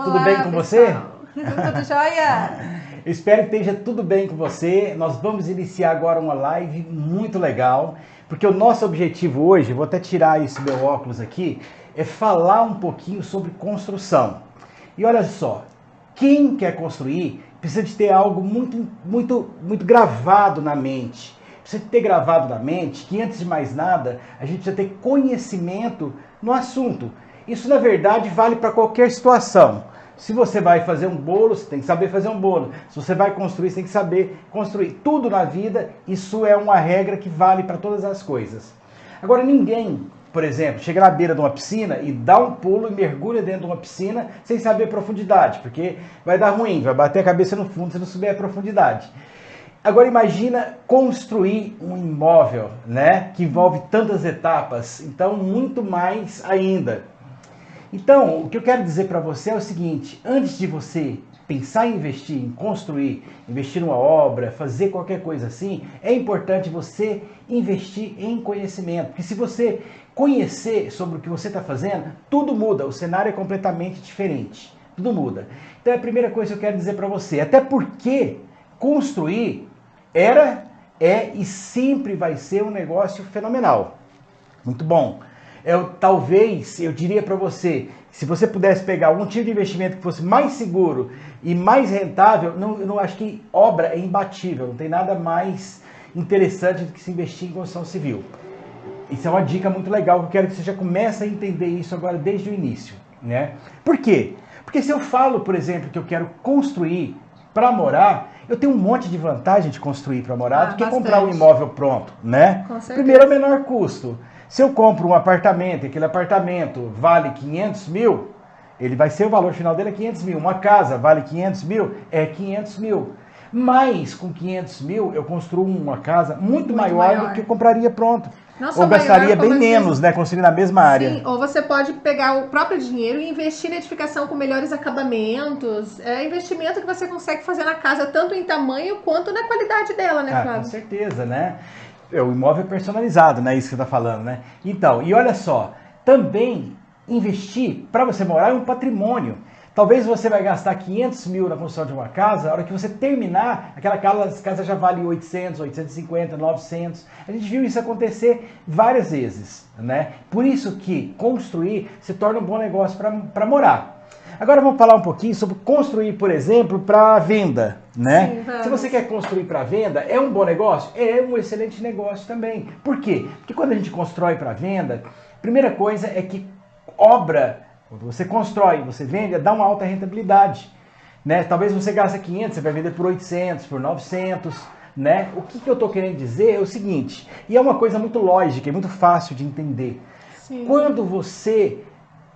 Tudo bem com você? Tudo jóia? Espero que esteja tudo bem com você. Nós vamos iniciar agora uma live muito legal, porque o nosso objetivo hoje, vou até tirar esse meu óculos aqui, é falar um pouquinho sobre construção. E olha só, quem quer construir precisa de ter algo muito gravado na mente. Precisa de ter gravado na mente que, antes de mais nada, a gente precisa ter conhecimento no assunto. Isso, na verdade, vale para qualquer situação. Se você vai fazer um bolo, você tem que saber fazer um bolo. Se você vai construir, você tem que saber construir. Tudo na vida, isso é uma regra que vale para todas as coisas. Agora, ninguém, por exemplo, chega na beira de uma piscina e dá um pulo e mergulha dentro de uma piscina sem saber a profundidade, porque vai dar ruim, vai bater a cabeça no fundo se não souber a profundidade. Agora imagina construir um imóvel, né, que envolve tantas etapas, então muito mais ainda. Então, o que eu quero dizer para você é o seguinte: antes de você pensar em investir, em construir, investir numa obra, fazer qualquer coisa assim, é importante você investir em conhecimento. Porque se você conhecer sobre o que você está fazendo, tudo muda, o cenário é completamente diferente. Tudo muda. Então, é a primeira coisa que eu quero dizer para você. Até porque construir é e sempre vai ser um negócio fenomenal. Muito bom. Talvez, eu diria para você, se você pudesse pegar algum tipo de investimento que fosse mais seguro e mais rentável, eu não acho que obra é imbatível, não tem nada mais interessante do que se investir em construção civil. Isso é uma dica muito legal, que eu quero que você já comece a entender isso agora desde o início, né? Por quê? Porque se eu falo, por exemplo, que eu quero construir para morar, eu tenho um monte de vantagem de construir para morar do que bastante. comprar um imóvel pronto, né? Com certeza. Primeiro, é o menor custo. Se eu compro um apartamento e aquele apartamento vale 500 mil, ele vai ser o valor final dele é 500 mil. Uma casa vale 500 mil, é 500 mil. Mas com 500 mil eu construo uma casa muito maior do que eu compraria pronto. Ou gastaria bem menos, né, construindo na mesma área. Sim, ou você pode pegar o próprio dinheiro e investir na edificação com melhores acabamentos. É investimento que você consegue fazer na casa, tanto em tamanho quanto na qualidade dela, né, Flávio? Com certeza, né? O imóvel é personalizado, né? Isso que você está falando, né? Então, e olha só, também investir para você morar é um patrimônio. Talvez você vai gastar 500 mil na construção de uma casa, a hora que você terminar, aquela casa já vale 800, 850, 900. A gente viu isso acontecer várias vezes, né? Por isso que construir se torna um bom negócio para morar. Agora vamos falar um pouquinho sobre construir, por exemplo, para venda, né? Sim, se você quer construir para venda, é um bom negócio? É um excelente negócio também. Por quê? Porque quando a gente constrói para venda, a primeira coisa é que obra, quando você constrói, você vende, dá uma alta rentabilidade, né? Talvez você gaste 500, você vai vender por 800, por 900, né? O que eu estou querendo dizer é o seguinte, e é uma coisa muito lógica, é muito fácil de entender. Sim. Quando você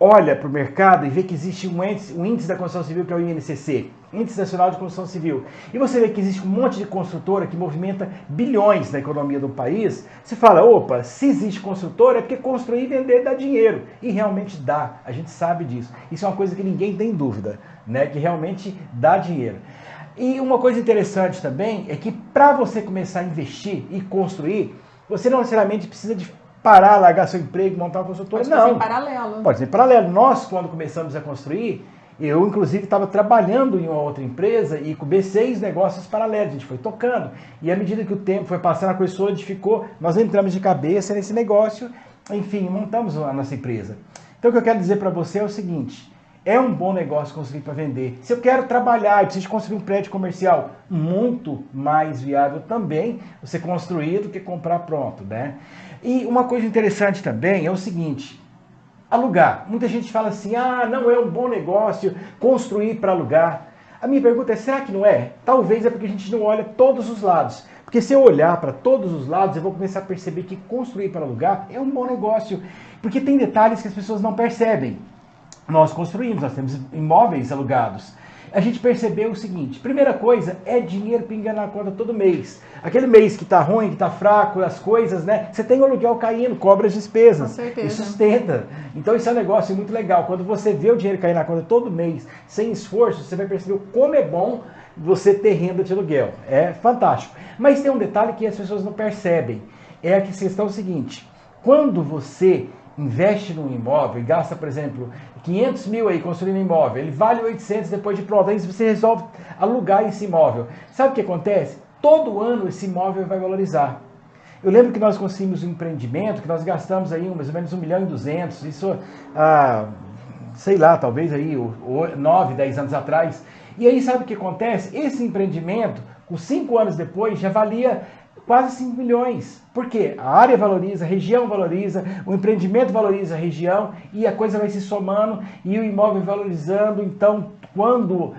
olha para o mercado e vê que existe um índice da construção civil, que é o INCC, Índice Nacional de Construção Civil, e você vê que existe um monte de construtora que movimenta bilhões na economia do país, você fala, opa, se existe construtora é porque construir e vender dá dinheiro. E realmente dá, a gente sabe disso. Isso é uma coisa que ninguém tem dúvida, né? Que realmente dá dinheiro. E uma coisa interessante também é que para você começar a investir e construir, você não necessariamente precisa de parar, largar seu emprego, montar uma construtora. Pode fazer em paralelo. Pode ser em paralelo. Nós, quando começamos a construir, eu, inclusive, estava trabalhando em uma outra empresa e com 6 negócios paralelos. A gente foi tocando. E à medida que o tempo foi passando, a coisa solidificou, nós entramos de cabeça nesse negócio, enfim, montamos a nossa empresa. Então, o que eu quero dizer para você é o seguinte: é um bom negócio construir para vender. Se eu quero trabalhar e preciso construir um prédio comercial, muito mais viável também você construir do que comprar pronto, né? E uma coisa interessante também é o seguinte: alugar. Muita gente fala assim, não é um bom negócio construir para alugar. A minha pergunta é, será que não é? Talvez é porque a gente não olha todos os lados. Porque se eu olhar para todos os lados, eu vou começar a perceber que construir para alugar é um bom negócio. Porque tem detalhes que as pessoas não percebem. Nós construímos, nós temos imóveis alugados. A gente percebeu o seguinte: primeira coisa, é dinheiro pingando na conta todo mês. Aquele mês que tá ruim, que tá fraco, as coisas, né? Você tem o aluguel caindo, cobra as despesas. Com certeza. E sustenta. Então isso é um negócio muito legal. Quando você vê o dinheiro cair na conta todo mês, sem esforço, você vai perceber como é bom você ter renda de aluguel. É fantástico. Mas tem um detalhe que as pessoas não percebem. É a questão seguinte: quando você investe num imóvel e gasta, por exemplo, 500 mil aí construindo um imóvel, ele vale 800 depois de pronto, aí você resolve alugar esse imóvel. Sabe o que acontece? Todo ano esse imóvel vai valorizar. Eu lembro que nós conseguimos um empreendimento, que nós gastamos aí mais ou menos 1.200.000, isso, sei lá, talvez aí 9, 10 anos atrás. E aí sabe o que acontece? Esse empreendimento, com 5 anos depois, já valia quase 5 milhões. Por quê? A área valoriza, a região valoriza, o empreendimento valoriza a região e a coisa vai se somando e o imóvel valorizando. Então, quando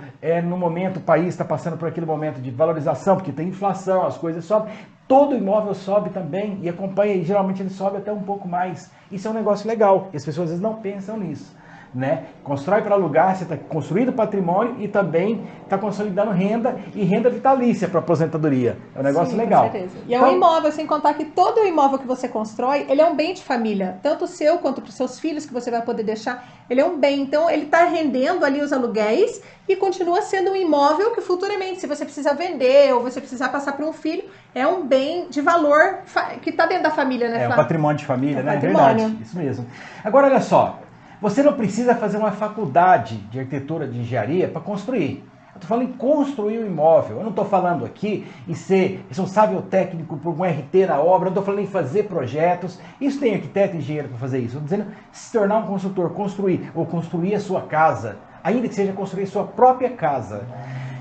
no momento o país está passando por aquele momento de valorização, porque tem inflação, as coisas sobem, todo imóvel sobe também e acompanha, e geralmente ele sobe até um pouco mais. Isso é um negócio legal e as pessoas às vezes não pensam nisso. Né? Constrói para alugar, você está construindo patrimônio e também está consolidando renda e renda vitalícia para aposentadoria. É um negócio legal. Com certeza. E é um imóvel, sem contar que todo o imóvel que você constrói, ele é um bem de família, tanto o seu quanto para os seus filhos que você vai poder deixar, ele é um bem. Então ele está rendendo ali os aluguéis e continua sendo um imóvel que futuramente, se você precisar vender ou você precisar passar para um filho, é um bem de valor que está dentro da família, né, Flávio? É um patrimônio de família, né? É patrimônio. Verdade, isso mesmo. Agora olha só. Você não precisa fazer uma faculdade de arquitetura, de engenharia para construir. Eu estou falando em construir um imóvel. Eu não estou falando aqui em ser responsável técnico por um RT na obra. Eu não estou falando em fazer projetos. Isso tem arquiteto e engenheiro para fazer isso. Estou dizendo se tornar um construtor, construir ou construir a sua casa. Ainda que seja construir a sua própria casa.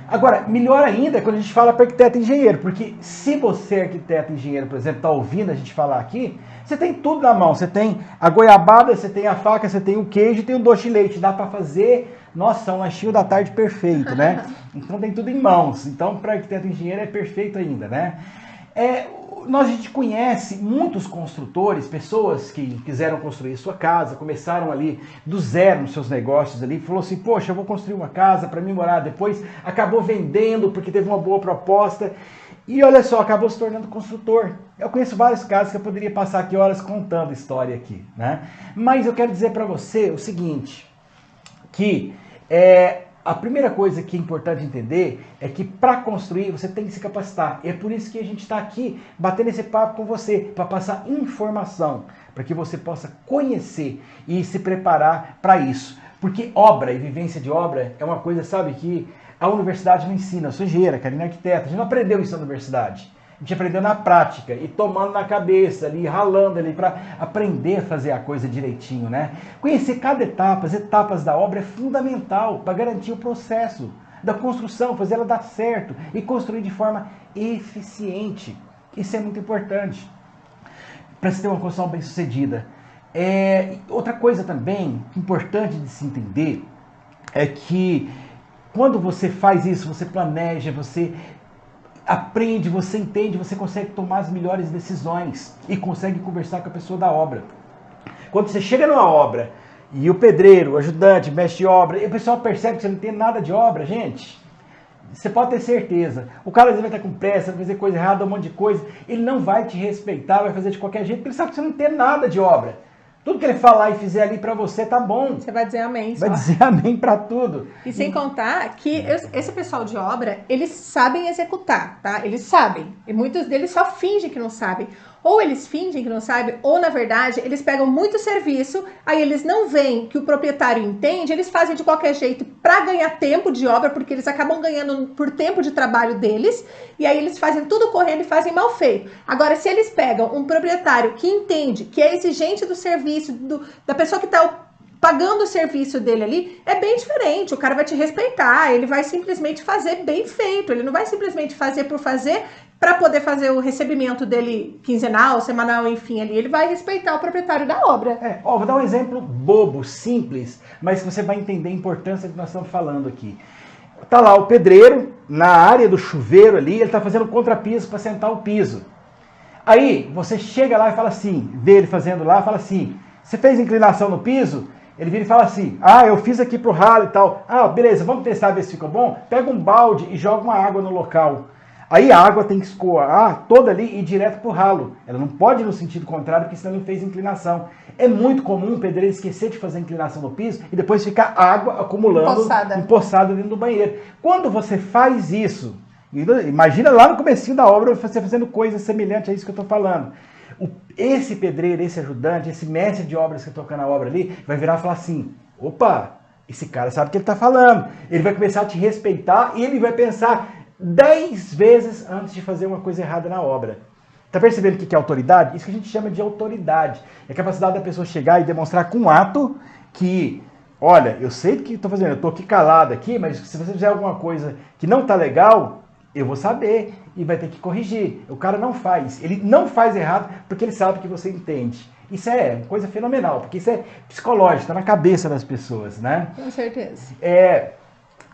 Agora, melhor ainda é quando a gente fala para arquiteto e engenheiro. Porque se você é arquiteto e engenheiro, por exemplo, está ouvindo a gente falar aqui, você tem tudo na mão, você tem a goiabada, você tem a faca, você tem o queijo e tem o doce de leite. Dá para fazer, nossa, um lanchinho da tarde perfeito, né? Então tem tudo em mãos. Então para arquiteto e engenheiro é perfeito ainda, né? A gente conhece muitos construtores, pessoas que quiseram construir sua casa, começaram ali do zero nos seus negócios ali, falou assim, poxa, eu vou construir uma casa para mim morar, depois acabou vendendo porque teve uma boa proposta. E olha só, acabou se tornando construtor. Eu conheço vários casos que eu poderia passar aqui horas contando história aqui, né? Mas eu quero dizer para você o seguinte, que a primeira coisa que é importante entender é que para construir você tem que se capacitar. E é por isso que a gente está aqui batendo esse papo com você, para passar informação, para que você possa conhecer e se preparar para isso. Porque obra e vivência de obra é uma coisa, sabe, que a universidade não ensina. Eu sou engenheira, Karina é arquiteta. A gente não aprendeu isso na universidade. A gente aprendeu na prática e tomando na cabeça ali, ralando ali para aprender a fazer a coisa direitinho, né? Conhecer cada etapa, as etapas da obra é fundamental para garantir o processo da construção, fazer ela dar certo e construir de forma eficiente. Isso é muito importante para se ter uma construção bem sucedida. Outra coisa também importante de se entender é que quando você faz isso, você planeja, você aprende, você entende, você consegue tomar as melhores decisões e consegue conversar com a pessoa da obra. Quando você chega numa obra e o pedreiro, o ajudante, o mestre de obra, e o pessoal percebe que você não tem nada de obra, gente, você pode ter certeza. O cara às vezes vai estar com pressa, vai fazer coisa errada, um monte de coisa, ele não vai te respeitar, vai fazer de qualquer jeito, porque ele sabe que você não tem nada de obra. Tudo que ele falar e fizer ali pra você tá bom. Você vai dizer amém. Vai dizer amém pra tudo. E sem contar que esse pessoal de obra, eles sabem executar, tá? Eles sabem. E muitos deles só fingem que não sabem. Ou eles fingem que não sabem, ou na verdade, eles pegam muito serviço, aí eles não veem que o proprietário entende, eles fazem de qualquer jeito para ganhar tempo de obra, porque eles acabam ganhando por tempo de trabalho deles, e aí eles fazem tudo correndo e fazem mal feito. Agora, se eles pegam um proprietário que entende, que é exigente do serviço, da pessoa que está pagando o serviço dele ali, é bem diferente. O cara vai te respeitar, ele vai simplesmente fazer bem feito, ele não vai simplesmente fazer por fazer para poder fazer o recebimento dele quinzenal, semanal, enfim, ali. Ele vai respeitar o proprietário da obra. Vou dar um exemplo bobo, simples, mas que você vai entender a importância que nós estamos falando aqui. Tá lá o pedreiro, na área do chuveiro ali, ele está fazendo contrapiso para sentar o piso. Aí, você chega lá e fala assim, vê ele fazendo lá, fala assim, você fez inclinação no piso? Ele vira e fala assim, eu fiz aqui pro ralo e tal. Beleza, vamos testar, ver se ficou bom? Pega um balde e joga uma água no local. Aí a água tem que escoar toda ali e ir direto pro ralo. Ela não pode ir no sentido contrário, porque senão não fez inclinação. É muito comum o pedreiro esquecer de fazer a inclinação no piso e depois ficar água acumulando, empoçada dentro do banheiro. Quando você faz isso, imagina lá no comecinho da obra você fazendo coisa semelhante a isso que eu estou falando. Esse pedreiro, esse ajudante, esse mestre de obras que está tocando a obra ali, vai virar e falar assim, opa, esse cara sabe o que ele está falando. Ele vai começar a te respeitar e ele vai pensar 10 vezes antes de fazer uma coisa errada na obra. Tá percebendo o que é autoridade? Isso que a gente chama de autoridade. É a capacidade da pessoa chegar e demonstrar com um ato que, olha, eu sei o que estou fazendo, eu estou aqui calado aqui, mas se você fizer alguma coisa que não está legal, eu vou saber e vai ter que corrigir. O cara não faz. Ele não faz errado porque ele sabe que você entende. Isso é uma coisa fenomenal, porque isso é psicológico, está na cabeça das pessoas, né? Com certeza.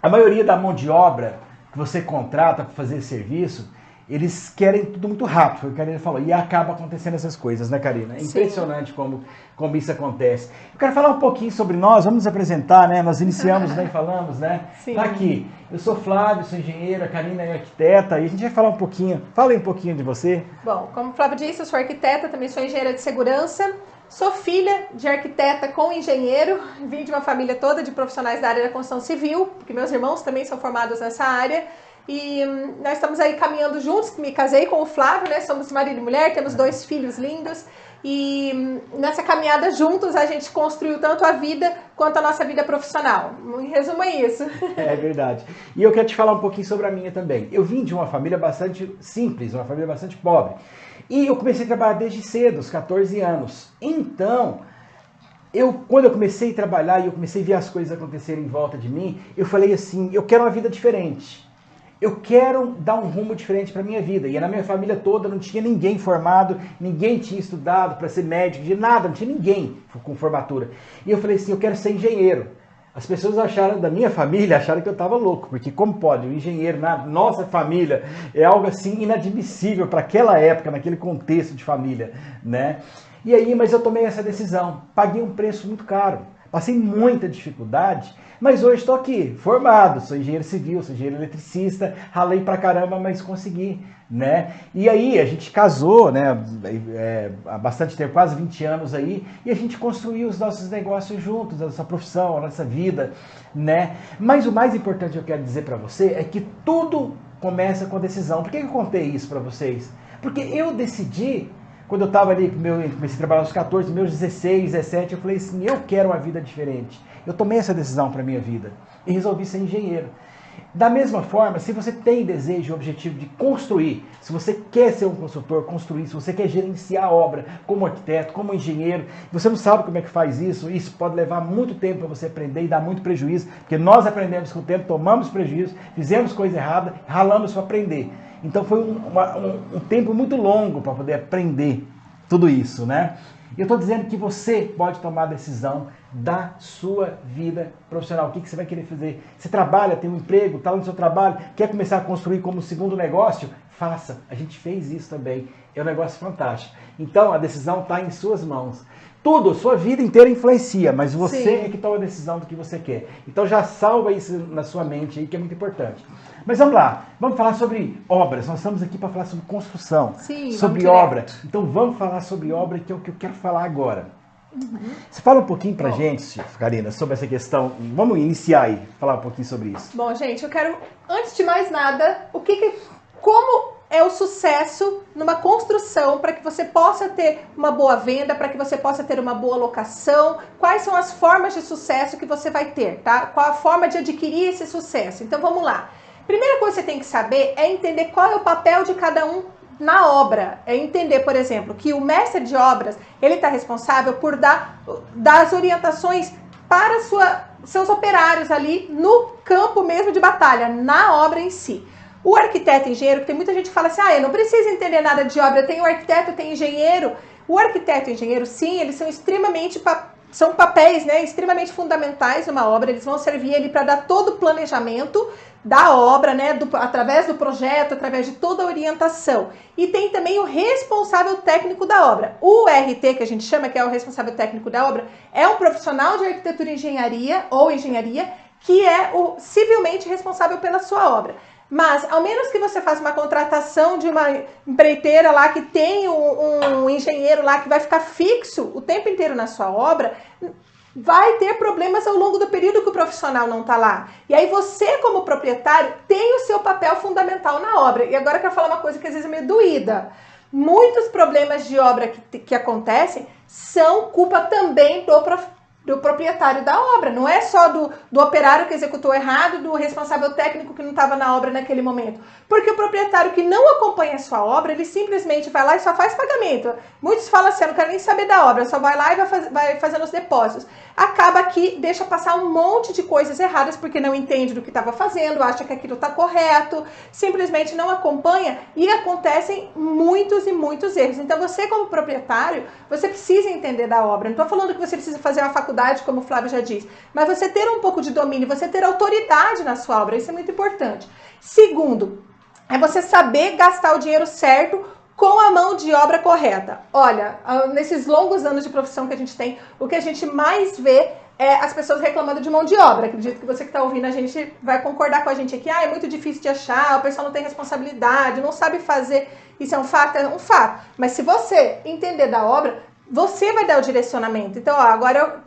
A maioria da mão de obra que você contrata para fazer serviço, eles querem tudo muito rápido, foi o que a Karina falou, e acaba acontecendo essas coisas, né, Karina? É impressionante como isso acontece. Eu quero falar um pouquinho sobre nós, vamos nos apresentar, né? Nós iniciamos, né, e falamos, né? Sim. Tá aqui, eu sou Flávio, sou engenheiro, a Karina é arquiteta, e a gente vai falar um pouquinho, fala aí um pouquinho de você. Bom, como o Flávio disse, eu sou arquiteta, também sou engenheira de segurança, sou filha de arquiteta com engenheiro, vim de uma família toda de profissionais da área da construção civil, porque meus irmãos também são formados nessa área. E nós estamos aí caminhando juntos, me casei com o Flávio, né? Somos marido e mulher, temos 2 filhos lindos. E nessa caminhada juntos a gente construiu tanto a vida quanto a nossa vida profissional. Em resumo é isso. É verdade. E eu quero te falar um pouquinho sobre a minha também. Eu vim de uma família bastante simples, uma família bastante pobre. E eu comecei a trabalhar desde cedo, aos 14 anos. Então, quando eu comecei a trabalhar e eu comecei a ver as coisas acontecerem em volta de mim, eu falei assim, eu quero uma vida diferente. Eu quero dar um rumo diferente para a minha vida. E na minha família toda não tinha ninguém formado, ninguém tinha estudado para ser médico, de nada, não tinha ninguém com formatura. E eu falei assim, eu quero ser engenheiro. As pessoas da minha família acharam que eu estava louco, porque como pode, um engenheiro na nossa família é algo assim inadmissível para aquela época, naquele contexto de família, né? E aí, mas eu tomei essa decisão, paguei um preço muito caro, passei muita dificuldade, mas hoje estou aqui, formado, sou engenheiro civil, sou engenheiro eletricista, ralei pra caramba, mas consegui, né? E aí a gente casou, né, há bastante tempo, quase 20 anos aí, e a gente construiu os nossos negócios juntos, a nossa profissão, a nossa vida, né? Mas o mais importante que eu quero dizer para você é que tudo começa com decisão. Por que eu contei isso para vocês? Porque eu decidi, quando eu estava ali, comecei a trabalhar aos 14, meus 16, 17, eu falei assim, eu quero uma vida diferente. Eu tomei essa decisão para a minha vida e resolvi ser engenheiro. Da mesma forma, se você tem desejo e objetivo de construir, se você quer ser um consultor, construir, se você quer gerenciar a obra como arquiteto, como engenheiro, você não sabe como é que faz isso pode levar muito tempo para você aprender e dar muito prejuízo, porque nós aprendemos com o tempo, tomamos prejuízo, fizemos coisa errada, ralamos para aprender. Então foi um tempo muito longo para poder aprender tudo isso, né? Eu estou dizendo que você pode tomar a decisão da sua vida profissional. O que você vai querer fazer? Você trabalha, tem um emprego, está no seu trabalho, quer começar a construir como segundo negócio? Faça. A gente fez isso também. É um negócio fantástico. Então, a decisão está em suas mãos. Tudo, sua vida inteira influencia, mas você Sim. é que toma a decisão do que você quer. Então já salva isso na sua mente aí, que é muito importante. Mas vamos lá, vamos falar sobre obras. Nós estamos aqui para falar sobre construção, Sim, sobre obra. Então vamos falar sobre obra, que é o que eu quero falar agora. Você fala um pouquinho pra gente, Karina, sobre essa questão. Vamos iniciar aí, falar um pouquinho sobre isso. Bom, gente, eu quero, antes de mais nada, como é o sucesso numa construção para que você possa ter uma boa venda, para que você possa ter uma boa locação, quais são as formas de sucesso que você vai ter, tá? Qual a forma de adquirir esse sucesso? Então vamos lá. Primeira coisa que você tem que saber é entender qual é o papel de cada um na obra. É entender, por exemplo, que o mestre de obras, ele está responsável por dar as orientações para seus operários ali no campo mesmo de batalha, na obra em si. O arquiteto e engenheiro, que tem muita gente que fala assim, eu não preciso entender nada de obra, eu tenho arquiteto, eu tenho engenheiro. O arquiteto e o engenheiro, sim, eles são são papéis, né, extremamente fundamentais numa obra. Eles vão servir ali para dar todo o planejamento da obra, né, através do projeto, através de toda a orientação. E tem também o responsável técnico da obra. O RT, que a gente chama, que é o responsável técnico da obra, é um profissional de arquitetura e engenharia, ou engenharia, que é o civilmente responsável pela sua obra. Mas, ao menos que você faça uma contratação de uma empreiteira lá que tem um engenheiro lá que vai ficar fixo o tempo inteiro na sua obra, vai ter problemas ao longo do período que o profissional não está lá. E aí você, como proprietário, tem o seu papel fundamental na obra. E agora eu quero falar uma coisa que às vezes é meio doída. muitos problemas de obra que acontecem são culpa também do proprietário da obra. Não é só do operário que executou errado, do responsável técnico que não estava na obra naquele momento. Porque o proprietário que não acompanha a sua obra, ele simplesmente vai lá e só faz pagamento. Muitos falam assim, eu não quero nem saber da obra, só vai lá e vai fazendo os depósitos. Acaba que deixa passar um monte de coisas erradas, porque não entende do que estava fazendo, acha que aquilo está correto, simplesmente não acompanha e acontecem muitos e muitos erros. Então você, como proprietário, você precisa entender da obra. Não estou falando que você precisa fazer uma faculdade, como o Flávio já disse, mas você ter um pouco de domínio, você ter autoridade na sua obra, isso é muito importante. Segundo, é você saber gastar o dinheiro certo com a mão de obra correta. Olha, nesses longos anos de profissão que a gente tem, o que a gente mais vê é as pessoas reclamando de mão de obra. Acredito que você que está ouvindo a gente vai concordar com a gente aqui. É muito difícil de achar, o pessoal não tem responsabilidade, não sabe fazer. Isso é um fato? É um fato. Mas se você entender da obra, você vai dar o direcionamento. Então, agora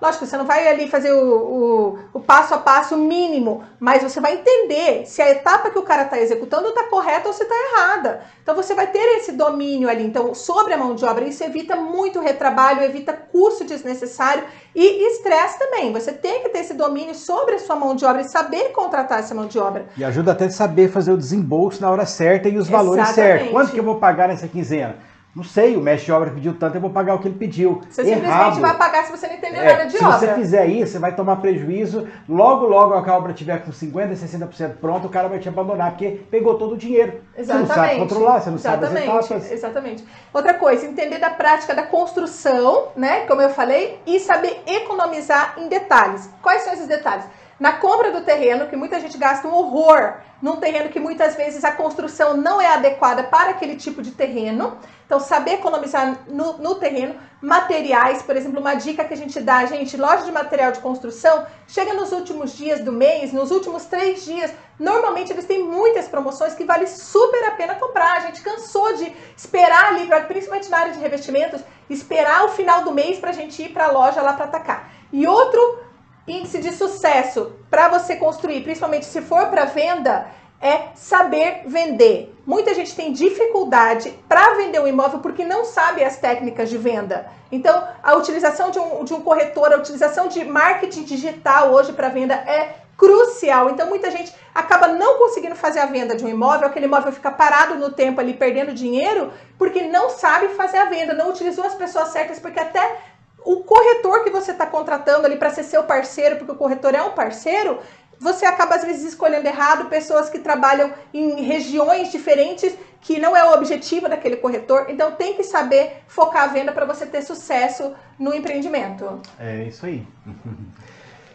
lógico, você não vai ali fazer o passo a passo mínimo, mas você vai entender se a etapa que o cara está executando está correta ou se está errada. Então, você vai ter esse domínio ali. Então, sobre a mão de obra, isso evita muito retrabalho, evita custo desnecessário e estresse também. Você tem que ter esse domínio sobre a sua mão de obra e saber contratar essa mão de obra. E ajuda até a saber fazer o desembolso na hora certa e os valores certos. Quanto que eu vou pagar nessa quinzena? Não sei, o mestre de obra pediu tanto, eu vou pagar o que ele pediu. Você simplesmente vai pagar se você não entender nada de obra. Se você fizer isso, você vai tomar prejuízo. Logo a obra estiver com 50%, 60% pronto, o cara vai te abandonar, porque pegou todo o dinheiro. Exatamente. Você não sabe controlar, você não sabe as etapas. Exatamente. Outra coisa, entender da prática da construção, né, como eu falei, e saber economizar em detalhes. Quais são esses detalhes? Na compra do terreno, que muita gente gasta um horror num terreno que muitas vezes a construção não é adequada para aquele tipo de terreno. Então, saber economizar no terreno, materiais, por exemplo, uma dica que a gente dá, gente, loja de material de construção, chega nos últimos dias do mês, nos últimos 3 dias, normalmente eles têm muitas promoções que vale super a pena comprar. A gente cansou de esperar ali, principalmente na área de revestimentos, esperar o final do mês para a gente ir para a loja lá para atacar. E outro índice de sucesso para você construir, principalmente se for para venda, é saber vender. Muita gente tem dificuldade para vender um imóvel porque não sabe as técnicas de venda. Então, a utilização de um corretor, a utilização de marketing digital hoje para venda é crucial. Então, muita gente acaba não conseguindo fazer a venda de um imóvel, aquele imóvel fica parado no tempo ali, perdendo dinheiro, porque não sabe fazer a venda, não utilizou as pessoas certas, porque até o corretor que você está contratando ali para ser seu parceiro, porque o corretor é um parceiro, você acaba às vezes escolhendo errado pessoas que trabalham em regiões diferentes, que não é o objetivo daquele corretor. Então tem que saber focar a venda para você ter sucesso no empreendimento. É isso aí.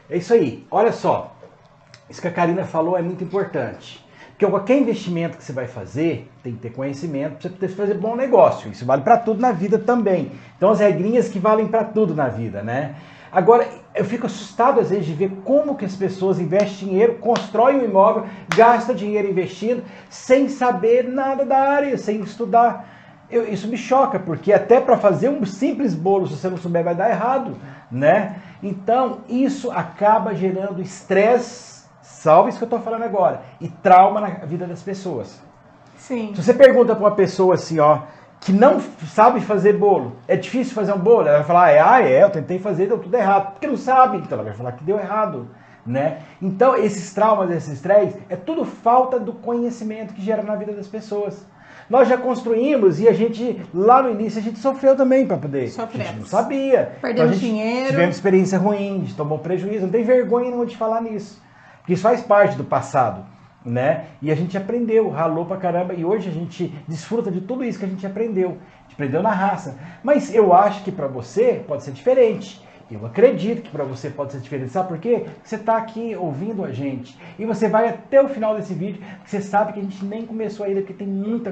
É isso aí. Olha só, isso que a Karina falou é muito importante. Porque qualquer investimento que você vai fazer, tem que ter conhecimento para você poder fazer bom negócio. Isso vale para tudo na vida também. Então as regrinhas que valem para tudo na vida, né? Agora, eu fico assustado às vezes de ver como que as pessoas investem dinheiro, constroem um imóvel, gastam dinheiro investindo, sem saber nada da área, sem estudar. Isso me choca, porque até para fazer um simples bolo, se você não souber, vai dar errado, né? Então, isso acaba gerando estresse, salve isso que eu estou falando agora, e trauma na vida das pessoas. Sim. Se você pergunta para uma pessoa assim, ó, que não sabe fazer bolo, é difícil fazer um bolo? Ela vai falar, eu tentei fazer, deu tudo errado. Porque não sabe, então ela vai falar que deu errado, né? Então, esses traumas, esses estresse, é tudo falta do conhecimento que gera na vida das pessoas. Nós já construímos e a gente, lá no início, a gente sofreu também para poder. Sofremos. A gente não sabia. Perdemos então, dinheiro. Tivemos experiência ruim, a gente tomou prejuízo, não tem vergonha nenhuma de falar nisso. Porque isso faz parte do passado, né? E a gente aprendeu, ralou pra caramba, e hoje a gente desfruta de tudo isso que a gente aprendeu. A gente aprendeu na raça. Mas eu acho que para você pode ser diferente. Eu acredito que para você pode ser diferente. Sabe por quê? Porque você está aqui ouvindo a gente. E você vai até o final desse vídeo, porque você sabe que a gente nem começou ainda, porque tem muito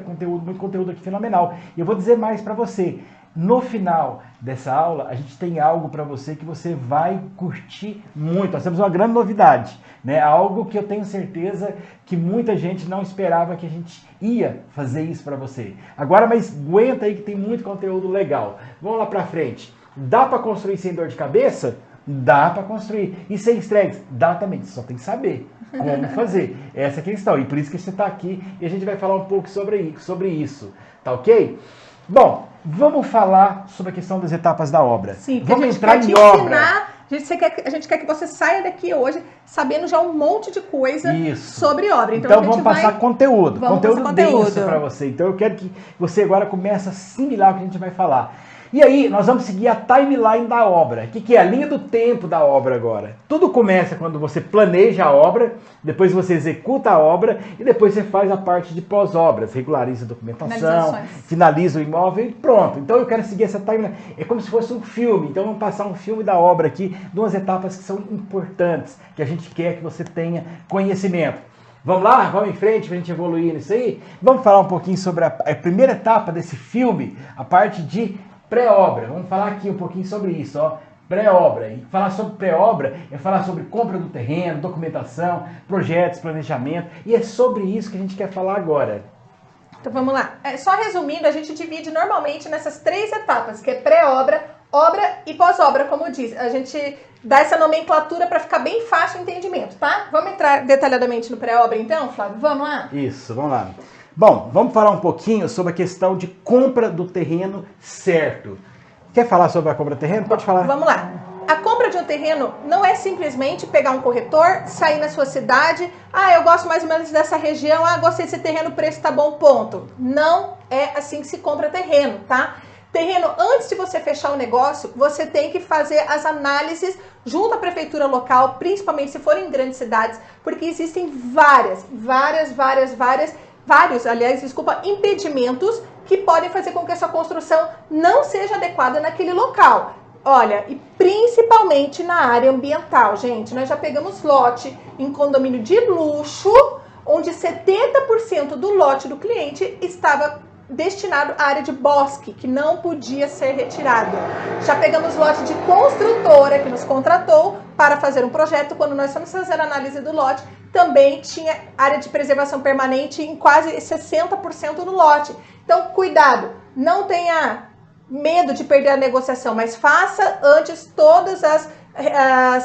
conteúdo aqui fenomenal. E eu vou dizer mais para você. No final dessa aula, a gente tem algo para você que você vai curtir muito. Nós temos uma grande novidade, né? Algo que eu tenho certeza que muita gente não esperava que a gente ia fazer isso para você. Agora, mas aguenta aí que tem muito conteúdo legal. Vamos lá para frente. Dá para construir sem dor de cabeça? Dá para construir. E sem estresse? Dá também, você só tem que saber como fazer. Essa é a questão. E por isso que você está aqui e a gente vai falar um pouco sobre isso. Tá ok? Bom, vamos falar sobre a questão das etapas da obra. Sim, vamos entrar em obra. A gente quer que você saia daqui hoje sabendo já um monte de coisa sobre obra. Então vamos passar conteúdo. Conteúdo denso para você. Então eu quero que você agora comece a assimilar o que a gente vai falar. E aí, nós vamos seguir a timeline da obra. O que é a linha do tempo da obra agora? Tudo começa quando você planeja a obra, depois você executa a obra e depois você faz a parte de pós-obras, regulariza a documentação, finaliza o imóvel e pronto. Então eu quero seguir essa timeline. É como se fosse um filme. Então vamos passar um filme da obra aqui, duas etapas que são importantes, que a gente quer que você tenha conhecimento. Vamos lá? Vamos em frente para a gente evoluir nisso aí? Vamos falar um pouquinho sobre a primeira etapa desse filme, a parte de pré-obra. Vamos falar aqui um pouquinho sobre isso, ó. Pré-obra. E falar sobre pré-obra é falar sobre compra do terreno, documentação, projetos, planejamento. E é sobre isso que a gente quer falar agora. Então vamos lá. Só resumindo, a gente divide normalmente nessas 3 etapas, que é pré-obra, obra e pós-obra, como eu disse. A gente dá essa nomenclatura para ficar bem fácil o entendimento, tá? Vamos entrar detalhadamente no pré-obra então, Flávio? Vamos lá? Isso, vamos lá. Bom, vamos falar um pouquinho sobre a questão de compra do terreno certo. Quer falar sobre a compra do terreno? Pode falar. Vamos lá. A compra de um terreno não é simplesmente pegar um corretor, sair na sua cidade, eu gosto mais ou menos dessa região, gostei desse terreno, o preço tá bom, ponto. Não é assim que se compra terreno, tá? Terreno, antes de você fechar o negócio, você tem que fazer as análises junto à prefeitura local, principalmente se for em grandes cidades, porque existem vários impedimentos que podem fazer com que essa construção não seja adequada naquele local. Olha, e principalmente na área ambiental, gente. Nós já pegamos lote em condomínio de luxo, onde 70% do lote do cliente estava destinado à área de bosque, que não podia ser retirado. Já pegamos lote de construtora que nos contratou para fazer um projeto. Quando nós fomos fazer a análise do lote, também tinha área de preservação permanente em quase 60% do lote. Então, cuidado, não tenha medo de perder a negociação, mas faça antes todas as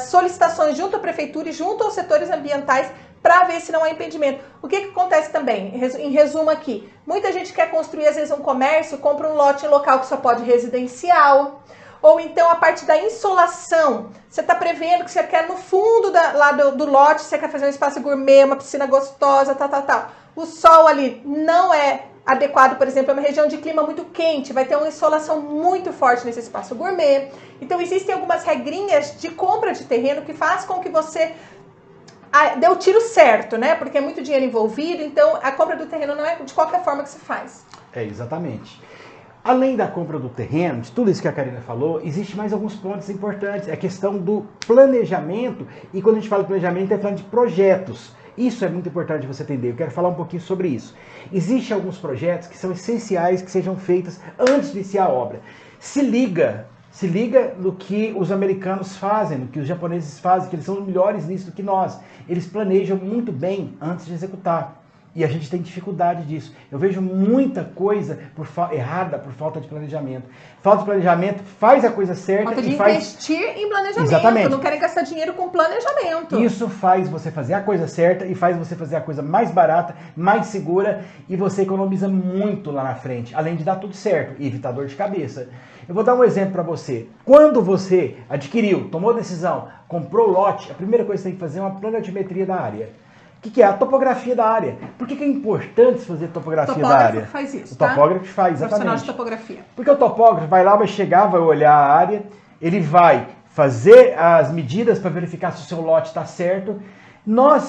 solicitações junto à prefeitura e junto aos setores ambientais para ver se não há impedimento. O que acontece também, em resumo aqui, muita gente quer construir às vezes um comércio, compra um lote em local que só pode residencial, ou então a parte da insolação. Você está prevendo que você quer no fundo do lote, você quer fazer um espaço gourmet, uma piscina gostosa, tal. O sol ali não é adequado, por exemplo, é uma região de clima muito quente, vai ter uma insolação muito forte nesse espaço gourmet. Então existem algumas regrinhas de compra de terreno que faz com que você dê o tiro certo, né? Porque é muito dinheiro envolvido, então a compra do terreno não é de qualquer forma que se faz. Exatamente. Além da compra do terreno, de tudo isso que a Karina falou, existe mais alguns pontos importantes. É a questão do planejamento, e quando a gente fala de planejamento, é falando de projetos. Isso é muito importante você entender, eu quero falar um pouquinho sobre isso. Existem alguns projetos que são essenciais que sejam feitos antes de iniciar a obra. Se liga no que os americanos fazem, no que os japoneses fazem, que eles são melhores nisso do que nós. Eles planejam muito bem antes de executar. E a gente tem dificuldade disso. Eu vejo muita coisa errada por falta de planejamento. Falta de planejamento, faz a coisa certa falta de e faz... investir em planejamento. Exatamente. Não querem gastar dinheiro com planejamento. Isso faz você fazer a coisa certa e faz você fazer a coisa mais barata, mais segura, e você economiza muito lá na frente, além de dar tudo certo e evitar dor de cabeça. Eu vou dar um exemplo para você. Quando você adquiriu, tomou decisão, comprou o lote, a primeira coisa que você tem que fazer é uma planimetria da área. O que é? A topografia da área. Por que é importante fazer topografia da área? O topógrafo faz isso, O topógrafo faz, exatamente. Profissional de topografia. Porque o topógrafo vai lá, vai chegar, vai olhar a área, ele vai fazer as medidas para verificar se o seu lote está certo.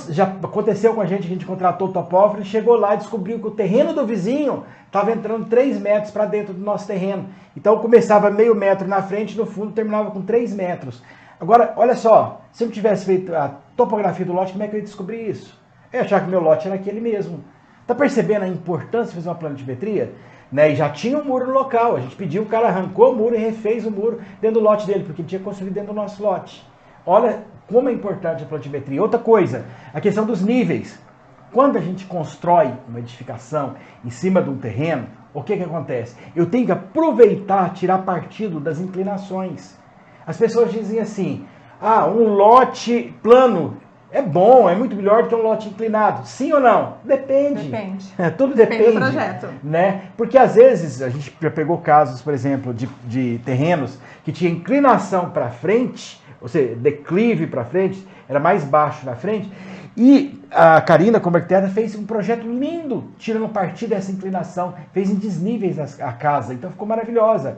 Já aconteceu com a gente contratou o topógrafo, chegou lá e descobriu que o terreno do vizinho estava entrando 3 metros para dentro do nosso terreno. Então começava meio metro na frente, no fundo terminava com 3 metros. Agora, olha só, se eu tivesse feito a topografia do lote, como é que eu ia descobrir isso? Eu ia achar que meu lote era aquele mesmo. Tá percebendo a importância de fazer uma planimetria? Né? E já tinha um muro no local, a gente pediu, o cara arrancou o muro e refez o muro dentro do lote dele, porque ele tinha construído dentro do nosso lote. Olha como é importante a planimetria. Outra coisa, a questão dos níveis. Quando a gente constrói uma edificação em cima de um terreno, o que acontece? Eu tenho que aproveitar, tirar partido das inclinações. As pessoas dizem assim, Ah, um lote plano é bom, é muito melhor do que um lote inclinado. Sim ou não? Depende. Depende. Tudo depende. Depende do projeto. Né? Porque às vezes a gente já pegou casos, por exemplo, de terrenos que tinha inclinação para frente, ou seja, declive para frente, era mais baixo na frente. E a Karina, como arquiteta, fez um projeto lindo, tirando partido dessa inclinação, fez em desníveis a casa, então ficou maravilhosa.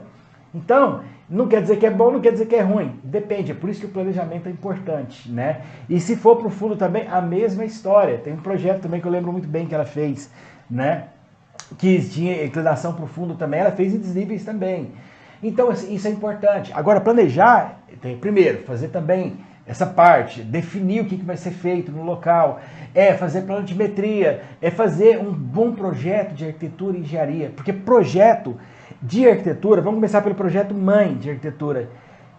Então, não quer dizer que é bom, não quer dizer que é ruim. Depende, é por isso que o planejamento é importante, né? E se for para o fundo também, a mesma história. Tem um projeto também que eu lembro muito bem que ela fez, né? Que tinha inclinação para o fundo também, ela fez em desníveis também. Então, isso é importante. Agora, planejar, primeiro, fazer também essa parte, definir o que vai ser feito no local, fazer planimetria, fazer um bom projeto de arquitetura e engenharia, porque projeto de arquitetura, vamos começar pelo projeto mãe de arquitetura.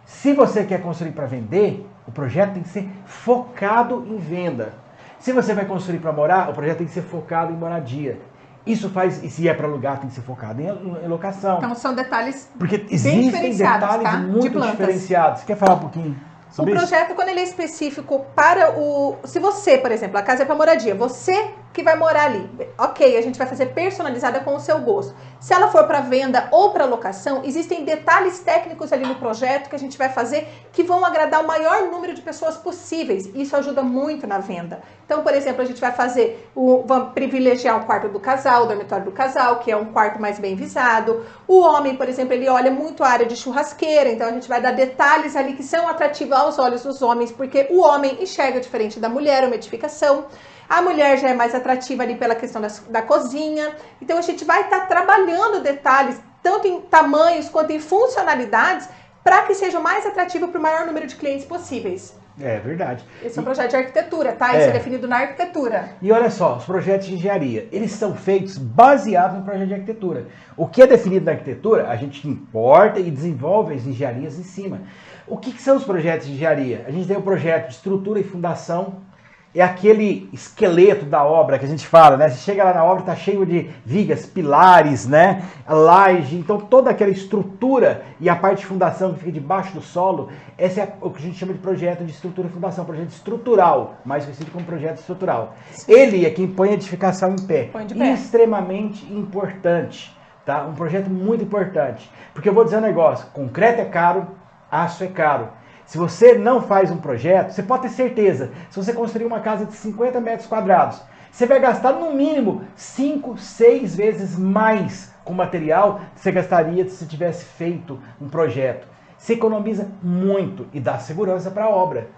Se você quer construir para vender, o projeto tem que ser focado em venda. Se você vai construir para morar, o projeto tem que ser focado em moradia. Isso faz, e se é para alugar, tem que ser focado em locação. Então são detalhes porque existem detalhes tá? muito diferenciados. Quer falar um pouquinho? O projeto, quando ele é específico para o... Se você, por exemplo, a casa é para moradia, você que vai morar ali, ok, a gente vai fazer personalizada com o seu gosto. Se ela for para venda ou para locação, existem detalhes técnicos ali no projeto que a gente vai fazer que vão agradar o maior número de pessoas possíveis. Isso ajuda muito na venda. Então, por exemplo, a gente vai fazer, vamos privilegiar o quarto do casal, o dormitório do casal, que é um quarto mais bem visado. O homem, por exemplo, ele olha muito a área de churrasqueira, então a gente vai dar detalhes ali que são atrativos aos olhos dos homens, porque o homem enxerga diferente da mulher, uma edificação. A mulher já é mais atrativa ali pela questão da cozinha. Então a gente vai estar trabalhando detalhes, tanto em tamanhos quanto em funcionalidades, para que seja o mais atrativo para o maior número de clientes possíveis. É verdade. Esse é um projeto de arquitetura, tá? Isso é definido na arquitetura. E olha só, os projetos de engenharia, eles são feitos baseados no projeto de arquitetura. O que é definido na arquitetura, a gente importa e desenvolve as engenharias em cima. O que são os projetos de engenharia? A gente tem o projeto de estrutura e fundação, é aquele esqueleto da obra que a gente fala, né? Você chega lá na obra, tá cheio de vigas, pilares, né? Laje, então toda aquela estrutura e a parte de fundação que fica debaixo do solo, esse é o que a gente chama de projeto de estrutura e fundação, projeto estrutural, mais conhecido como projeto estrutural. Ele é quem põe a edificação em pé. Põe de pé. Extremamente importante, tá? Um projeto muito importante, porque eu vou dizer um negócio, concreto é caro, aço é caro. Se você não faz um projeto, você pode ter certeza, se você construir uma casa de 50 metros quadrados, você vai gastar no mínimo 5, 6 vezes mais com material que você gastaria se você tivesse feito um projeto. Você economiza muito e dá segurança para a obra.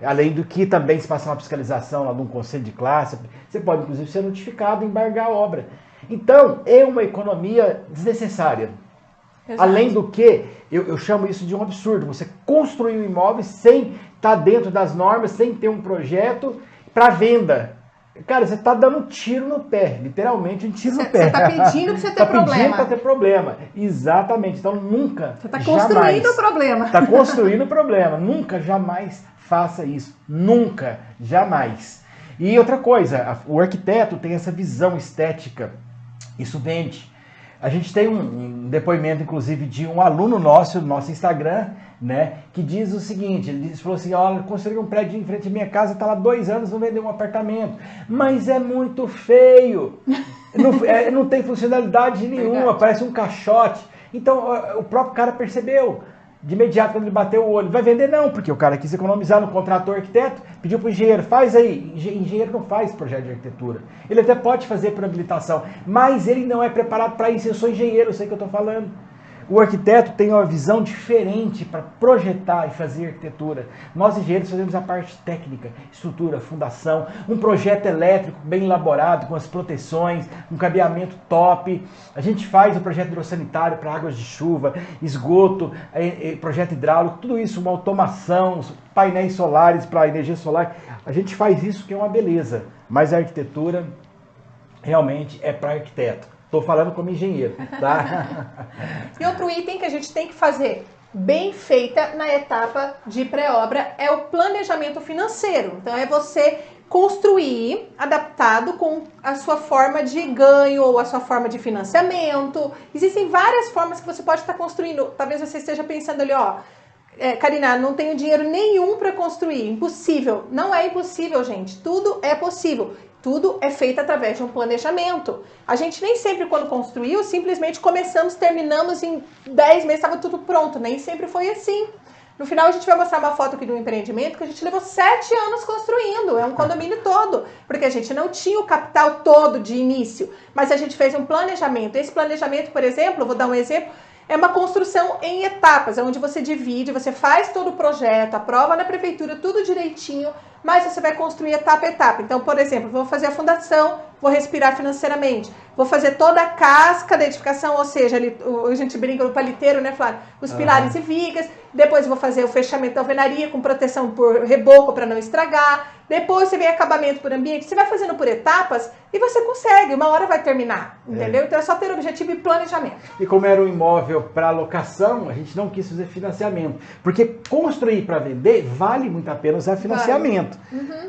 Além do que também se passa uma fiscalização lá de um conselho de classe, você pode inclusive ser notificado e embargar a obra. Então, é uma economia desnecessária. Exato. Além do que, eu chamo isso de um absurdo, você construir um imóvel sem estar dentro das normas, sem ter um projeto para venda. Cara, você está dando um tiro no pé, literalmente um tiro no pé. Você está pedindo para você ter problema. Está pedindo para ter problema, exatamente. Então nunca, você está construindo o problema. Está construindo o problema, nunca, jamais faça isso, nunca, jamais. E outra coisa, o arquiteto tem essa visão estética, isso vende. A gente tem um depoimento, inclusive, de um aluno nosso, no nosso Instagram, né, que diz o seguinte, ele falou assim, olha, construí um prédio em frente à minha casa, está lá 2 anos, não vendeu um apartamento, mas é muito feio, não tem funcionalidade nenhuma, parece um caixote. Então, o próprio cara percebeu, de imediato, quando ele bateu o olho, vai vender não, porque o cara quis economizar no contrato arquiteto, pediu para o engenheiro, faz aí. Engenheiro não faz projeto de arquitetura. Ele até pode fazer por habilitação, mas ele não é preparado para isso. Eu sou engenheiro, eu sei o que eu estou falando. O arquiteto tem uma visão diferente para projetar e fazer arquitetura. Nós, engenheiros, fazemos a parte técnica, estrutura, fundação, um projeto elétrico bem elaborado, com as proteções, um cabeamento top. A gente faz o projeto hidrossanitário para águas de chuva, esgoto, projeto hidráulico, tudo isso, uma automação, painéis solares para energia solar. A gente faz isso que é uma beleza, mas a arquitetura realmente é para arquiteto. Estou falando como engenheiro, tá? E outro item que a gente tem que fazer bem feita na etapa de pré-obra é o planejamento financeiro. Então é você construir adaptado com a sua forma de ganho ou a sua forma de financiamento. Existem várias formas que você pode estar construindo. Talvez você esteja pensando ali, ó, Karina, não tenho dinheiro nenhum para construir. Impossível. Não é impossível, gente. Tudo é possível. Tudo é feito através de um planejamento. A gente nem sempre, quando construiu, simplesmente começamos, terminamos em 10 meses, estava tudo pronto. Nem sempre foi assim. No final, a gente vai mostrar uma foto aqui de um empreendimento que a gente levou 7 anos construindo. É um condomínio todo. Porque a gente não tinha o capital todo de início. Mas a gente fez um planejamento. Esse planejamento, por exemplo, vou dar um exemplo, é uma construção em etapas, onde você divide, você faz todo o projeto, aprova na prefeitura, tudo direitinho, mas você vai construir etapa a etapa. Então, por exemplo, vou fazer a fundação, vou respirar financeiramente, vou fazer toda a casca da edificação, ou seja, a gente brinca no paliteiro, né, Flávio? Os pilares e vigas, depois vou fazer o fechamento da alvenaria com proteção por reboco para não estragar, depois você vem acabamento por ambiente, você vai fazendo por etapas e você consegue, uma hora vai terminar, entendeu? Então é só ter objetivo e planejamento. E como era um imóvel para locação, a gente não quis fazer financiamento, porque construir para vender vale muito a pena usar financiamento,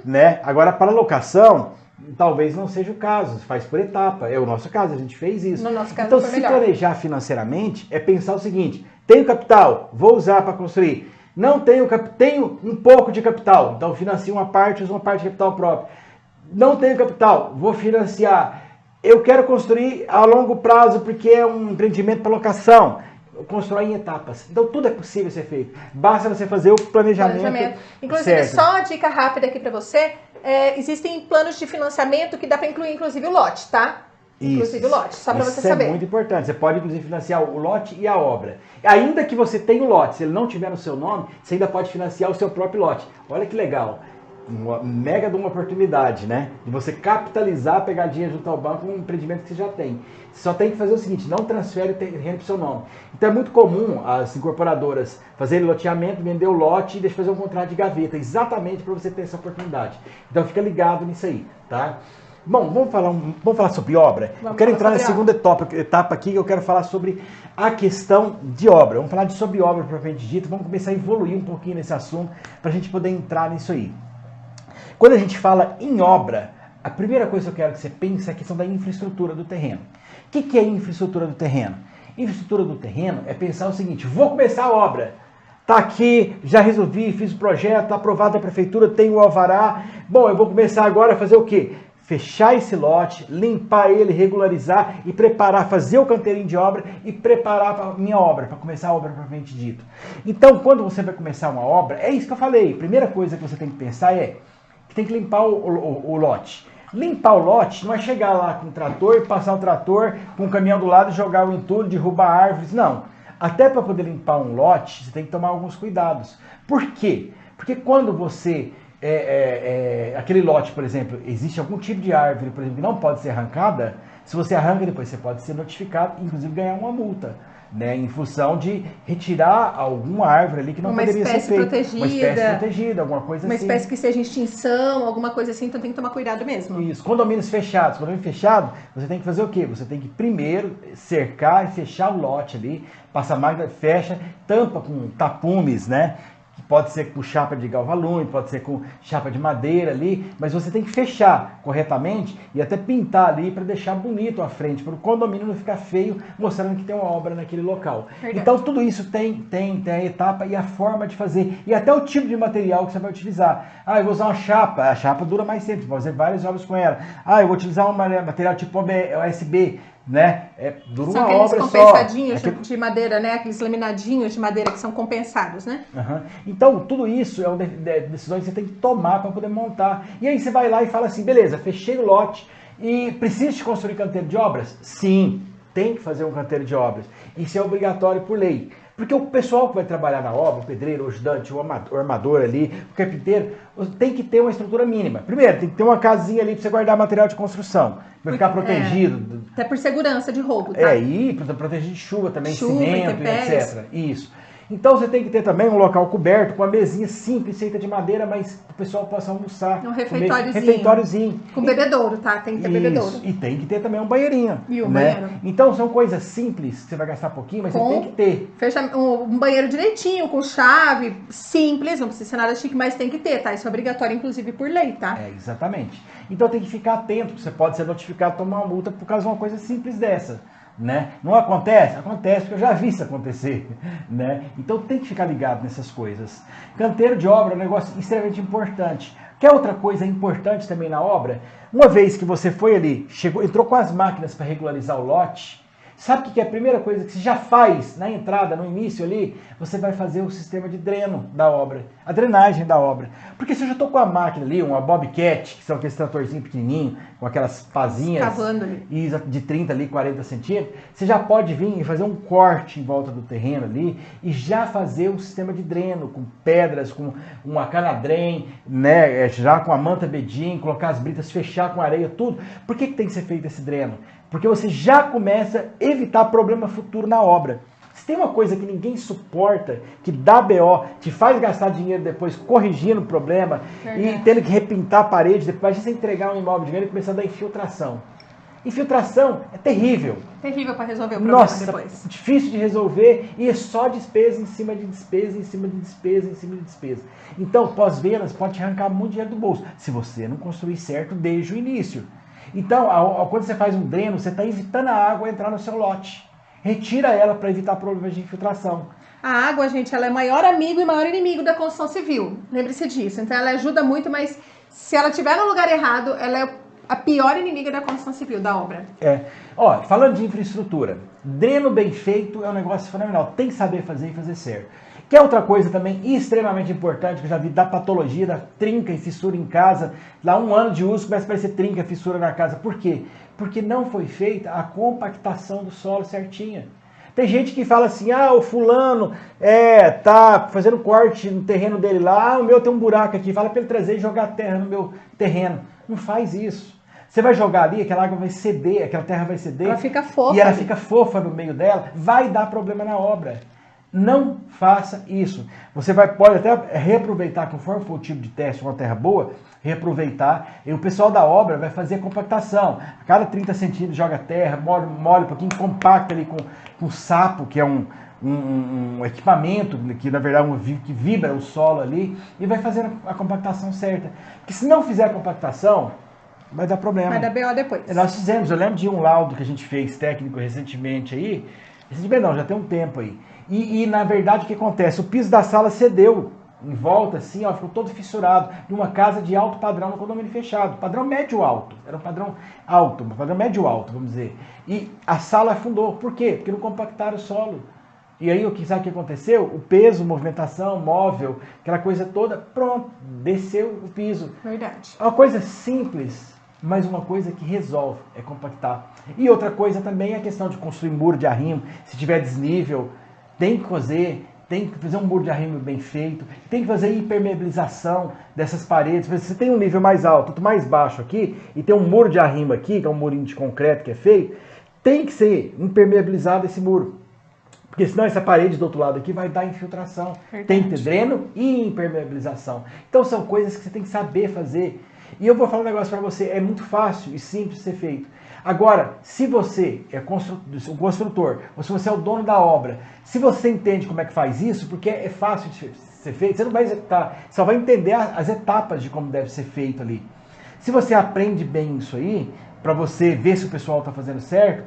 né? Agora para locação, talvez não seja o caso, faz por etapa, é o nosso caso, a gente fez isso. No nosso caso então foi se melhor. planejar financeiramente é pensar o seguinte, tenho capital, vou usar para construir. Não tenho um pouco de capital, então financio uma parte, uso uma parte de capital próprio. Não tenho capital, vou financiar. Eu quero construir a longo prazo porque é um empreendimento para locação. Constrói em etapas. Então tudo é possível ser feito. Basta você fazer o planejamento. Inclusive, certo. só uma dica rápida aqui para você. Existem planos de financiamento que dá para incluir, inclusive, o lote, tá? Inclusive o lote, só para você saber. Isso é muito importante. Você pode, inclusive, financiar o lote e a obra. Ainda que você tenha o lote, se ele não tiver no seu nome, você ainda pode financiar o seu próprio lote. Olha que legal. Uma mega de uma oportunidade, né? De você capitalizar, pegar dinheiro junto ao banco um empreendimento que você já tem. Você só tem que fazer o seguinte, não transfere o terreno para o seu nome. Então é muito comum as incorporadoras fazerem loteamento, vender o lote e deixar fazer um contrato de gaveta, exatamente para você ter essa oportunidade. Então fica ligado nisso aí, tá? Bom, vamos falar sobre obra? Eu quero entrar na segunda etapa aqui, que eu quero falar sobre a questão de obra. Vamos falar sobre obra propriamente dita, vamos começar a evoluir um pouquinho nesse assunto para a gente poder entrar nisso aí. Quando a gente fala em obra, a primeira coisa que eu quero que você pense é a questão da infraestrutura do terreno. O que é infraestrutura do terreno? Infraestrutura do terreno é pensar o seguinte, vou começar a obra. Está aqui, já resolvi, fiz o projeto, está aprovado da prefeitura, tenho o alvará. Bom, eu vou começar agora a fazer o quê? Fechar esse lote, limpar ele, regularizar e preparar, fazer o canteirinho de obra e preparar para a minha obra, para começar a obra propriamente dito. Então, quando você vai começar uma obra, é isso que eu falei. A primeira coisa que você tem que pensar é que tem que limpar o lote. Limpar o lote não é chegar lá com o trator, passar o trator com o caminhão do lado, jogar o entulho, derrubar árvores, não. Até para poder limpar um lote, você tem que tomar alguns cuidados. Por quê? Porque quando você... aquele lote, por exemplo, existe algum tipo de árvore, por exemplo, que não pode ser arrancada, se você arranca depois, você pode ser notificado, inclusive ganhar uma multa, né, em função de retirar alguma árvore ali que não poderia ser feita. Uma espécie protegida, alguma coisa assim. Uma espécie que seja em extinção, alguma coisa assim, então tem que tomar cuidado mesmo. Isso, condomínios fechados. Condomínio fechado, você tem que fazer o quê? Você tem que primeiro cercar e fechar o lote ali, passa a máquina, fecha, tampa com tapumes, né? Pode ser com chapa de galvalume, pode ser com chapa de madeira ali, mas você tem que fechar corretamente e até pintar ali para deixar bonito a frente, para o condomínio não ficar feio, mostrando que tem uma obra naquele local. Verdade. Então tudo isso tem a etapa e a forma de fazer, e até o tipo de material que você vai utilizar. Ah, eu vou usar uma chapa, a chapa dura mais tempo, você pode fazer várias obras com ela. Ah, eu vou utilizar um material tipo OSB, né? Dura uma obra só. São aqueles compensadinhos de madeira, né? Aqueles laminadinhos de madeira que são compensados, né? Então, tudo isso é uma decisão que você tem que tomar para poder montar. E aí você vai lá e fala assim, beleza, fechei o lote e preciso de construir canteiro de obras? Sim, tem que fazer um canteiro de obras. Isso é obrigatório por lei. Porque o pessoal que vai trabalhar na obra, o pedreiro, o ajudante, o armador ali, o carpinteiro, tem que ter uma estrutura mínima. Primeiro, tem que ter uma casinha ali para você guardar material de construção. Vai ficar protegido. Até por segurança de roubo, tá? E proteger de chuva também, cimento, etc. Isso. Então você tem que ter também um local coberto, com uma mesinha simples, feita de madeira, mas o pessoal possa almoçar. Um refeitoriozinho. Com bebedouro, tá? Tem que ter bebedouro. E tem que ter também um banheirinho. E um banheiro. Então são coisas simples, que você vai gastar pouquinho, mas você tem que ter. Um banheiro direitinho, com chave, simples, não precisa ser nada chique, mas tem que ter, tá? Isso é obrigatório, inclusive, por lei, tá? Exatamente. Então tem que ficar atento, você pode ser notificado, tomar uma multa por causa de uma coisa simples dessa. né? Não acontece? Acontece, porque eu já vi isso acontecer, né? Então tem que ficar ligado nessas coisas. Canteiro de obra é um negócio extremamente importante. Quer outra coisa importante também na obra? Uma vez que você foi ali, chegou, entrou com as máquinas para regularizar o lote, sabe o que é a primeira coisa que você já faz na entrada, no início ali? Você vai fazer o sistema de dreno da obra, a drenagem da obra. Porque se eu já estou com a máquina ali, uma Bobcat, que são aqueles tratorzinhos pequenininhos, com aquelas pazinhas de 30 ali, 40 centímetros, você já pode vir e fazer um corte em volta do terreno ali e já fazer um sistema de dreno, com pedras, com uma canadrem, né, já com a manta bedim, colocar as britas, fechar com areia, tudo. Por que tem que ser feito esse dreno? Porque você já começa a evitar problema futuro na obra. Se tem uma coisa que ninguém suporta, que dá BO, te faz gastar dinheiro depois corrigindo o problema e tendo que repintar a parede, depois você entregar um imóvel de venda e começar a dar infiltração. Infiltração é terrível. Terrível para resolver o problema depois. Difícil de resolver e é só despesa em cima de despesa, em cima de despesa, em cima de despesa. Então, pós-vendas pode te arrancar muito dinheiro do bolso, se você não construir certo desde o início. Então, quando você faz um dreno, você está evitando a água entrar no seu lote. Retira ela para evitar problemas de infiltração. A água, gente, ela é maior amigo e maior inimigo da construção civil. Lembre-se disso. Então, ela ajuda muito, mas se ela estiver no lugar errado, ela é a pior inimiga da construção civil, da obra. Ó, falando de infraestrutura, dreno bem feito é um negócio fenomenal. Tem que saber fazer e fazer certo. Que é outra coisa também extremamente importante, que eu já vi da patologia, da trinca e fissura em casa. Lá 1 ano de uso começa a aparecer trinca e fissura na casa. Por quê? Porque não foi feita a compactação do solo certinha. Tem gente que fala assim, o fulano tá fazendo corte no terreno dele lá, o meu tem um buraco aqui, fala para ele trazer e jogar terra no meu terreno. Não faz isso. Você vai jogar ali, aquela água vai ceder, aquela terra vai ceder. Ela fica fofa. E ela fica fofa no meio dela, vai dar problema na obra. Não faça isso. Você pode até reaproveitar, conforme for o tipo de teste, uma terra boa, reaproveitar. E o pessoal da obra vai fazer a compactação. A cada 30 centímetros joga terra, molha um pouquinho, compacta ali com sapo, que é um equipamento que na verdade que vibra o solo ali, e vai fazer a compactação certa. Porque se não fizer a compactação, vai dar problema. Vai dar BO depois. Nós fizemos, eu lembro de um laudo que a gente fez técnico recentemente aí, já tem um tempo aí. E na verdade o que acontece? O piso da sala cedeu em volta, assim, ficou todo fissurado, numa casa de alto padrão no condomínio fechado. Padrão médio-alto. Era um padrão alto, um padrão médio-alto, vamos dizer. E a sala afundou. Por quê? Porque não compactaram o solo. E aí, sabe o que aconteceu? O peso, movimentação, móvel, aquela coisa toda, pronto, desceu o piso. Verdade. É uma coisa simples, mas uma coisa que resolve, é compactar. E outra coisa também é a questão de construir muro de arrimo. Se tiver desnível, tem que fazer um muro de arrimo bem feito, tem que fazer impermeabilização dessas paredes. Se você tem um nível mais alto, outro mais baixo aqui, e tem um muro de arrimo aqui, que é um murinho de concreto que é feito, tem que ser impermeabilizado esse muro. Porque senão essa parede do outro lado aqui vai dar infiltração. Verdade. Tem que ter dreno e impermeabilização. Então são coisas que você tem que saber fazer. E eu vou falar um negócio para você, é muito fácil e simples de ser feito. Agora, se você é o construtor, ou se você é o dono da obra, se você entende como é que faz isso, porque é fácil de ser feito, você não vai executar, só vai entender as etapas de como deve ser feito ali. Se você aprende bem isso aí, para você ver se o pessoal está fazendo certo,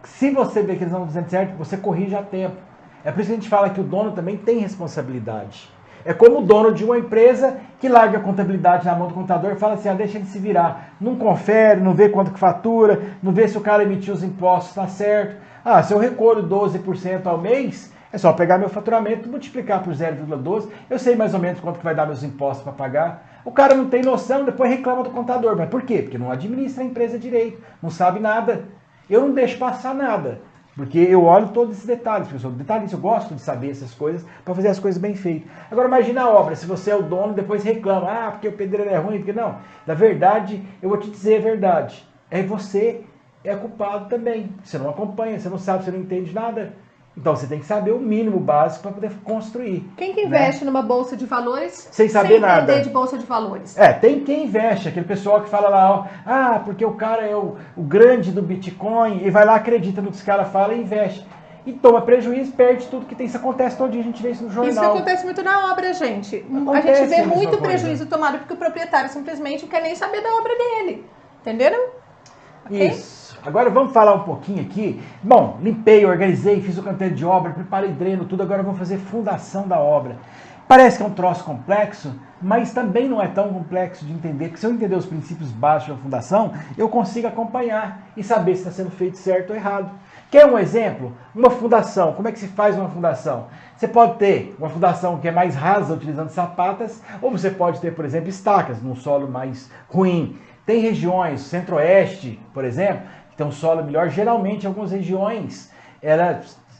se você vê que eles não estão fazendo certo, você corrige a tempo. É por isso que a gente fala que o dono também tem responsabilidade. É como o dono de uma empresa que larga a contabilidade na mão do contador e fala assim, deixa ele se virar. Não confere, não vê quanto que fatura, não vê se o cara emitiu os impostos, está certo. Se eu recolho 12% ao mês, é só pegar meu faturamento, multiplicar por 0,12, eu sei mais ou menos quanto que vai dar meus impostos para pagar. O cara não tem noção, depois reclama do contador. Mas por quê? Porque não administra a empresa direito, não sabe nada. Eu não deixo passar nada. Porque eu olho todos esses detalhes, pessoal. Detalhes, eu gosto de saber essas coisas para fazer as coisas bem feitas. Agora imagina a obra, se você é o dono, depois reclama, porque o pedreiro é ruim, porque não. Na verdade, eu vou te dizer a verdade. Você é culpado também. Você não acompanha, você não sabe, você não entende nada. Então você tem que saber o mínimo básico para poder construir. Quem que investe numa bolsa de valores sem saber nada? Sem entender de bolsa de valores. Tem quem investe, aquele pessoal que fala lá, porque o cara é o grande do Bitcoin, e vai lá, acredita no que os caras falam e investe. E toma prejuízo, perde tudo que tem. Isso acontece todo dia, a gente vê isso no jornal. Isso acontece muito na obra, gente. A gente vê muito prejuízo tomado porque o proprietário simplesmente não quer nem saber da obra dele. Entenderam? Okay? Isso. Agora vamos falar um pouquinho aqui. Bom, limpei, organizei, fiz o canteiro de obra, preparei dreno, tudo. Agora vamos fazer fundação da obra. Parece que é um troço complexo, mas também não é tão complexo de entender, porque se eu entender os princípios básicos da fundação, eu consigo acompanhar e saber se está sendo feito certo ou errado. Quer um exemplo? Uma fundação. Como é que se faz uma fundação? Você pode ter uma fundação que é mais rasa, utilizando sapatas, ou você pode ter, por exemplo, estacas, num solo mais ruim. Tem regiões, centro-oeste, por exemplo, que tem um solo melhor. Geralmente, em algumas regiões,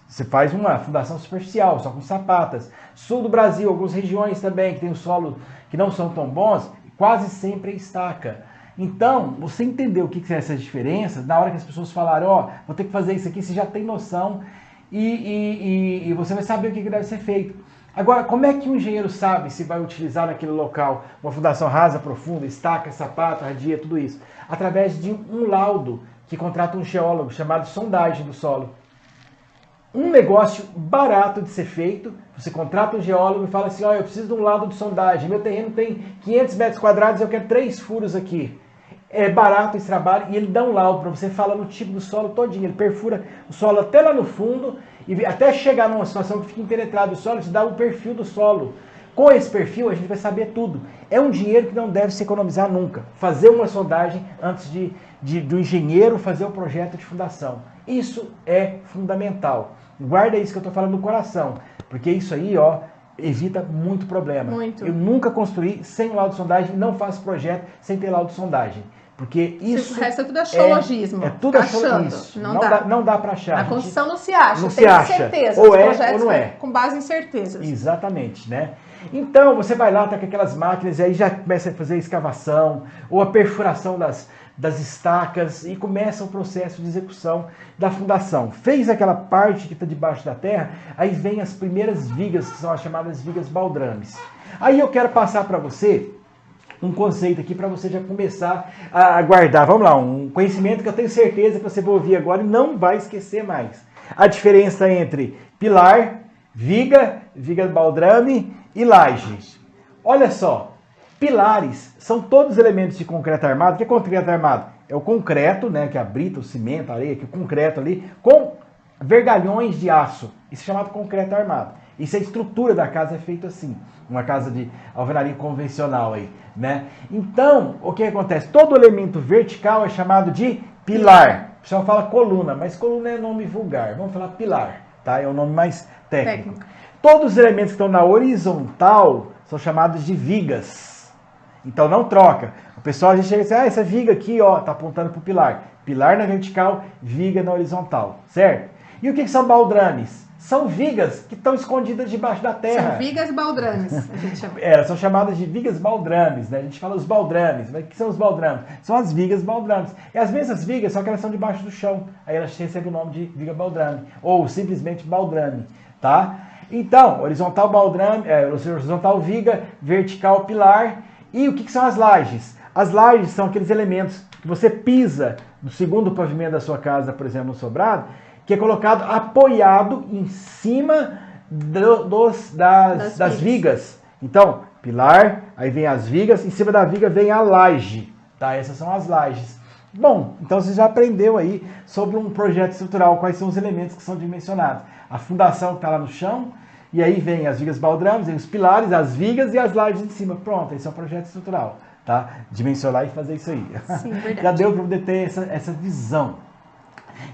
você faz uma fundação superficial, só com sapatas. Sul do Brasil, algumas regiões também, que tem um solo que não são tão bons, quase sempre é estaca. Então, você entender o que são essas diferenças, na hora que as pessoas falaram, ó, vou ter que fazer isso aqui, você já tem noção e você vai saber o que deve ser feito. Agora, como é que um engenheiro sabe se vai utilizar naquele local uma fundação rasa, profunda, estaca, sapato, radia, tudo isso? Através de um laudo que contrata um geólogo chamado sondagem do solo. Um negócio barato de ser feito, você contrata um geólogo e fala assim, ó, eu preciso de um laudo de sondagem, meu terreno tem 500 metros quadrados, eu quero 3 furos aqui. É barato esse trabalho e ele dá um laudo para você, fala no tipo do solo todinho, ele perfura o solo até lá no fundo e até chegar numa situação que fica impenetrado o solo, te dá o perfil do solo. Com esse perfil a gente vai saber tudo. É um dinheiro que não deve se economizar nunca. Fazer uma sondagem antes do engenheiro fazer o projeto de fundação. Isso é fundamental. Guarda isso que eu estou falando no coração, porque isso aí, ó, evita muito problema. Muito. Eu nunca construí sem laudo de sondagem, não faço projeto sem ter laudo de sondagem. Porque isso. O resto é tudo achologismo. É tudo achando. Não dá para achar. Na construção não se acha. Não tem se acha. certeza. Ou Os é projetos ou não é. Com base em certezas. Exatamente, né? Então, você vai lá, tá com aquelas máquinas e aí já começa a fazer a escavação ou a perfuração das estacas e começa o processo de execução da fundação. Fez aquela parte que está debaixo da terra, aí vem as primeiras vigas, que são as chamadas vigas baldrames. Aí eu quero passar para você um conceito aqui para você já começar a guardar. Vamos lá, um conhecimento que eu tenho certeza que você vai ouvir agora e não vai esquecer mais. A diferença entre pilar, viga baldrame e laje. Olha só, pilares são todos elementos de concreto armado. O que é concreto armado? É o concreto, né, que é a brita, o cimento, a areia, que é o concreto ali, com vergalhões de aço. Isso é chamado concreto armado. Isso é a estrutura da casa, é feito assim. Uma casa de alvenaria convencional aí, né? Então, o que acontece? Todo elemento vertical é chamado de pilar. O pessoal fala coluna, mas coluna é nome vulgar. Vamos falar pilar, tá? É o nome mais técnico. Todos os elementos que estão na horizontal são chamados de vigas. Então não troca. O pessoal a gente chega e diz, essa viga aqui, ó, tá apontando para o pilar. Pilar na vertical, viga na horizontal, certo? E o que são baldrames? São vigas que estão escondidas debaixo da terra. São vigas baldrames, a gente chama. São chamadas de vigas baldrames, né? A gente fala os baldrames. Mas o que são os baldrames? São as vigas baldrames. É as mesmas vigas, só que elas são debaixo do chão. Aí elas recebem o nome de viga baldrame. Ou simplesmente baldrame, tá? Então, horizontal baldrame, horizontal viga, vertical pilar. E o que são as lajes? As lajes são aqueles elementos que você pisa no segundo pavimento da sua casa, por exemplo, no sobrado, que é colocado apoiado em cima das vigas. Então, pilar, aí vem as vigas, em cima da viga vem a laje, tá? Essas são as lajes. Bom, então você já aprendeu aí sobre um projeto estrutural, quais são os elementos que são dimensionados. A fundação que está lá no chão, e aí vem as vigas baldrames, vem os pilares, as vigas e as lajes em cima. Pronto, esse é um projeto estrutural, tá? Dimensionar e fazer isso aí. Sim, verdade. Já deu para poder ter essa visão.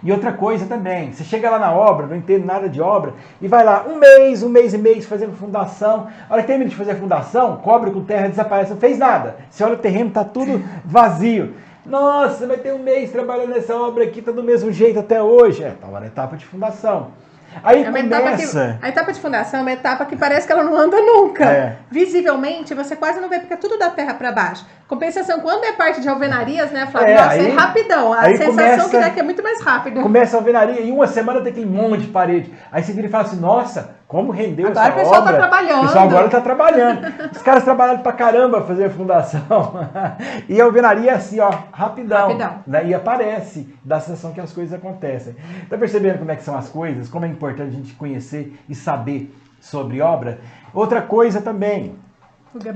E outra coisa também, você chega lá na obra, não entende nada de obra, e vai lá um mês e meio fazendo fundação. A hora que termina de fazer a fundação, cobre com terra, desaparece, não fez nada. Você olha o terreno, está tudo vazio. Nossa, vai ter um mês trabalhando nessa obra aqui, tá do mesmo jeito até hoje. Estava na etapa de fundação. Aí começa... A etapa de fundação é uma etapa que parece que ela não anda nunca. Visivelmente, você quase não vê, porque é tudo da terra para baixo. Compensação, quando é parte de alvenarias, né, Flávio? Nossa, é rapidão. A sensação que dá que é muito mais rápido. Começa a alvenaria e uma semana tem aquele monte de parede. Aí você vira e fala assim, nossa, como rendeu agora essa obra. O pessoal está trabalhando. O pessoal agora está trabalhando. Os caras trabalharam pra caramba pra fazer a fundação. E a alvenaria é assim, ó, rapidão. Né? E aparece, dá a sensação que as coisas acontecem. Tá percebendo como é que são as coisas? Como é importante a gente conhecer e saber sobre obra? Outra coisa também,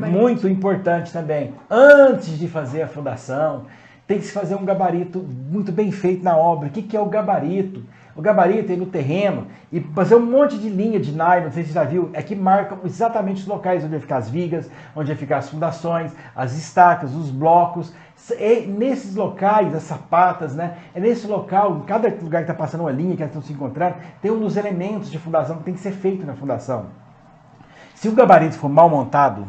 muito importante também, antes de fazer a fundação, tem que se fazer um gabarito muito bem feito na obra. O que é o gabarito? O gabarito é ir no terreno e fazer um monte de linha de nylon, não sei se você já viu, é que marcam exatamente os locais onde vai ficar as vigas, onde vai ficar as fundações, as estacas, os blocos. É nesses locais, as sapatas, né? É nesse local, em cada lugar que está passando uma linha, que elas estão se encontrando, tem um dos elementos de fundação que tem que ser feito na fundação. Se o gabarito for mal montado,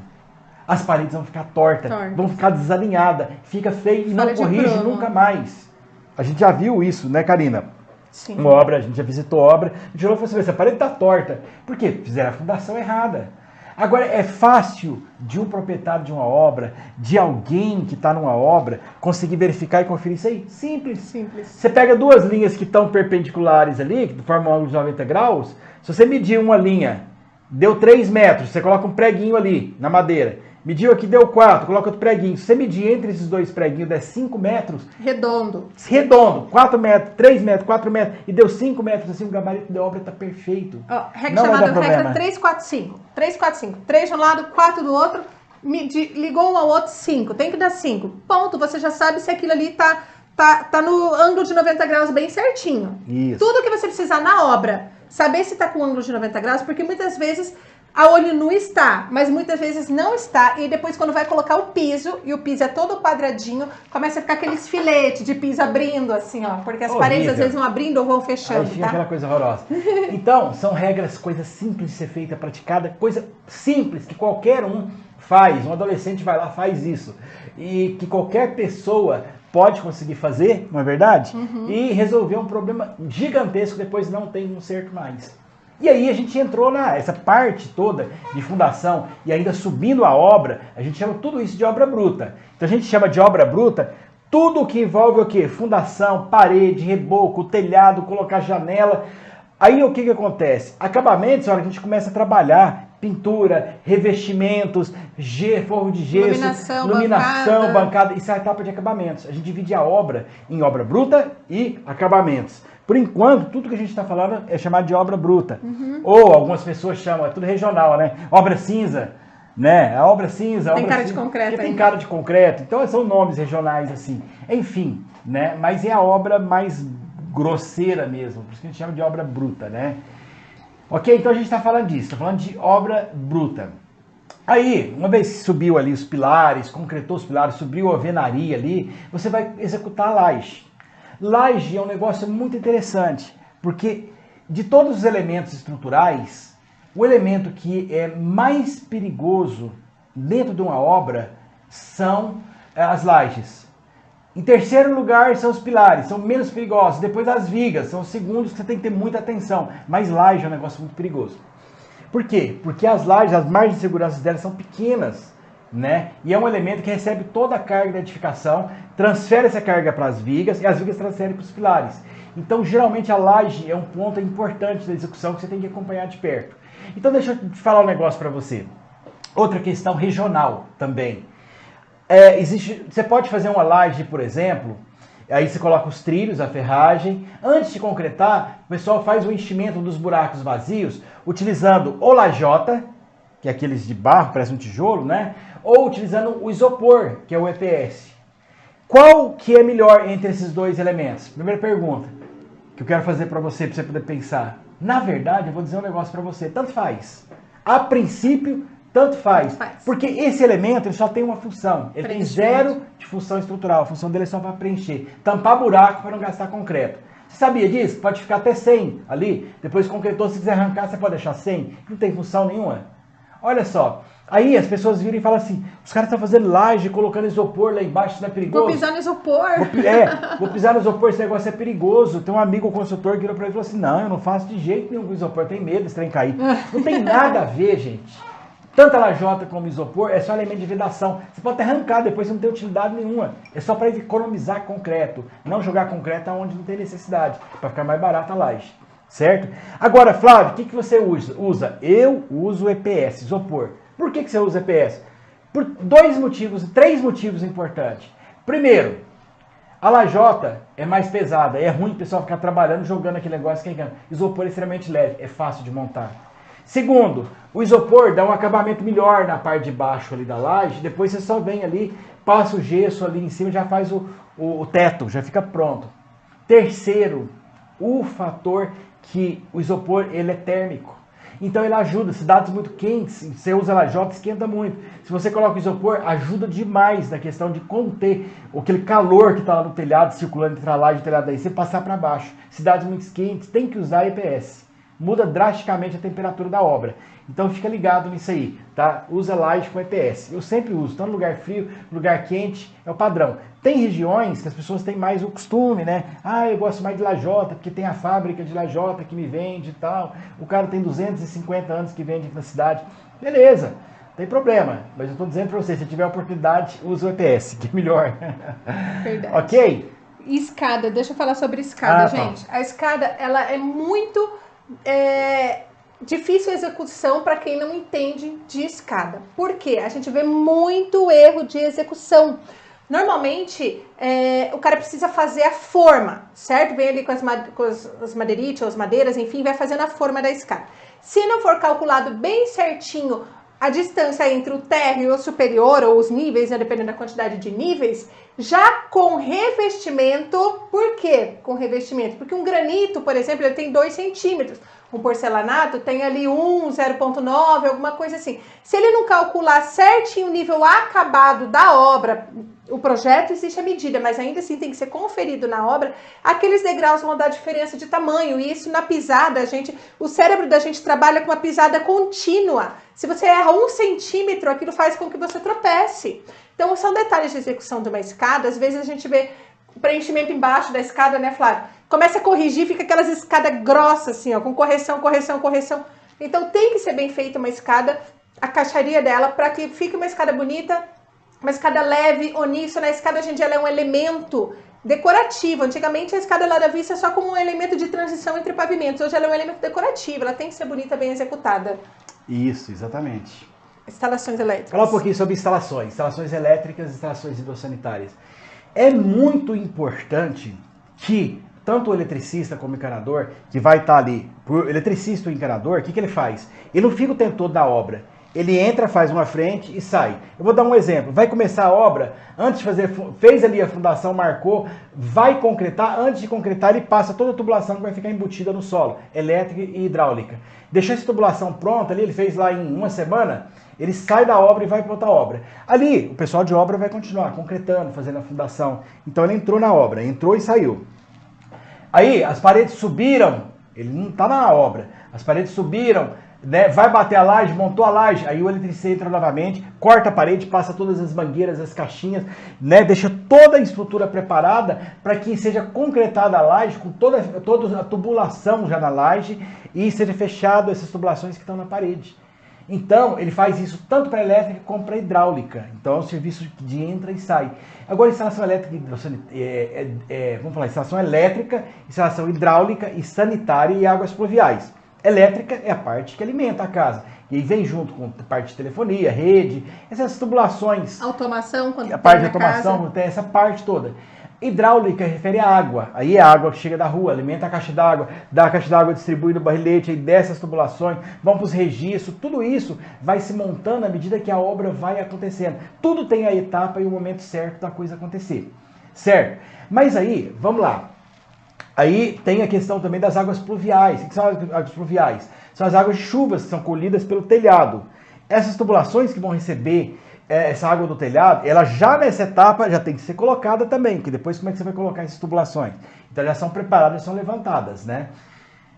as paredes vão ficar tortas, vão ficar desalinhadas, fica feio e não corrige nunca mais. A gente já viu isso, né, Karina? Sim. Uma obra, a gente já visitou a obra, a gente olhou e falou assim, essa parede está torta. Por quê? Fizeram a fundação errada. Agora, é fácil de um proprietário de uma obra, de alguém que está numa obra, conseguir verificar e conferir isso aí? Simples. Simples. Você pega duas linhas que estão perpendiculares ali, que formam um ângulo de 90 graus, se você medir uma linha, deu 3 metros, você coloca um preguinho ali na madeira. Mediu aqui, deu 4, coloca outro preguinho. Se você medir entre esses dois preguinhos, der 5 metros... Redondo. 4 metros, 3 metros, 4 metros, e deu 5 metros, assim, o gabarito da obra está perfeito. Regra chamada regra 345. 345. 3 de um lado, 4 do outro, ligou um ao outro, 5. Tem que dar 5. Ponto, você já sabe se aquilo ali tá no ângulo de 90 graus bem certinho. Isso. Tudo que você precisar na obra, saber se tá com ângulo de 90 graus, porque muitas vezes... A olho nu está, mas muitas vezes não está. E depois quando vai colocar o piso, e o piso é todo quadradinho, começa a ficar aqueles filetes de piso abrindo assim, ó. Porque as paredes às vezes vão abrindo ou vão fechando, aí fica tá? aquela coisa horrorosa. Então, são regras, coisas simples de ser feita, praticada, coisa simples que qualquer um faz. Um adolescente vai lá, faz isso. E que qualquer pessoa pode conseguir fazer, não é verdade? E resolver um problema gigantesco, depois não tem um conserto mais. E aí a gente entrou nessa parte toda de fundação e ainda subindo a obra, a gente chama tudo isso de obra bruta. Então a gente chama de obra bruta tudo que envolve o quê? Fundação, parede, reboco, telhado, colocar janela. Aí o que acontece? Acabamentos, a hora que a gente começa a trabalhar, pintura, revestimentos, forro de gesso, iluminação, bancada, isso é a etapa de acabamentos. A gente divide a obra em obra bruta e acabamentos. Por enquanto, tudo que a gente está falando é chamado de obra bruta. Ou algumas pessoas chamam, é tudo regional, né? Obra cinza, né? A obra cinza. Tem obra cara cinza, de concreto. Tem cara de concreto. Então são nomes regionais assim. Enfim, né? Mas é a obra mais grosseira mesmo. Por isso que a gente chama de obra bruta, né? Ok, então a gente está falando disso. Está falando de obra bruta. Aí, uma vez que subiu ali os pilares, concretou os pilares, subiu a alvenaria ali, você vai executar a laje. Laje é um negócio muito interessante, porque de todos os elementos estruturais, o elemento que é mais perigoso dentro de uma obra são as lajes. Em terceiro lugar são os pilares, são menos perigosos. Depois as vigas, são os segundos que você tem que ter muita atenção. Mas laje é um negócio muito perigoso. Por quê? Porque as lajes, as margens de segurança delas são pequenas, né? E é um elemento que recebe toda a carga da edificação, transfere essa carga para as vigas e as vigas transferem para os pilares. Então, geralmente, a laje é um ponto importante da execução que você tem que acompanhar de perto. Então, deixa eu te falar um negócio para você. Outra questão regional também. Você pode fazer uma laje, por exemplo, aí você coloca os trilhos, a ferragem. Antes de concretar, o pessoal faz o enchimento dos buracos vazios utilizando ou lajota, que é aqueles de barro, parece um tijolo, né? Ou utilizando o isopor, que é o EPS. Qual que é melhor entre esses dois elementos? Primeira pergunta que eu quero fazer para você poder pensar. Na verdade, eu vou dizer um negócio para você. Tanto faz. A princípio, tanto faz. Porque esse elemento ele só tem uma função. Ele tem zero de função estrutural. A função dele é só para preencher. Tampar buraco para não gastar concreto. Você sabia disso? Pode ficar até 100 ali. Depois concretou, se quiser arrancar, você pode deixar 100. Não tem função nenhuma. Olha só. Aí as pessoas viram e falam assim, os caras estão fazendo laje, colocando isopor lá embaixo, isso não é perigoso? Vou pisar no isopor. Vou pisar no isopor, esse negócio é perigoso. Tem um amigo consultor que virou pra ele e falou assim, não, eu não faço de jeito nenhum com isopor, eu tenho medo desse trem cair. Não tem nada a ver, gente. Tanto a lajota como isopor é só elemento de vedação. Você pode até arrancar, depois não tem utilidade nenhuma. É só para economizar concreto, não jogar concreto onde não tem necessidade, para ficar mais barata a laje. Certo? Agora, Flávio, o que você usa? Eu uso EPS, isopor. Por que você usa EPS? Por três motivos importantes. Primeiro, a lajota é mais pesada, é ruim o pessoal ficar trabalhando, jogando aquele negócio, queimando. Isopor é extremamente leve, é fácil de montar. Segundo, o isopor dá um acabamento melhor na parte de baixo ali da laje, depois você só vem ali, passa o gesso ali em cima, já faz o teto, já fica pronto. Terceiro, o fator que o isopor ele é térmico. Então ele ajuda, cidades muito quentes, você usa lajota, esquenta muito. Se você coloca o isopor, ajuda demais na questão de conter aquele calor que está lá no telhado, circulando entre a laje e o telhado daí, você passar para baixo. Cidades muito quentes, tem que usar EPS. Muda drasticamente a temperatura da obra. Então fica ligado nisso aí, tá? Usa laje com EPS. Eu sempre uso, tanto lugar frio, lugar quente, é o padrão. Tem regiões que as pessoas têm mais o costume, né? Ah, eu gosto mais de lajota, porque tem a fábrica de lajota que me vende e tal. O cara tem 250 anos que vende aqui na cidade. Beleza, não tem problema. Mas eu estou dizendo para você, se tiver oportunidade, usa o EPS, que é melhor. Verdade. Ok? Escada, deixa eu falar sobre escada, gente. A escada, ela é muito difícil a execução para quem não entende de escada. Por quê? A gente vê muito erro de execução. Normalmente, o cara precisa fazer a forma, certo? Vem ali com as madeirites ou as madeiras, enfim, vai fazendo a forma da escada. Se não for calculado bem certinho a distância entre o térreo e o superior, ou os níveis, né, dependendo da quantidade de níveis, já com revestimento, por quê com revestimento? Porque um granito, por exemplo, ele tem 2 centímetros. Um porcelanato tem ali 0,9, alguma coisa assim. Se ele não calcular certinho o nível acabado da obra, o projeto existe a medida, mas ainda assim tem que ser conferido na obra, aqueles degraus vão dar diferença de tamanho, e isso na pisada, o cérebro da gente trabalha com uma pisada contínua. Se você erra 1 centímetro, aquilo faz com que você tropece. Então, são detalhes de execução de uma escada. Às vezes a gente vê o preenchimento embaixo da escada, né, Flávio? Começa a corrigir, fica aquelas escadas grossas, assim, ó, com correção. Então, tem que ser bem feita uma escada, a caixaria dela, para que fique uma escada bonita, uma escada leve, uníssona. A escada, hoje em dia, ela é um elemento decorativo. Antigamente, a escada ela era vista só como um elemento de transição entre pavimentos. Hoje, ela é um elemento decorativo, ela tem que ser bonita, bem executada. Isso, exatamente. Instalações elétricas. Falar um pouquinho sobre instalações elétricas, instalações hidrossanitárias. É muito importante que tanto o eletricista como o encanador, que vai estar ali, o eletricista ou o encanador, o que ele faz? Ele não fica o tempo todo na obra. Ele entra, faz uma frente e sai. Eu vou dar um exemplo. Vai começar a obra, antes de fazer, fez ali a fundação, marcou, vai concretar, antes de concretar ele passa toda a tubulação que vai ficar embutida no solo, elétrica e hidráulica. Deixou essa tubulação pronta ali, ele fez lá em uma semana, ele sai da obra e vai para outra obra. Ali, o pessoal de obra vai continuar concretando, fazendo a fundação. Então ele entrou na obra, entrou e saiu. Aí as paredes subiram, ele não está na obra, as paredes subiram, né, vai bater a laje, montou a laje, aí o eletricista entra novamente, corta a parede, passa todas as mangueiras, as caixinhas, né, deixa toda a estrutura preparada para que seja concretada a laje, com toda a tubulação já na laje e seja fechado essas tubulações que estão na parede. Então, ele faz isso tanto para elétrica como para hidráulica. Então, é um serviço de entra e sai. Agora, instalação elétrica, vamos falar, instalação elétrica, instalação hidráulica e sanitária e águas pluviais. Elétrica é a parte que alimenta a casa. E aí vem junto com a parte de telefonia, rede, essas tubulações. Automação, quando a parte de automação, quando tem essa parte toda. Hidráulica refere à água. Aí é a água que chega da rua, alimenta a caixa d'água, dá a caixa d'água, distribui no barrilete, aí desce as tubulações, vão para os registros, tudo isso vai se montando à medida que a obra vai acontecendo. Tudo tem a etapa e o momento certo da coisa acontecer. Certo? Mas aí, vamos lá. Aí tem a questão também das águas pluviais. O que são as águas pluviais? São as águas de chuvas que são colhidas pelo telhado. Essas tubulações que vão receber essa água do telhado, ela já nessa etapa já tem que ser colocada também, porque depois como é que você vai colocar essas tubulações? Então já são preparadas, são levantadas, né?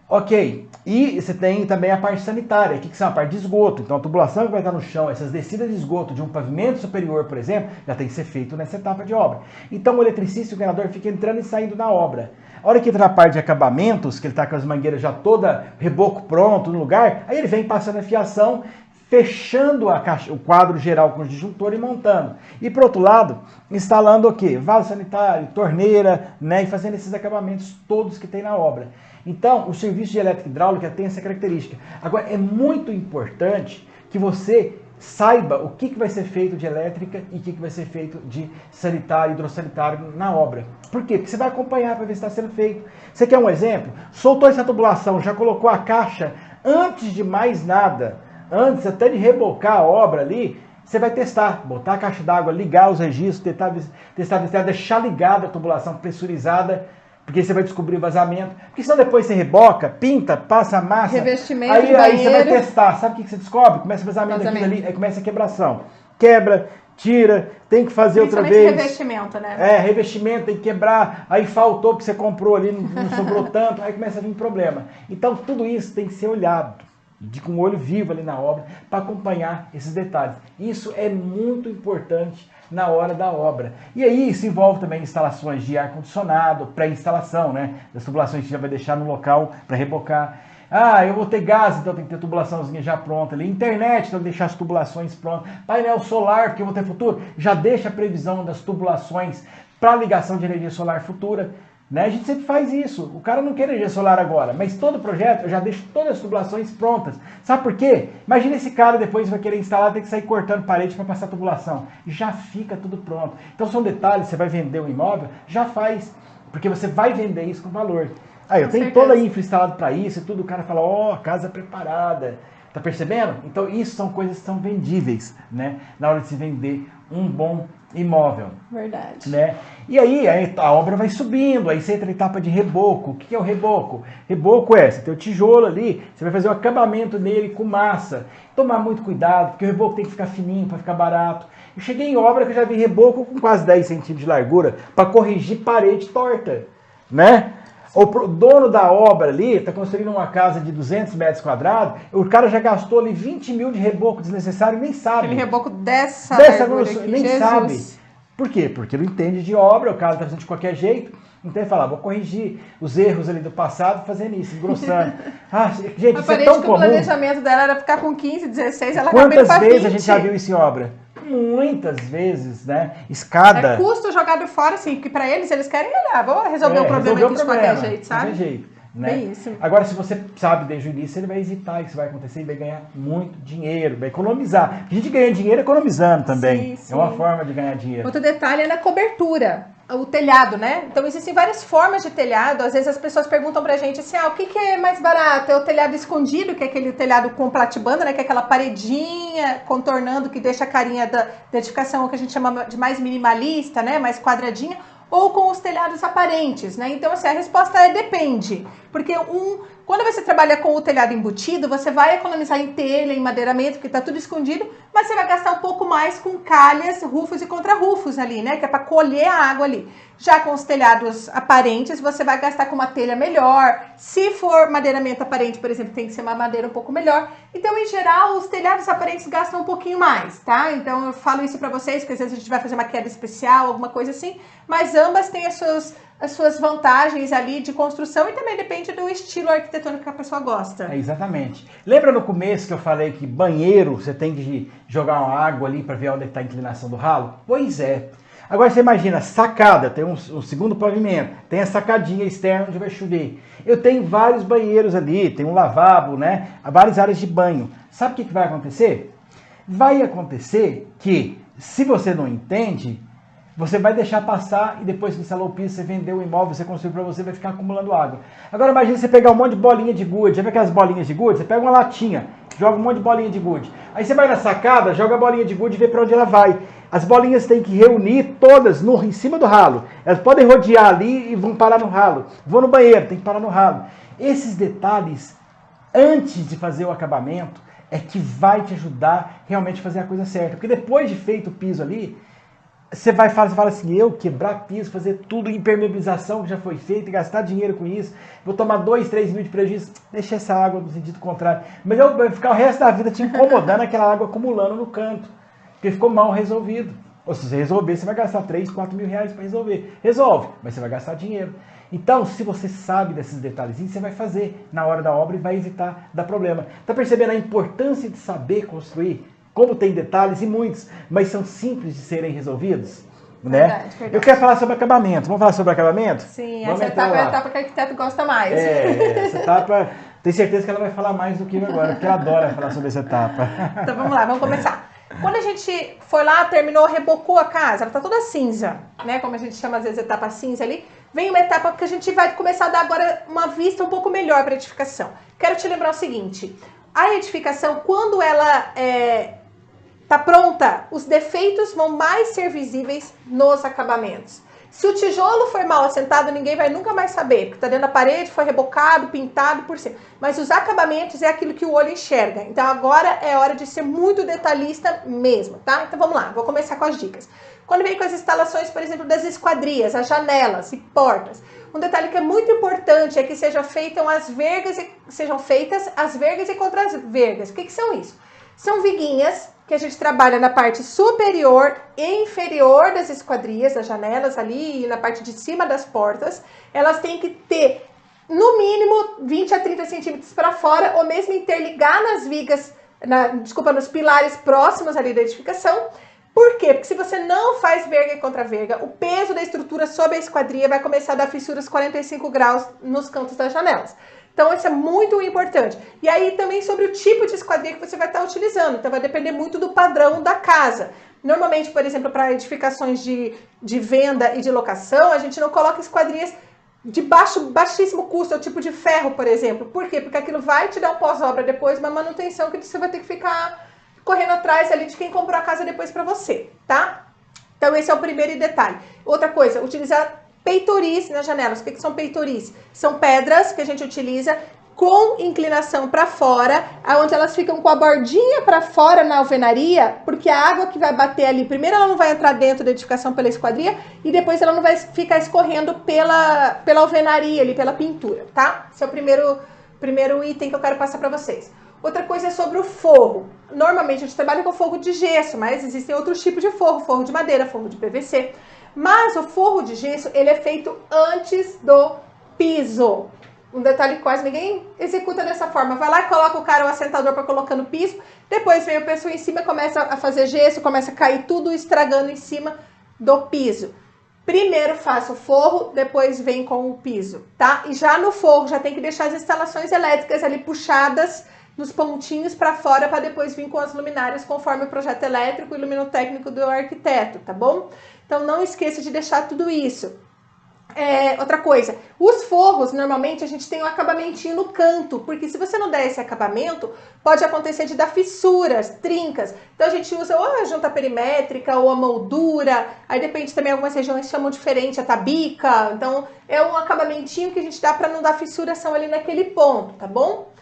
Ok, e você tem também a parte sanitária, que são a parte de esgoto. Então a tubulação que vai estar no chão, essas descidas de esgoto de um pavimento superior, por exemplo, já tem que ser feito nessa etapa de obra. Então o eletricista e o encanador ficam entrando e saindo na obra. A hora que entra na parte de acabamentos, que ele está com as mangueiras já toda, reboco pronto no lugar, aí ele vem passando a fiação, fechando o quadro geral com o disjuntor e montando. E por outro lado, instalando o quê? Vaso sanitário, torneira, né? E fazendo esses acabamentos todos que tem na obra. Então, o serviço de elétrica e hidráulica tem essa característica. Agora, é muito importante que você saiba o que vai ser feito de elétrica e o que vai ser feito de sanitário, hidrossanitário na obra. Por quê? Porque você vai acompanhar para ver se está sendo feito. Você quer um exemplo? Soltou essa tubulação, já colocou a caixa, antes de mais nada, antes até de rebocar a obra ali, Você vai testar, botar a caixa d'água, ligar os registros, testar, deixar ligada a tubulação pressurizada, porque você vai descobrir o vazamento. Porque senão depois você reboca, pinta, passa a massa. Revestimento aí, de banheiro. Aí você vai testar. Sabe o que você descobre? Começa o vazamento aqui ali, aí começa a quebração. Quebra, tira, tem que fazer outra vez. Revestimento, né? Revestimento, tem que quebrar. Aí faltou que você comprou ali, não sobrou tanto. Aí começa a vir problema. Então tudo isso tem que ser olhado com o olho vivo ali na obra, para acompanhar esses detalhes. Isso é muito importante na hora da obra. E aí isso envolve também instalações de ar-condicionado, pré-instalação, né? Das tubulações que já vai deixar no local para rebocar. Ah, eu vou ter gás, então tem que ter tubulaçãozinha já pronta ali. Internet, então deixar as tubulações prontas. Painel solar, porque eu vou ter futuro, já deixa a previsão das tubulações para ligação de energia solar futura. Né? A gente sempre faz isso. O cara não quer energia solar agora, mas todo projeto eu já deixo todas as tubulações prontas. Sabe por quê? Imagina esse cara depois vai querer instalar, tem que sair cortando parede para passar tubulação. Já fica tudo pronto. Então são detalhes, você vai vender um imóvel, já faz, porque você vai vender isso com valor. Aí eu tenho toda a infra instalada para isso e tudo, o cara fala, ó, casa preparada. Tá percebendo? Então isso são coisas que são vendíveis, né? Na hora de se vender um bom imóvel. Verdade. Né? E aí a obra vai subindo, aí você entra na etapa de reboco. O que é o reboco? Reboco você tem o tijolo ali, você vai fazer o acabamento nele com massa. Tomar muito cuidado, porque o reboco tem que ficar fininho para ficar barato. Eu cheguei em obra que eu já vi reboco com quase 10 centímetros de largura para corrigir parede torta, né? O dono da obra ali está construindo uma casa de 200 metros quadrados, o cara já gastou ali 20 mil de reboco desnecessário e nem sabe. Aquele reboco dessa grossura, nem Jesus. sabe. Por quê? Porque não entende de obra, o cara está fazendo de qualquer jeito. Então ele fala, vou corrigir os erros ali do passado fazendo isso, engrossando. Gente, isso é tão comum. O planejamento dela era ficar com 15, 16, ela Quantas vezes a gente já viu isso em obra? Muitas vezes, né? Escada. É custo jogado fora, assim, porque para eles querem olhar, vou resolver o problema aqui de qualquer jeito, sabe? De qualquer jeito, né? Isso. Agora, se você sabe desde o início, ele vai hesitar, isso vai acontecer e vai ganhar muito dinheiro, vai economizar. A gente ganha dinheiro economizando também. Sim. É uma forma de ganhar dinheiro. Outro detalhe é na cobertura. O telhado, né? Então existem várias formas de telhado. Às vezes as pessoas perguntam pra gente assim, o que é mais barato? É o telhado escondido, que é aquele telhado com platibanda, né? Que é aquela paredinha contornando que deixa a carinha da edificação que a gente chama de mais minimalista, né? Mais quadradinha. Ou com os telhados aparentes, né? Então, assim, a resposta é depende. Porque quando você trabalha com o telhado embutido, você vai economizar em telha, em madeiramento, porque tá tudo escondido, mas você vai gastar um pouco mais com calhas, rufos e contrarrufos ali, né? Que é para colher a água ali. Já com os telhados aparentes, você vai gastar com uma telha melhor. Se for madeiramento aparente, por exemplo, tem que ser uma madeira um pouco melhor. Então, em geral, os telhados aparentes gastam um pouquinho mais, tá? Então, eu falo isso para vocês, porque às vezes a gente vai fazer uma queda especial, alguma coisa assim, mas ambas têm as suas vantagens ali de construção e também depende do estilo arquitetônico que a pessoa gosta. Exatamente. Lembra no começo que eu falei que banheiro você tem que jogar uma água ali para ver onde está a inclinação do ralo? Pois é. Agora você imagina, sacada, tem um segundo pavimento, tem a sacadinha externa onde vai chover. Eu tenho vários banheiros ali, tem um lavabo, né? Há várias áreas de banho. Sabe o que vai acontecer? Vai acontecer que, se você não entende, você vai deixar passar e depois que instalou o piso, você vendeu o imóvel, você construiu para você, vai ficar acumulando água. Agora imagine você pegar um monte de bolinha de gude, já viu aquelas bolinhas de gude? Você pega uma latinha, joga um monte de bolinha de gude. Aí você vai na sacada, joga a bolinha de gude e vê para onde ela vai. As bolinhas têm que reunir todas em cima do ralo. Elas podem rodear ali e vão parar no ralo. Vou no banheiro, tem que parar no ralo. Esses detalhes, antes de fazer o acabamento, é que vai te ajudar realmente a fazer a coisa certa. Porque depois de feito o piso ali, você fala assim, eu quebrar piso, fazer tudo, impermeabilização que já foi feita, gastar dinheiro com isso, vou tomar 2, 3 mil de prejuízo, deixa essa água no sentido contrário. Mas eu vou ficar o resto da vida te incomodando, aquela água acumulando no canto, porque ficou mal resolvido. Ou se você resolver, você vai gastar 3, 4 mil reais para resolver. Resolve, mas você vai gastar dinheiro. Então, se você sabe desses detalhezinhos, você vai fazer na hora da obra e vai evitar dar problema. Tá percebendo a importância de saber construir? Como tem detalhes e muitos, mas são simples de serem resolvidos, né? Verdade. Eu quero falar sobre acabamento. Vamos falar sobre acabamento? Sim, essa etapa é a etapa que o arquiteto gosta mais. Essa etapa, tenho certeza que ela vai falar mais do que eu agora, porque ela adora falar sobre essa etapa. Então vamos lá, vamos começar. Quando a gente foi lá, terminou, rebocou a casa, ela tá toda cinza, né? Como a gente chama às vezes etapa cinza ali. Vem uma etapa que a gente vai começar a dar agora uma vista um pouco melhor para a edificação. Quero te lembrar o seguinte, a edificação, quando ela tá pronta, os defeitos vão mais ser visíveis nos acabamentos. Se o tijolo foi mal assentado, ninguém vai nunca mais saber, porque tá dentro da parede, foi rebocado, pintado por cima. Mas os acabamentos é aquilo que o olho enxerga. Então agora é hora de ser muito detalhista mesmo, tá? Então vamos lá, vou começar com as dicas. Quando vem com as instalações, por exemplo, das esquadrias, as janelas e portas, um detalhe que é muito importante é que sejam feitas as vergas e contra as vergas. O que são isso? São viguinhas que a gente trabalha na parte superior e inferior das esquadrias, das janelas ali e na parte de cima das portas. Elas têm que ter, no mínimo, 20 a 30 centímetros para fora, ou mesmo interligar nas vigas, nos pilares próximos ali da edificação. Por quê? Porque se você não faz verga e contra-verga, o peso da estrutura sobre a esquadria vai começar a dar fissuras 45 graus nos cantos das janelas. Então, isso é muito importante. E aí, também sobre o tipo de esquadria que você vai estar utilizando. Então, vai depender muito do padrão da casa. Normalmente, por exemplo, para edificações de venda e de locação, a gente não coloca esquadrias de baixíssimo custo, é o tipo de ferro, por exemplo. Por quê? Porque aquilo vai te dar um pós-obra depois, uma manutenção que você vai ter que ficar correndo atrás ali de quem comprou a casa depois para você, tá? Então, esse é o primeiro detalhe. Outra coisa, utilizar peitoris nas janelas. O que são peitoris? São pedras que a gente utiliza com inclinação para fora, onde elas ficam com a bordinha para fora na alvenaria, porque a água que vai bater ali, primeiro ela não vai entrar dentro da edificação pela esquadria e depois ela não vai ficar escorrendo pela alvenaria ali, pela pintura, tá? Esse é o primeiro item que eu quero passar para vocês. Outra coisa é sobre o forro. Normalmente a gente trabalha com forro de gesso, mas existem outros tipos de forro de madeira, forro de PVC. Mas o forro de gesso, ele é feito antes do piso. Um detalhe que quase ninguém executa dessa forma. Vai lá e coloca o cara, o assentador, para colocar no piso. Depois vem a pessoa em cima, começa a fazer gesso, começa a cair tudo estragando em cima do piso. Primeiro faça o forro, depois vem com o piso, tá? E já no forro, já tem que deixar as instalações elétricas ali puxadas nos pontinhos para fora, para depois vir com as luminárias conforme o projeto elétrico e luminotécnico do arquiteto, tá bom? Então não esqueça de deixar tudo isso. Outra coisa, os forros, normalmente a gente tem um acabamentinho no canto, porque se você não der esse acabamento, pode acontecer de dar fissuras, trincas. Então a gente usa ou a junta perimétrica ou a moldura, aí depende também, algumas regiões chamam diferente, a tabica. Então é um acabamentinho que a gente dá para não dar fissuração ali naquele ponto, tá bom?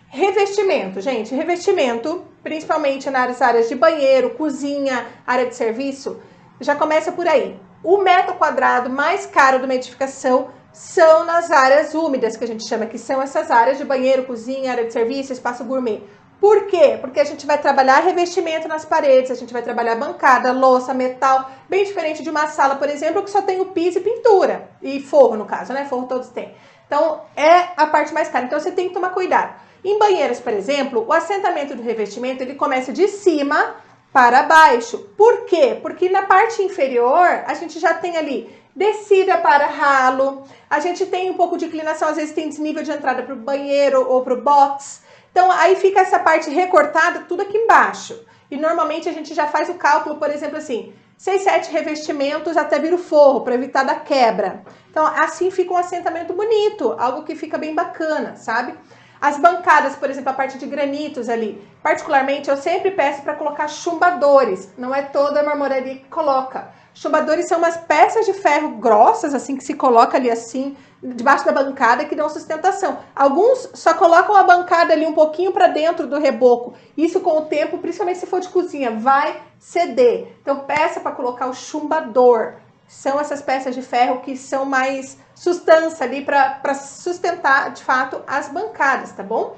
Revestimento, gente, revestimento, principalmente nas áreas de banheiro, cozinha, área de serviço, já começa por aí. O metro quadrado mais caro de uma edificação são nas áreas úmidas, que a gente chama, que são essas áreas de banheiro, cozinha, área de serviço, espaço gourmet. Por quê? Porque a gente vai trabalhar revestimento nas paredes, a gente vai trabalhar bancada, louça, metal, bem diferente de uma sala, por exemplo, que só tem o piso e pintura, e forro no caso, né? Forro todos têm. Então, é a parte mais cara, então você tem que tomar cuidado. Em banheiros, por exemplo, o assentamento do revestimento, ele começa de cima para baixo. Por quê? Porque na parte inferior, a gente já tem ali descida para ralo, a gente tem um pouco de inclinação, às vezes tem desnível de entrada para o banheiro ou para o box. Então, aí fica essa parte recortada, tudo aqui embaixo. E normalmente a gente já faz o cálculo, por exemplo, assim, 6, 7 revestimentos até vir o forro, para evitar da quebra. Então, assim fica um assentamento bonito, algo que fica bem bacana, sabe? As bancadas, por exemplo, a parte de granitos ali, particularmente eu sempre peço para colocar chumbadores, não é toda a marmoraria que coloca. Chumbadores são umas peças de ferro grossas, assim, que se coloca ali assim, debaixo da bancada, que dão sustentação. Alguns só colocam a bancada ali um pouquinho para dentro do reboco. Isso com o tempo, principalmente se for de cozinha, vai ceder. Então peça para colocar o chumbador. São essas peças de ferro que são mais sustância ali para sustentar, de fato, as bancadas, tá bom?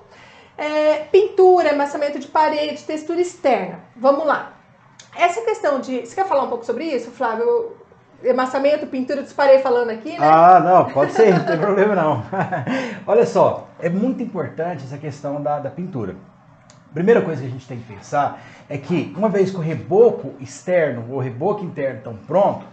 Pintura, amassamento de parede, textura externa. Vamos lá. Essa questão de... Você quer falar um pouco sobre isso, Flávio? Amassamento, pintura, disparei falando aqui, né? Ah, não, pode ser, não tem problema não. Olha só, é muito importante essa questão da pintura. Primeira coisa que a gente tem que pensar é que, uma vez que o reboco externo ou o reboco interno estão prontos,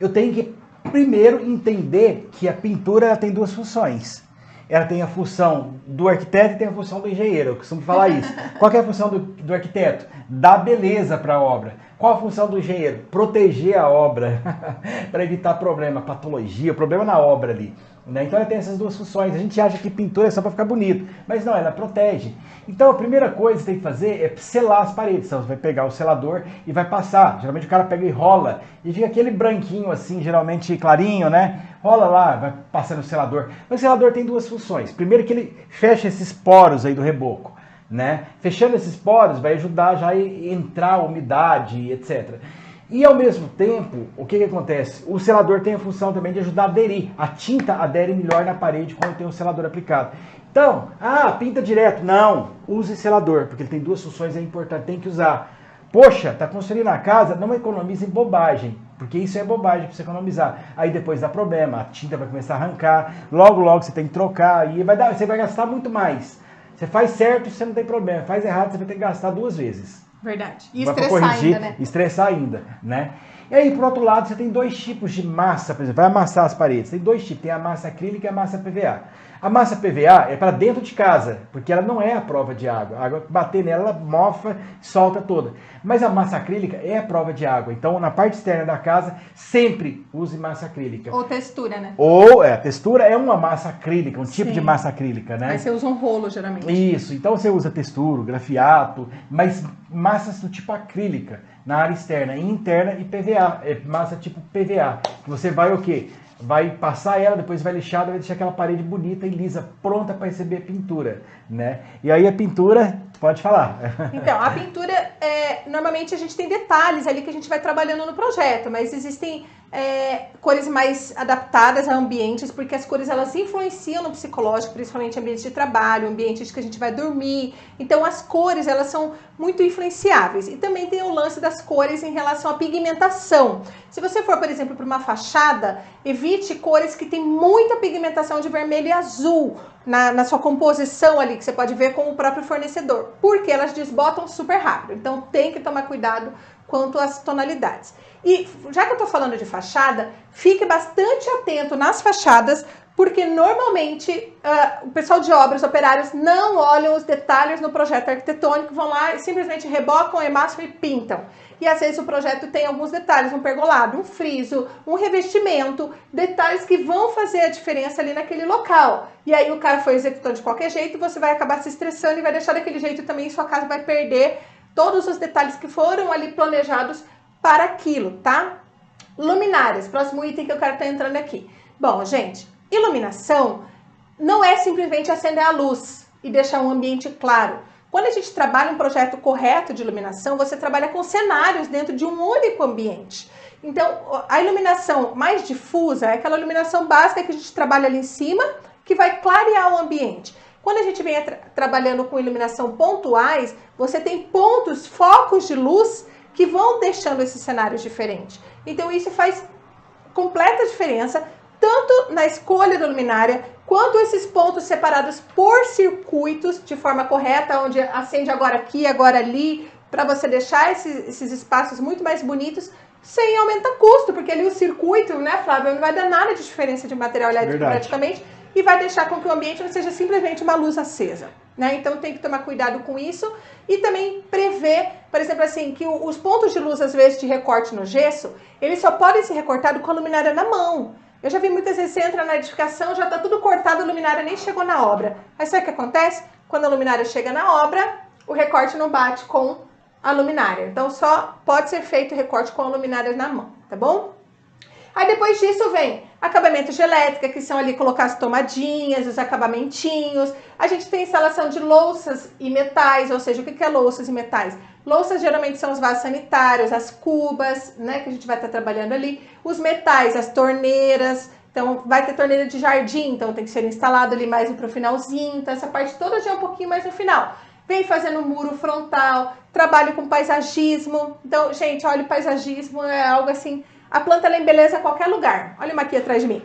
eu tenho que primeiro entender que a pintura ela tem duas funções. Ela tem a função do arquiteto e tem a função do engenheiro. Eu costumo falar isso. Qual que é a função do arquiteto? Dar beleza para a obra. Qual a função do engenheiro? Proteger a obra para evitar problema, patologia, problema na obra ali. né? Então ela tem essas duas funções. A gente acha que pintura é só para ficar bonito, mas não, ela protege. Então a primeira coisa que você tem que fazer é selar as paredes. Então você vai pegar o selador e vai passar. Geralmente o cara pega e rola e fica aquele branquinho assim, geralmente clarinho, né? Rola lá, vai passando o selador. Mas o selador tem duas funções. Primeiro que ele fecha esses poros aí do reboco, né? Fechando esses poros vai ajudar já a entrar a umidade, etc. E ao mesmo tempo, o que acontece? O selador tem a função também de ajudar a aderir. A tinta adere melhor na parede quando tem o selador aplicado. Então, pinta direto. Não, use selador, porque ele tem duas funções, é importante, tem que usar. Poxa, tá construindo a casa, não economize em bobagem, porque isso é bobagem para você economizar. Aí depois dá problema, a tinta vai começar a arrancar, logo você tem que trocar, e você vai gastar muito mais. Você faz certo, você não tem problema. Faz errado, você vai ter que gastar duas vezes. Verdade. E vai estressar corrigir, ainda, né? Estressar ainda, né? E aí, por outro lado, você tem dois tipos de massa, por exemplo, vai amassar as paredes. Tem dois tipos, tem a massa acrílica e a massa PVA. A massa PVA é para dentro de casa, porque ela não é a prova de água. A água bater nela, ela mofa, solta toda. Mas a massa acrílica é a prova de água. Então, na parte externa da casa, sempre use massa acrílica. Ou textura, né? A textura é uma massa acrílica, um tipo de massa acrílica, né? Aí você usa um rolo, geralmente. Isso, então você usa textura, grafiato, mas massas do tipo acrílica, na área externa e interna, e PVA, massa tipo PVA. Você vai o quê? Vai passar ela, depois vai lixar, vai deixar aquela parede bonita e lisa, pronta para receber pintura, né? E aí a pintura, pode falar. Então, a pintura, normalmente a gente tem detalhes ali que a gente vai trabalhando no projeto, mas existem cores mais adaptadas a ambientes, porque as cores elas influenciam no psicológico, principalmente ambientes de trabalho, ambientes que a gente vai dormir. Então, as cores elas são muito influenciáveis. E também tem o lance das cores em relação à pigmentação. Se você for, por exemplo, para uma fachada, evite cores que tem muita pigmentação de vermelho e azul na sua composição ali, que você pode ver com o próprio fornecedor, porque elas desbotam super rápido. Então, tem que tomar cuidado quanto às tonalidades. E já que eu tô falando de fachada, fique bastante atento nas fachadas, porque normalmente o pessoal de obras, operários, não olham os detalhes no projeto arquitetônico, vão lá e simplesmente rebocam, emassam e pintam. E às vezes o projeto tem alguns detalhes, um pergolado, um friso, um revestimento, detalhes que vão fazer a diferença ali naquele local. E aí o cara foi executando de qualquer jeito, você vai acabar se estressando e vai deixar daquele jeito também, e sua casa vai perder todos os detalhes que foram ali planejados para aquilo, tá? Luminárias, próximo item que eu quero estar entrando aqui. Bom, gente, iluminação não é simplesmente acender a luz e deixar um ambiente claro. Quando a gente trabalha um projeto correto de iluminação, você trabalha com cenários dentro de um único ambiente. Então, a iluminação mais difusa é aquela iluminação básica que a gente trabalha ali em cima, que vai clarear o ambiente. Quando a gente vem trabalhando com iluminação pontuais, você tem pontos, focos de luz que vão deixando esses cenários diferentes. Então isso faz completa diferença, tanto na escolha da luminária, quanto esses pontos separados por circuitos de forma correta, onde acende agora aqui, agora ali, para você deixar esses espaços muito mais bonitos, sem aumentar custo, porque ali o circuito, né, Flávio, não vai dar nada de diferença de material elétrico praticamente, e vai deixar com que o ambiente não seja simplesmente uma luz acesa, né? Então tem que tomar cuidado com isso e também prever, por exemplo, assim, que os pontos de luz, às vezes, de recorte no gesso, eles só podem ser recortados com a luminária na mão. Eu já vi muitas vezes, você entra na edificação, já está tudo cortado, a luminária nem chegou na obra. Aí sabe o que acontece? Quando a luminária chega na obra, o recorte não bate com a luminária. Então só pode ser feito o recorte com a luminária na mão, tá bom? Aí depois disso vem acabamentos de elétrica, que são ali colocar as tomadinhas, os acabamentinhos. A gente tem instalação de louças e metais, ou seja, o que é louças e metais? Louças geralmente são os vasos sanitários, as cubas, né, que a gente vai estar trabalhando ali. Os metais, as torneiras. Então vai ter torneira de jardim, então tem que ser instalado ali mais pro finalzinho. Então essa parte toda já é um pouquinho mais no final. Vem fazendo muro frontal, trabalho com paisagismo. Então, gente, olha, o paisagismo é algo assim... A planta ela embeleza qualquer lugar. Olha uma aqui atrás de mim.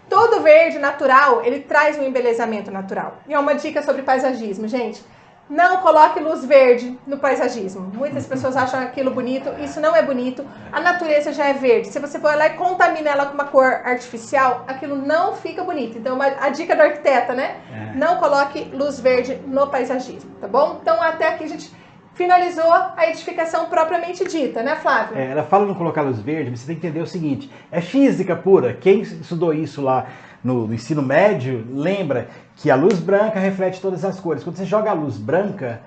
Todo verde natural, ele traz um embelezamento natural. E é uma dica sobre paisagismo, gente. Não coloque luz verde no paisagismo. Muitas pessoas acham aquilo bonito. Isso não é bonito. A natureza já é verde. Se você for lá e contamina ela com uma cor artificial, aquilo não fica bonito. Então, a dica do arquiteta, né? Não coloque luz verde no paisagismo, tá bom? Então, até aqui a gente... finalizou a edificação propriamente dita, né, Flávio? Ela fala não colocar luz verde, mas você tem que entender o seguinte, é física pura. Quem estudou isso lá no ensino médio, lembra que a luz branca reflete todas as cores. Quando você joga a luz branca,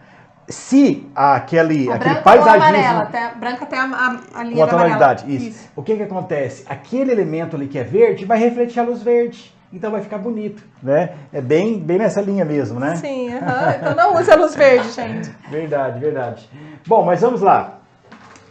se aquele paisagismo... Branca tem a linha com a tonalidade, amarela. isso. O que acontece? Aquele elemento ali que é verde vai refletir a luz verde. Então vai ficar bonito, né? É bem nessa linha mesmo, né? Sim, então não use a luz verde, gente. Verdade, verdade. Bom, mas vamos lá.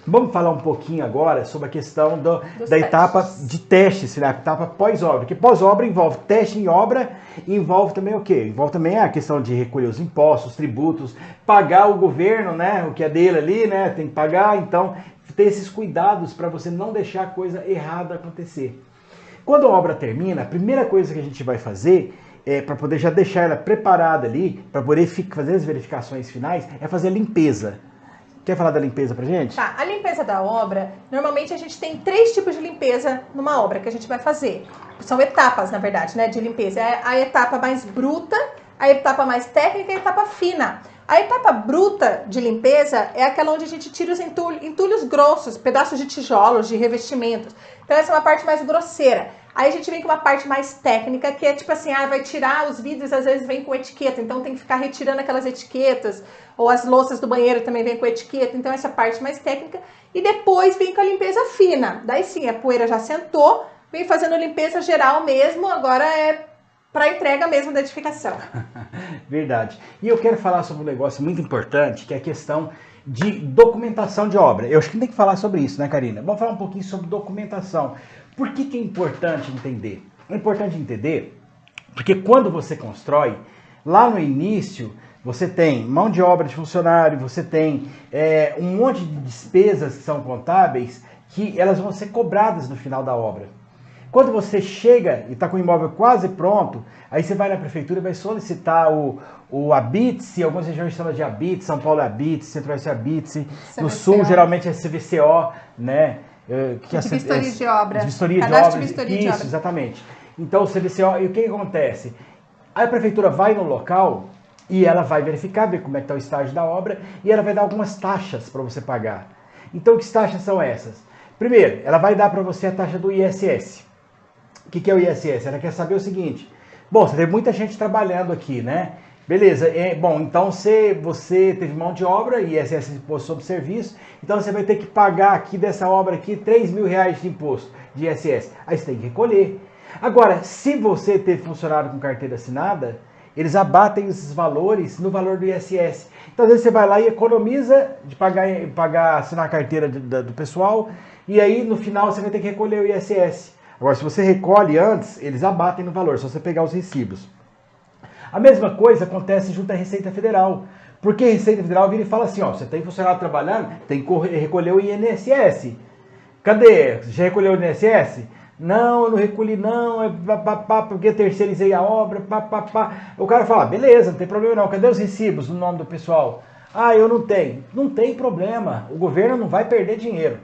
Vamos falar um pouquinho agora sobre a questão da etapa de testes, né? A etapa pós-obra. Porque pós-obra envolve teste em obra e envolve também o quê? Envolve também a questão de recolher os impostos, tributos, pagar o governo, né? O que é dele ali, né? Tem que pagar. Então, ter esses cuidados para você não deixar a coisa errada acontecer. Quando a obra termina, a primeira coisa que a gente vai fazer para poder já deixar ela preparada ali, para poder fazer as verificações finais, é fazer a limpeza. Quer falar da limpeza pra gente? Tá, a limpeza da obra, normalmente a gente tem 3 tipos de limpeza numa obra que a gente vai fazer. São etapas, na verdade, né, de limpeza. É a etapa mais bruta, a etapa mais técnica e a etapa fina. A etapa bruta de limpeza é aquela onde a gente tira os entulhos grossos, pedaços de tijolos, de revestimentos. Então essa é uma parte mais grosseira. Aí a gente vem com uma parte mais técnica, que é tipo assim, vai tirar os vidros, às vezes vem com etiqueta, então tem que ficar retirando aquelas etiquetas, ou as louças do banheiro também vem com etiqueta, então essa parte mais técnica, e depois vem com a limpeza fina. Daí sim, a poeira já sentou, vem fazendo limpeza geral mesmo, agora é para entrega mesmo da edificação. Verdade. E eu quero falar sobre um negócio muito importante, que é a questão de documentação de obra. Eu acho que tem que falar sobre isso, né, Karina? Vamos falar um pouquinho sobre documentação. Por que é importante entender? É importante entender porque quando você constrói, lá no início, você tem mão de obra de funcionário, você tem um monte de despesas que são contábeis, que elas vão ser cobradas no final da obra. Quando você chega e está com o imóvel quase pronto, aí você vai na prefeitura e vai solicitar o ABITSE, algumas regiões chamam de ABITSE, São Paulo é ABITSE, Centro-Oeste é ABITSE, no Sul geralmente é CVCO, né? De vistoria de obra. De vistoria de obra. Isso, exatamente. Então o CVCO, e o que acontece? Aí a prefeitura vai no local e ela vai verificar, ver como é que está o estágio da obra e ela vai dar algumas taxas para você pagar. Então que taxas são essas? Primeiro, ela vai dar para você a taxa do ISS. O que é o ISS? Ela quer saber o seguinte: bom, você tem muita gente trabalhando aqui, né? Beleza, bom, então você teve mão de obra, ISS, imposto sobre serviço, então você vai ter que pagar aqui dessa obra aqui R$3.000 de imposto de ISS. Aí você tem que recolher. Agora, se você teve funcionário com carteira assinada, eles esses valores no valor do ISS. Então, às vezes você vai lá e economiza de assinar a carteira do pessoal, e aí no final você vai ter que recolher o ISS. Agora, se você recolhe antes, eles abatem no valor, só você pegar os recibos. A mesma coisa acontece junto à Receita Federal. Porque a Receita Federal vira e fala assim, ó, você tem funcionário trabalhando, tem que recolher o INSS. Cadê? Você já recolheu o INSS? Não, eu não recolhi não, porque terceirizei a obra, O cara fala, beleza, não tem problema não, cadê os recibos no nome do pessoal? Ah, eu não tenho. Não tem problema, o governo não vai perder dinheiro.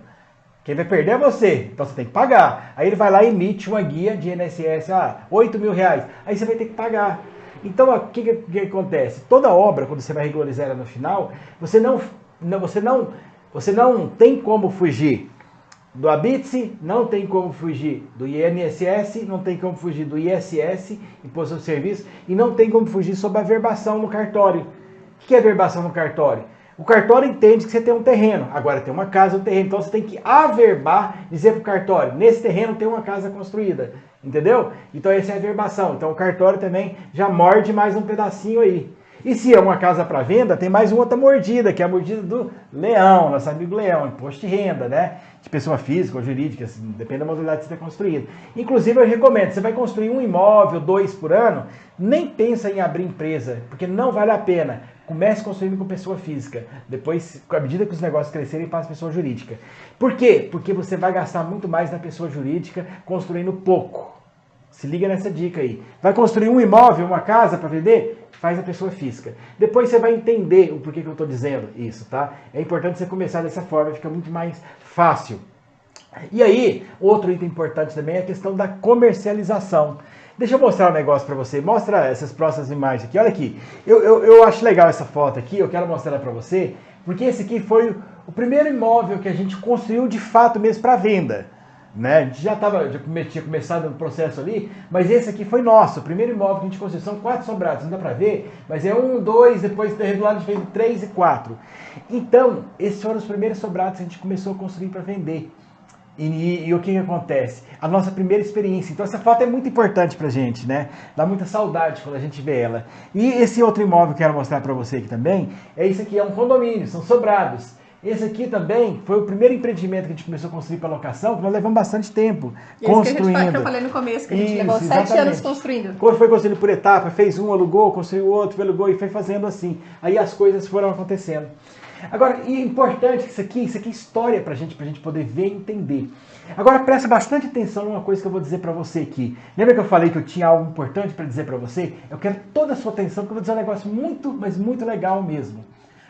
Quem vai perder é você, então você tem que pagar. Aí ele vai lá e emite uma guia de INSS, R$8.000, aí você vai ter que pagar. Então, o que acontece? Toda obra, quando você vai regularizar ela no final, você não tem como fugir do ABITSE, não tem como fugir do INSS, não tem como fugir do ISS, Imposto sobre Serviço, e não tem como fugir sobre a verbação no cartório. O que é verbação no cartório? O cartório entende que você tem um terreno, agora tem uma casa, um terreno, então você tem que averbar, dizer para o cartório, nesse terreno tem uma casa construída, entendeu? Então essa é a averbação, então o cartório também já morde mais um pedacinho aí. E se é uma casa para venda, tem mais uma outra mordida, que é a mordida do leão, nosso amigo leão, imposto de renda, né? De pessoa física ou jurídica, assim, depende da modalidade que você está construindo. Inclusive eu recomendo, você vai construir um imóvel, 2 por ano, nem pensa em abrir empresa, porque não vale a pena. Comece construindo com pessoa física. Depois, à medida que os negócios crescerem, passa pessoa jurídica. Por quê? Porque você vai gastar muito mais na pessoa jurídica construindo pouco. Se liga nessa dica aí. Vai construir um imóvel, uma casa para vender? Faz a pessoa física. Depois você vai entender o porquê que eu estou dizendo isso, tá? É importante você começar dessa forma, fica muito mais fácil. E aí, outro item importante também é a questão da comercialização. Deixa eu mostrar um negócio para você. Mostra essas próximas imagens aqui. Olha aqui. Eu acho legal essa foto aqui. Eu quero mostrar ela para você. Porque esse aqui foi o primeiro imóvel que a gente construiu de fato mesmo para venda. né? A gente já tinha começado o processo ali, mas esse aqui foi nosso, o primeiro imóvel que a gente construiu. São 4 sobrados, não dá pra ver, mas é 1, 2, depois da regular a gente fez 3 e 4. Então, esses foram os primeiros sobrados que a gente começou a construir para vender. E o que acontece? A nossa primeira experiência. Então essa foto é muito importante pra gente, né? Dá muita saudade quando a gente vê ela. E esse outro imóvel que eu quero mostrar pra você aqui também, é isso aqui, é um condomínio, são sobrados. Esse aqui também foi o primeiro empreendimento que a gente começou a construir para locação, que nós levamos bastante tempo construindo. Que eu falei no começo, que a gente levou 7 anos construindo. Quando foi construindo por etapa, fez um, alugou, construiu outro, alugou e foi fazendo assim. Aí as coisas foram acontecendo. Agora, e é importante que isso aqui é história pra gente poder ver e entender. Agora, presta bastante atenção numa coisa que eu vou dizer pra você aqui. Lembra que eu falei que eu tinha algo importante pra dizer pra você? Eu quero toda a sua atenção, porque eu vou dizer um negócio muito, mas muito legal mesmo.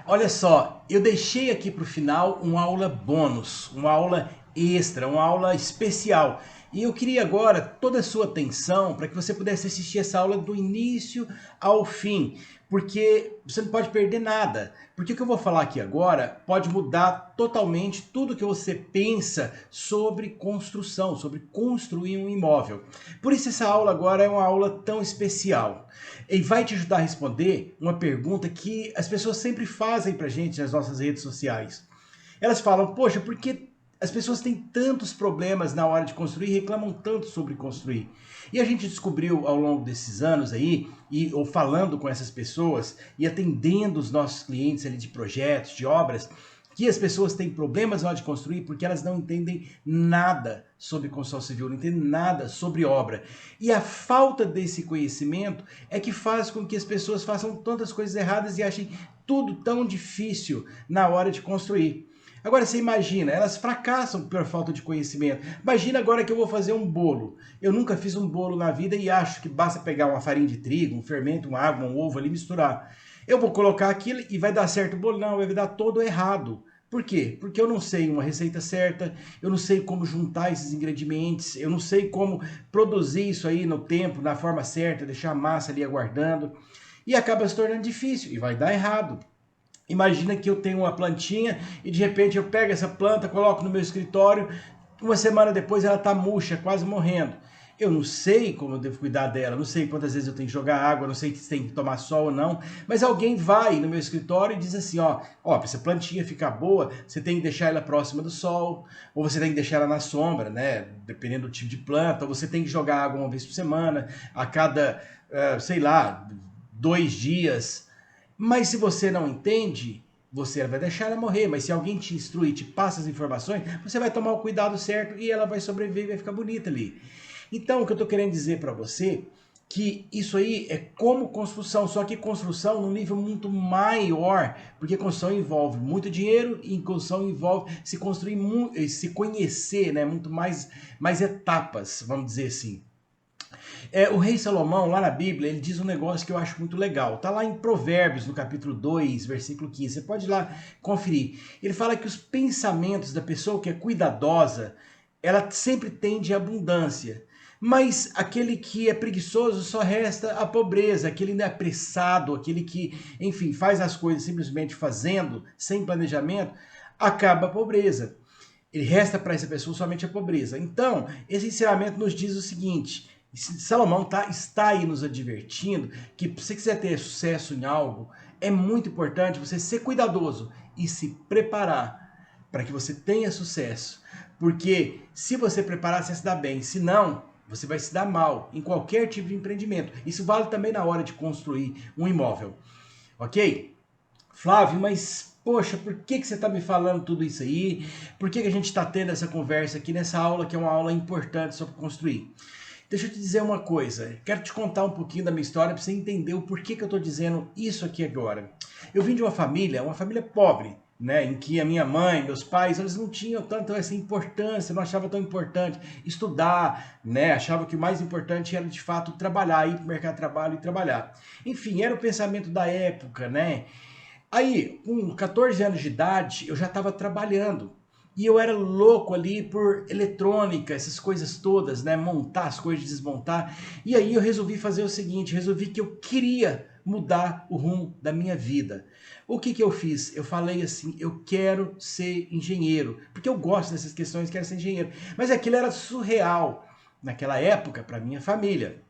Olha só, eu deixei aqui pro final uma aula bônus, uma aula extra, uma aula especial. E eu queria agora toda a sua atenção para que você pudesse assistir essa aula do início ao fim, porque você não pode perder nada. Porque o que eu vou falar aqui agora pode mudar totalmente tudo que você pensa sobre construção, sobre construir um imóvel. Por isso essa aula agora é uma aula tão especial. E vai te ajudar a responder uma pergunta que as pessoas sempre fazem pra gente nas nossas redes sociais. Elas falam, poxa, por que as pessoas têm tantos problemas na hora de construir e reclamam tanto sobre construir? E a gente descobriu ao longo desses anos aí, ou falando com essas pessoas e atendendo os nossos clientes ali de projetos, de obras, que as pessoas têm problemas na hora de construir porque elas não entendem nada sobre construção civil, não entendem nada sobre obra. E a falta desse conhecimento é que faz com que as pessoas façam tantas coisas erradas e achem tudo tão difícil na hora de construir. Agora você imagina, elas fracassam por falta de conhecimento. Imagina agora que eu vou fazer um bolo. Eu nunca fiz um bolo na vida e acho que basta pegar uma farinha de trigo, um fermento, uma água, um ovo ali e misturar. Eu vou colocar aquilo e vai dar certo o bolo? Não, vai dar todo errado. Por quê? Porque eu não sei uma receita certa, eu não sei como juntar esses ingredientes, eu não sei como produzir isso aí no tempo, na forma certa, deixar a massa ali aguardando. E acaba se tornando difícil e vai dar errado. Imagina que eu tenho uma plantinha e de repente eu pego essa planta, coloco no meu escritório, uma semana depois ela está murcha, quase morrendo. Eu não sei como eu devo cuidar dela, não sei quantas vezes eu tenho que jogar água, não sei se tem que tomar sol ou não, mas alguém vai no meu escritório e diz assim, ó, para essa plantinha ficar boa, você tem que deixar ela próxima do sol, ou você tem que deixar ela na sombra, né, dependendo do tipo de planta, ou você tem que jogar água uma vez por semana, a cada, sei lá, 2 dias. Mas se você não entende, você vai deixar ela morrer. Mas se alguém te instrui, te passa as informações, você vai tomar o cuidado certo e ela vai sobreviver e vai ficar bonita ali. Então, o que eu estou querendo dizer para você, que isso aí é como construção, só que construção num nível muito maior, porque construção envolve muito dinheiro e construção envolve se construir, se conhecer, né, muito mais etapas, vamos dizer assim. O rei Salomão, lá na Bíblia, ele diz um negócio que eu acho muito legal. Está lá em Provérbios, no capítulo 2, versículo 15. Você pode ir lá conferir. Ele fala que os pensamentos da pessoa que é cuidadosa, ela sempre tende à abundância. Mas aquele que é preguiçoso só resta a pobreza, aquele não é apressado, aquele que, enfim, faz as coisas simplesmente fazendo, sem planejamento, acaba a pobreza. Ele resta para essa pessoa somente a pobreza. Então, esse ensinamento nos diz o seguinte: Salomão está aí nos advertindo que se você quiser ter sucesso em algo, é muito importante você ser cuidadoso e se preparar para que você tenha sucesso. Porque se você preparar, você se dá bem. Se não, você vai se dar mal em qualquer tipo de empreendimento. Isso vale também na hora de construir um imóvel. Ok? Flávio, mas poxa, por que você está me falando tudo isso aí? Por que a gente está tendo essa conversa aqui nessa aula, que é uma aula importante sobre construir? Deixa eu te dizer uma coisa, quero te contar um pouquinho da minha história para você entender o porquê que eu estou dizendo isso aqui agora. Eu vim de uma família pobre, né, em que a minha mãe, meus pais, eles não tinham tanto essa importância, não achavam tão importante estudar, né, achavam que o mais importante era de fato trabalhar, ir para o mercado de trabalho e trabalhar. Enfim, era o pensamento da época, né? Aí, com 14 anos de idade, eu já estava trabalhando. E eu era louco ali por eletrônica, essas coisas todas, né? Montar as coisas, desmontar. E aí eu resolvi fazer o seguinte, resolvi que eu queria mudar o rumo da minha vida. O que eu fiz? Eu falei assim, eu quero ser engenheiro, porque eu gosto dessas questões, quero ser engenheiro. Mas aquilo era surreal naquela época para minha família,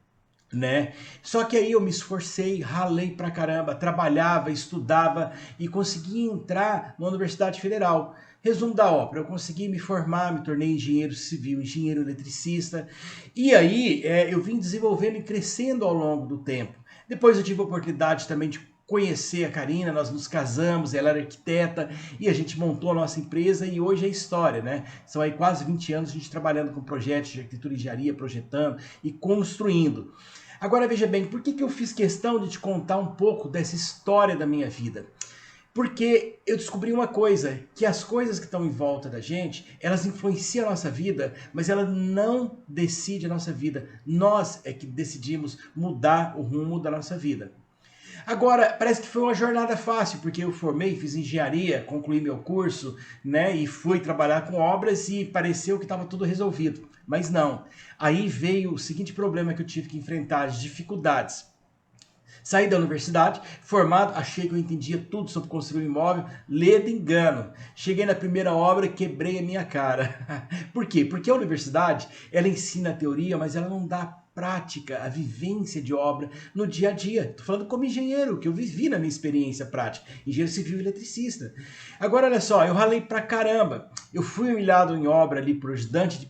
né? Só que aí eu me esforcei, ralei pra caramba, trabalhava, estudava e consegui entrar na Universidade Federal. Resumo da ópera, eu consegui me formar, me tornei engenheiro civil, engenheiro eletricista, e aí eu vim desenvolvendo e crescendo ao longo do tempo. Depois eu tive a oportunidade também de conhecer a Karina, nós nos casamos, ela era arquiteta e a gente montou a nossa empresa e hoje é história, né? São aí quase 20 anos a gente trabalhando com projetos de arquitetura e engenharia, projetando e construindo. Agora veja bem, por que eu fiz questão de te contar um pouco dessa história da minha vida? Porque eu descobri uma coisa, que as coisas que estão em volta da gente, elas influenciam a nossa vida, mas elas não decidem a nossa vida. Nós é que decidimos mudar o rumo da nossa vida. Agora, parece que foi uma jornada fácil, porque eu formei, fiz engenharia, concluí meu curso, né, e fui trabalhar com obras e pareceu que estava tudo resolvido. Mas não. Aí veio o seguinte problema que eu tive que enfrentar, as dificuldades. Saí da universidade, formado, achei que eu entendia tudo sobre construir um imóvel, ledo engano. Cheguei na primeira obra, quebrei a minha cara. Por quê? Porque a universidade, ela ensina a teoria, mas ela não dá prática, a vivência de obra no dia a dia. Estou falando como engenheiro, que eu vivi na minha experiência prática, engenheiro civil e eletricista. Agora, olha só, eu ralei pra caramba. Eu fui humilhado em obra ali por ajudante de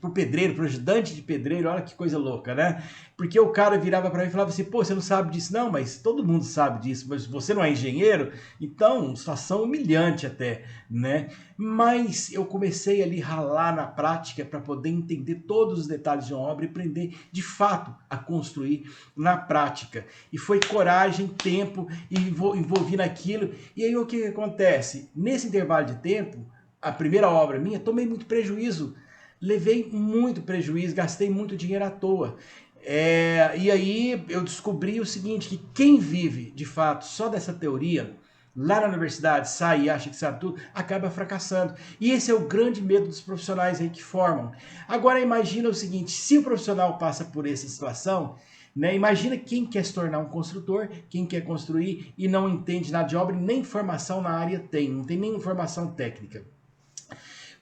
pedreiro, olha que coisa louca, né? Porque o cara virava para mim e falava assim, pô, você não sabe disso? Não, mas todo mundo sabe disso, mas você não é engenheiro? Então, situação humilhante até, né? Mas eu comecei ali a ralar na prática para poder entender todos os detalhes de uma obra e aprender de fato a construir na prática. E foi coragem, tempo, e envolvi naquilo. E aí o que acontece? Nesse intervalo de tempo, a primeira obra minha, tomei muito prejuízo. Levei muito prejuízo, gastei muito dinheiro à toa. E aí eu descobri o seguinte, que quem vive de fato só dessa teoria, lá na universidade, sai e acha que sabe tudo, acaba fracassando. E esse é o grande medo dos profissionais aí que formam. Agora imagina o seguinte, se o profissional passa por essa situação, né, imagina quem quer se tornar um construtor, quem quer construir e não entende nada de obra, nem formação na área tem, não tem nem formação técnica.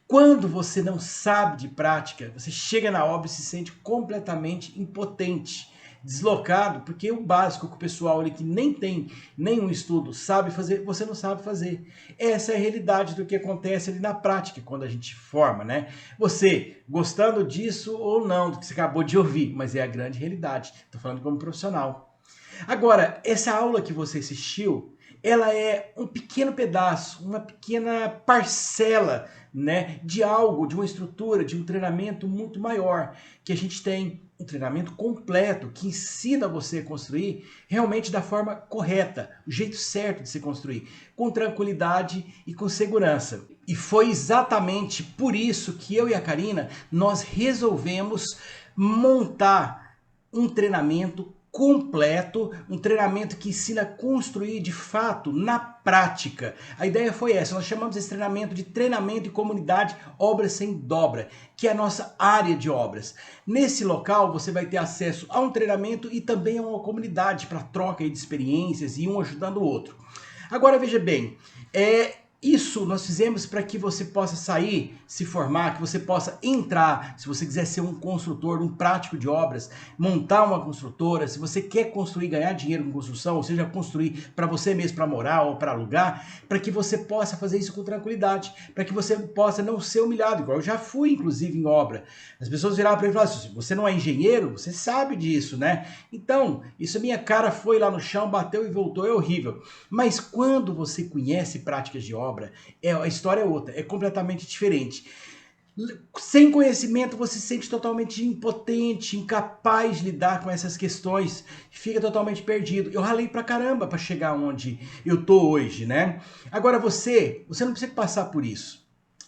Quando você não sabe de prática, você chega na obra e se sente completamente impotente, deslocado, porque o básico que o pessoal ali que nem tem nenhum estudo sabe fazer, você não sabe fazer. Essa é a realidade do que acontece ali na prática, quando a gente forma, né? Você gostando disso ou não, do que você acabou de ouvir, mas é a grande realidade. Estou falando como profissional. Agora, essa aula que você assistiu, ela é um pequeno pedaço, uma pequena parcela, né, de algo, de uma estrutura, de um treinamento muito maior, que a gente tem um treinamento completo que ensina você a construir realmente da forma correta, o jeito certo de se construir, com tranquilidade e com segurança. E foi exatamente por isso que eu e a Karina, nós resolvemos montar um treinamento completo, um treinamento que ensina a construir de fato na prática. A ideia foi essa, nós chamamos esse treinamento de treinamento e comunidade Obras Sem Dobra, que é a nossa área de obras. Nesse local você vai ter acesso a um treinamento e também a uma comunidade para troca de experiências e um ajudando o outro. Agora veja bem, isso nós fizemos para que você possa sair, se formar, que você possa entrar, se você quiser ser um construtor, um prático de obras, montar uma construtora, se você quer construir, ganhar dinheiro com construção, ou seja, construir para você mesmo, para morar ou para alugar, para que você possa fazer isso com tranquilidade, para que você possa não ser humilhado, igual eu já fui, inclusive, em obra. As pessoas viravam para mim e falavam assim, você não é engenheiro? Você sabe disso, né? Então, isso a minha cara foi lá no chão, bateu e voltou, é horrível. Mas quando você conhece práticas de obra, a história é outra, é completamente diferente. Sem conhecimento você se sente totalmente impotente, incapaz de lidar com essas questões, fica totalmente perdido. Eu ralei pra caramba pra chegar onde eu tô hoje, né? Agora você não precisa passar por isso,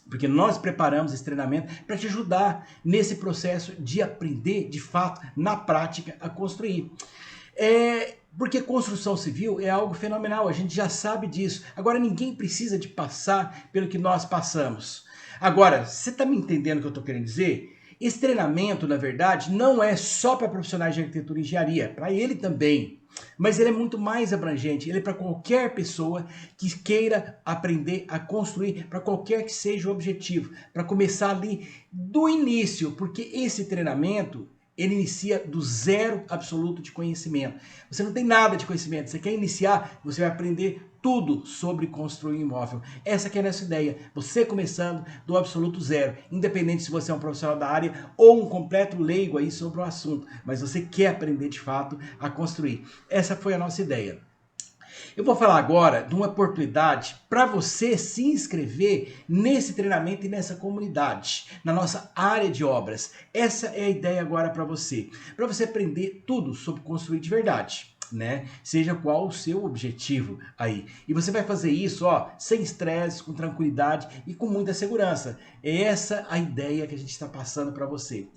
porque nós preparamos esse treinamento para te ajudar nesse processo de aprender de fato, na prática, a construir. Porque construção civil é algo fenomenal, a gente já sabe disso. Agora ninguém precisa de passar pelo que nós passamos. Agora, você está me entendendo o que eu estou querendo dizer? Esse treinamento, na verdade, não é só para profissionais de arquitetura e engenharia, para ele também. Mas ele é muito mais abrangente, ele é para qualquer pessoa que queira aprender a construir, para qualquer que seja o objetivo, para começar ali do início, porque esse treinamento ele inicia do zero absoluto de conhecimento. Você não tem nada de conhecimento, você quer iniciar, você vai aprender tudo sobre construir um imóvel. Essa que é a nossa ideia, você começando do absoluto zero, independente se você é um profissional da área ou um completo leigo aí sobre o assunto, mas você quer aprender de fato a construir. Essa foi a nossa ideia. Eu vou falar agora de uma oportunidade para você se inscrever nesse treinamento e nessa comunidade, na nossa área de obras. Essa é a ideia agora para você aprender tudo sobre construir de verdade, né? Seja qual o seu objetivo aí. E você vai fazer isso, ó, sem estresse, com tranquilidade e com muita segurança. É essa a ideia que a gente está passando para você.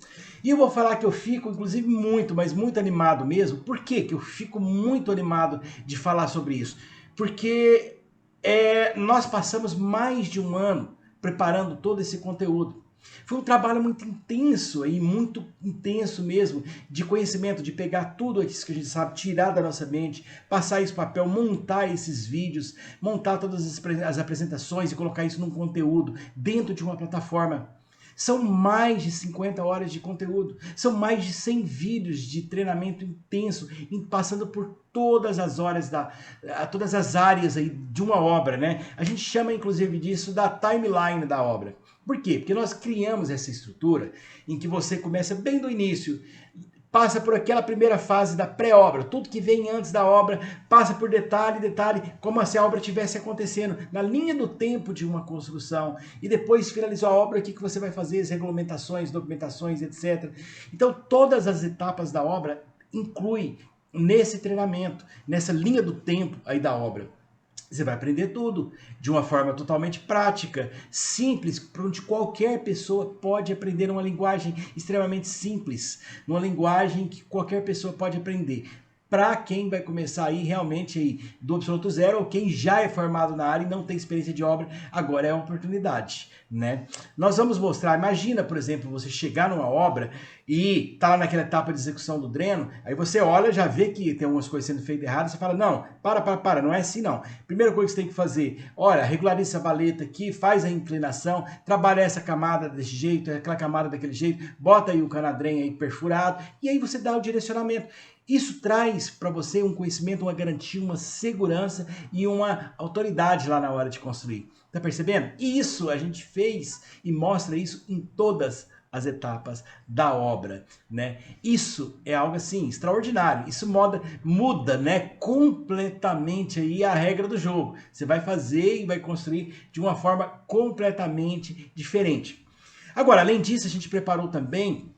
E eu vou falar que eu fico, inclusive, muito, mas muito animado mesmo. Por que que eu fico muito animado de falar sobre isso? Porque nós passamos mais de um ano preparando todo esse conteúdo. Foi um trabalho muito intenso aí, muito intenso mesmo, de conhecimento, de pegar tudo isso que a gente sabe, tirar da nossa mente, passar isso no papel, montar esses vídeos, montar todas as apresentações e colocar isso num conteúdo dentro de uma plataforma. São mais de 50 horas de conteúdo, são mais de 100 vídeos de treinamento intenso, passando por todas as horas, todas as áreas aí de uma obra, né? A gente chama inclusive disso da timeline da obra. Por quê? Porque nós criamos essa estrutura em que você começa bem do início, passa por aquela primeira fase da pré-obra, tudo que vem antes da obra, passa por detalhe, como se a obra estivesse acontecendo na linha do tempo de uma construção, e depois finalizou a obra, o que você vai fazer, as regulamentações, documentações, etc. Então todas as etapas da obra inclui nesse treinamento, nessa linha do tempo aí da obra. Você vai aprender tudo de uma forma totalmente prática, simples, onde qualquer pessoa pode aprender uma linguagem extremamente simples, uma linguagem que qualquer pessoa pode aprender. Para quem vai começar aí realmente aí do absoluto zero, ou quem já é formado na área e não tem experiência de obra, agora é a oportunidade, né? Nós vamos mostrar, imagina, por exemplo, você chegar numa obra e tá lá naquela etapa de execução do dreno, aí você olha, já vê que tem algumas coisas sendo feitas erradas, você fala, não, para, não é assim não. Primeira coisa que você tem que fazer, olha, regulariza essa valeta aqui, faz a inclinação, trabalha essa camada desse jeito, aquela camada daquele jeito, bota aí o canadrem aí perfurado, e aí você dá o direcionamento. Isso traz para você um conhecimento, uma garantia, uma segurança e uma autoridade lá na hora de construir. Tá percebendo? E isso a gente fez e mostra isso em todas as etapas da obra, né? Isso é algo assim extraordinário. Isso muda, né, completamente aí a regra do jogo. Você vai fazer e vai construir de uma forma completamente diferente. Agora, além disso, a gente preparou também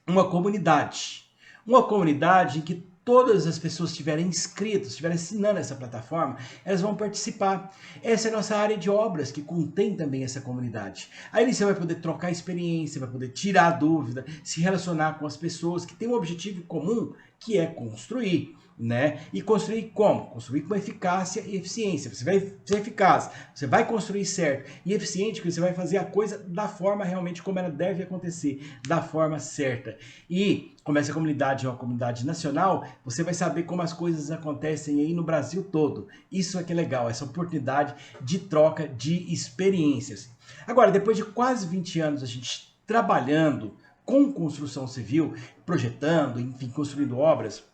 uma comunidade. Uma comunidade em que todas as pessoas que estiverem inscritas, estiverem assinando essa plataforma, elas vão participar. Essa é a nossa área de obras, que contém também essa comunidade. Aí você vai poder trocar experiência, vai poder tirar dúvida, se relacionar com as pessoas que têm um objetivo comum, que é construir. Né? E construir como? Construir com eficácia e eficiência. Você vai ser eficaz, você vai construir certo e eficiente, porque você vai fazer a coisa da forma realmente como ela deve acontecer, da forma certa. E como essa comunidade é uma comunidade nacional, você vai saber como as coisas acontecem aí no Brasil todo. Isso é que é legal, essa oportunidade de troca de experiências. Agora, depois de quase 20 anos a gente trabalhando com construção civil, projetando, enfim, construindo obras,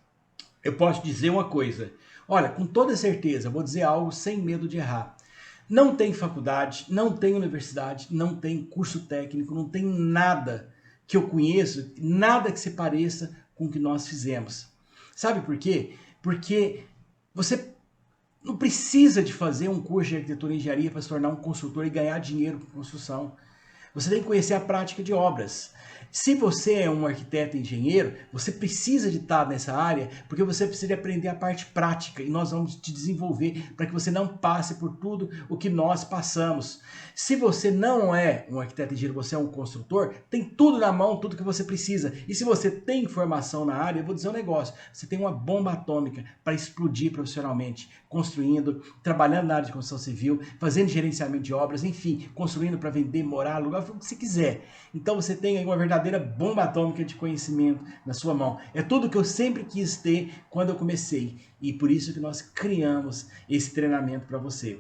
eu posso dizer uma coisa, olha, com toda certeza, vou dizer algo sem medo de errar. Não tem faculdade, não tem universidade, não tem curso técnico, não tem nada que eu conheço, nada que se pareça com o que nós fizemos. Sabe por quê? Porque você não precisa de fazer um curso de arquitetura e engenharia para se tornar um construtor e ganhar dinheiro com construção. Você tem que conhecer a prática de obras. Se você é um arquiteto e engenheiro, você precisa de estar nessa área, porque você precisa aprender a parte prática e nós vamos te desenvolver para que você não passe por tudo o que nós passamos. Se você não é um arquiteto e engenheiro, você é um construtor, tem tudo na mão, tudo que você precisa. E se você tem formação na área, eu vou dizer um negócio, você tem uma bomba atômica para explodir profissionalmente, construindo, trabalhando na área de construção civil, fazendo gerenciamento de obras, enfim, construindo para vender, morar, alugar, o que você quiser. Então você tem aí uma verdadeira bomba atômica de conhecimento na sua mão. É tudo que eu sempre quis ter quando eu comecei. E por isso que nós criamos esse treinamento para você.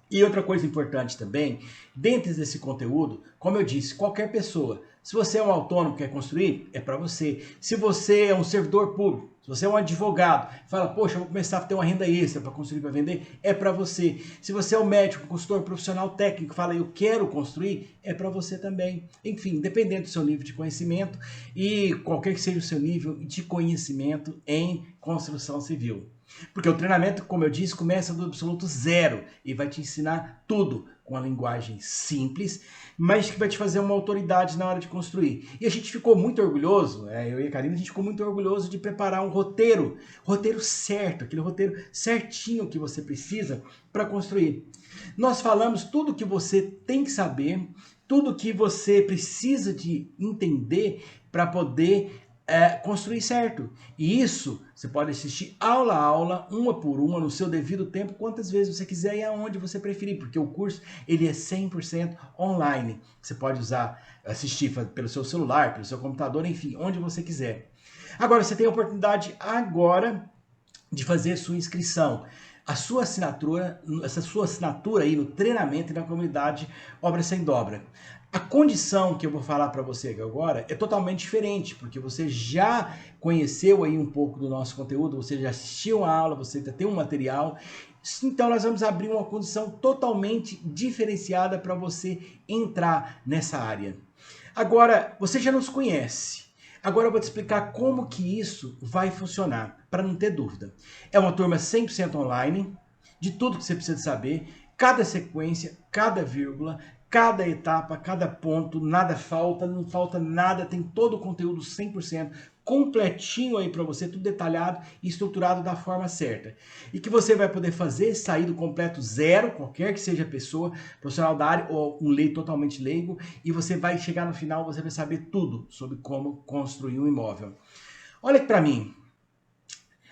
E outra coisa importante também, dentro desse conteúdo, como eu disse, qualquer pessoa, se você é um autônomo que quer construir, é para você. Se você é um servidor público, se você é um advogado, fala, poxa, eu vou começar a ter uma renda extra para construir, para vender, é para você. Se você é um médico, um consultor profissional técnico, fala, eu quero construir, é para você também. Enfim, dependendo do seu nível de conhecimento e qualquer que seja o seu nível de conhecimento em construção civil. Porque o treinamento, como eu disse, começa do absoluto zero e vai te ensinar tudo com a linguagem simples, mas que vai te fazer uma autoridade na hora de construir. E a gente ficou muito orgulhoso, eu e a Karina, a gente ficou muito orgulhoso de preparar um roteiro certo, aquele roteiro certinho que você precisa para construir. Nós falamos tudo que você tem que saber, tudo que você precisa de entender para poder construir certo. E isso você pode assistir aula a aula, uma por uma, no seu devido tempo, quantas vezes você quiser e aonde você preferir, porque o curso ele é 100% online. Você pode assistir pelo seu celular, pelo seu computador, enfim, onde você quiser. Agora, você tem a oportunidade agora de fazer sua inscrição. Essa sua assinatura aí no treinamento e na comunidade Obra Sem Dobra. A condição que eu vou falar para você agora é totalmente diferente, porque você já conheceu aí um pouco do nosso conteúdo, você já assistiu a aula, você já tem um material. Então nós vamos abrir uma condição totalmente diferenciada para você entrar nessa área. Agora, você já nos conhece. Agora eu vou te explicar como que isso vai funcionar, para não ter dúvida. É uma turma 100% online, de tudo que você precisa saber, cada sequência, cada vírgula, cada etapa, cada ponto, nada falta, não falta nada, tem todo o conteúdo 100% completinho aí para você, tudo detalhado e estruturado da forma certa. E que você vai poder fazer, sair do completo zero, qualquer que seja a pessoa, profissional da área ou um leigo totalmente leigo, e você vai chegar no final, você vai saber tudo sobre como construir um imóvel. Olha aqui para mim,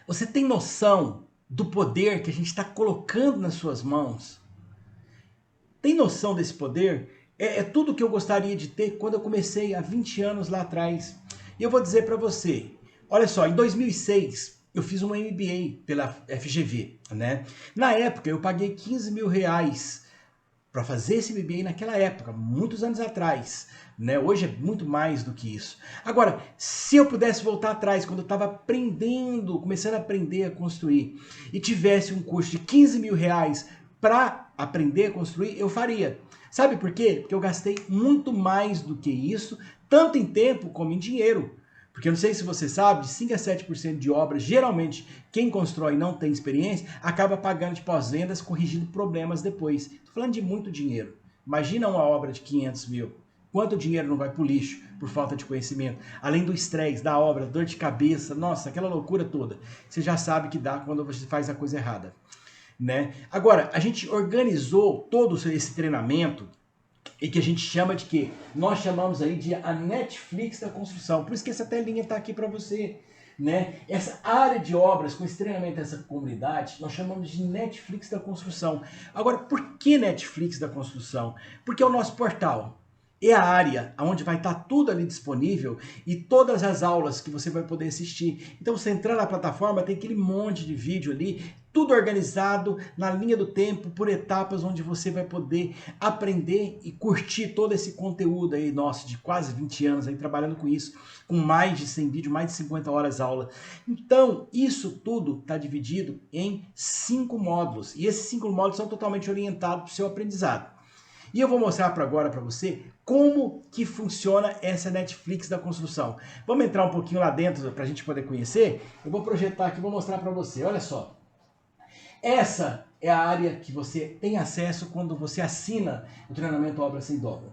você tem noção do poder que a gente está colocando nas suas mãos? Tem noção desse poder? É tudo que eu gostaria de ter quando eu comecei há 20 anos lá atrás. E eu vou dizer para você, olha só, em 2006 eu fiz uma MBA pela FGV, né? Na época eu paguei 15 mil reais para fazer esse MBA naquela época, muitos anos atrás, né? Hoje é muito mais do que isso. Agora, se eu pudesse voltar atrás, quando eu estava aprendendo, começando a aprender a construir, e tivesse um curso de 15 mil reais para aprender a construir, eu faria. Sabe por quê? Porque eu gastei muito mais do que isso, tanto em tempo como em dinheiro. Porque eu não sei se você sabe, de 5 a 7% de obras, geralmente quem constrói e não tem experiência, acaba pagando de pós-vendas, corrigindo problemas depois. Estou falando de muito dinheiro. Imagina uma obra de 500 mil. Quanto dinheiro não vai para o lixo por falta de conhecimento? Além do estresse, da obra, dor de cabeça, nossa, aquela loucura toda. Você já sabe que dá quando você faz a coisa errada. Né? Agora, a gente organizou todo esse treinamento e que a gente chama de quê? Nós chamamos aí de a Netflix da construção. Por isso que essa telinha está aqui para você. Né? Essa área de obras, com esse treinamento dessa comunidade, nós chamamos de Netflix da construção. Agora, por que Netflix da construção? Porque é o nosso portal. É a área onde vai estar tudo ali disponível e todas as aulas que você vai poder assistir. Então, você entrar na plataforma, tem aquele monte de vídeo ali, tudo organizado na linha do tempo, por etapas, onde você vai poder aprender e curtir todo esse conteúdo aí nosso, de quase 20 anos aí trabalhando com isso, com mais de 100 vídeos, mais de 50 horas aula. Então, isso tudo está dividido em 5 módulos, e esses 5 módulos são totalmente orientados para o seu aprendizado. E eu vou mostrar agora para você como que funciona essa Netflix da construção. Vamos entrar um pouquinho lá dentro para a gente poder conhecer? Eu vou projetar aqui, vou mostrar para você, olha só. Essa é a área que você tem acesso quando você assina o treinamento Obra Sem Dobra.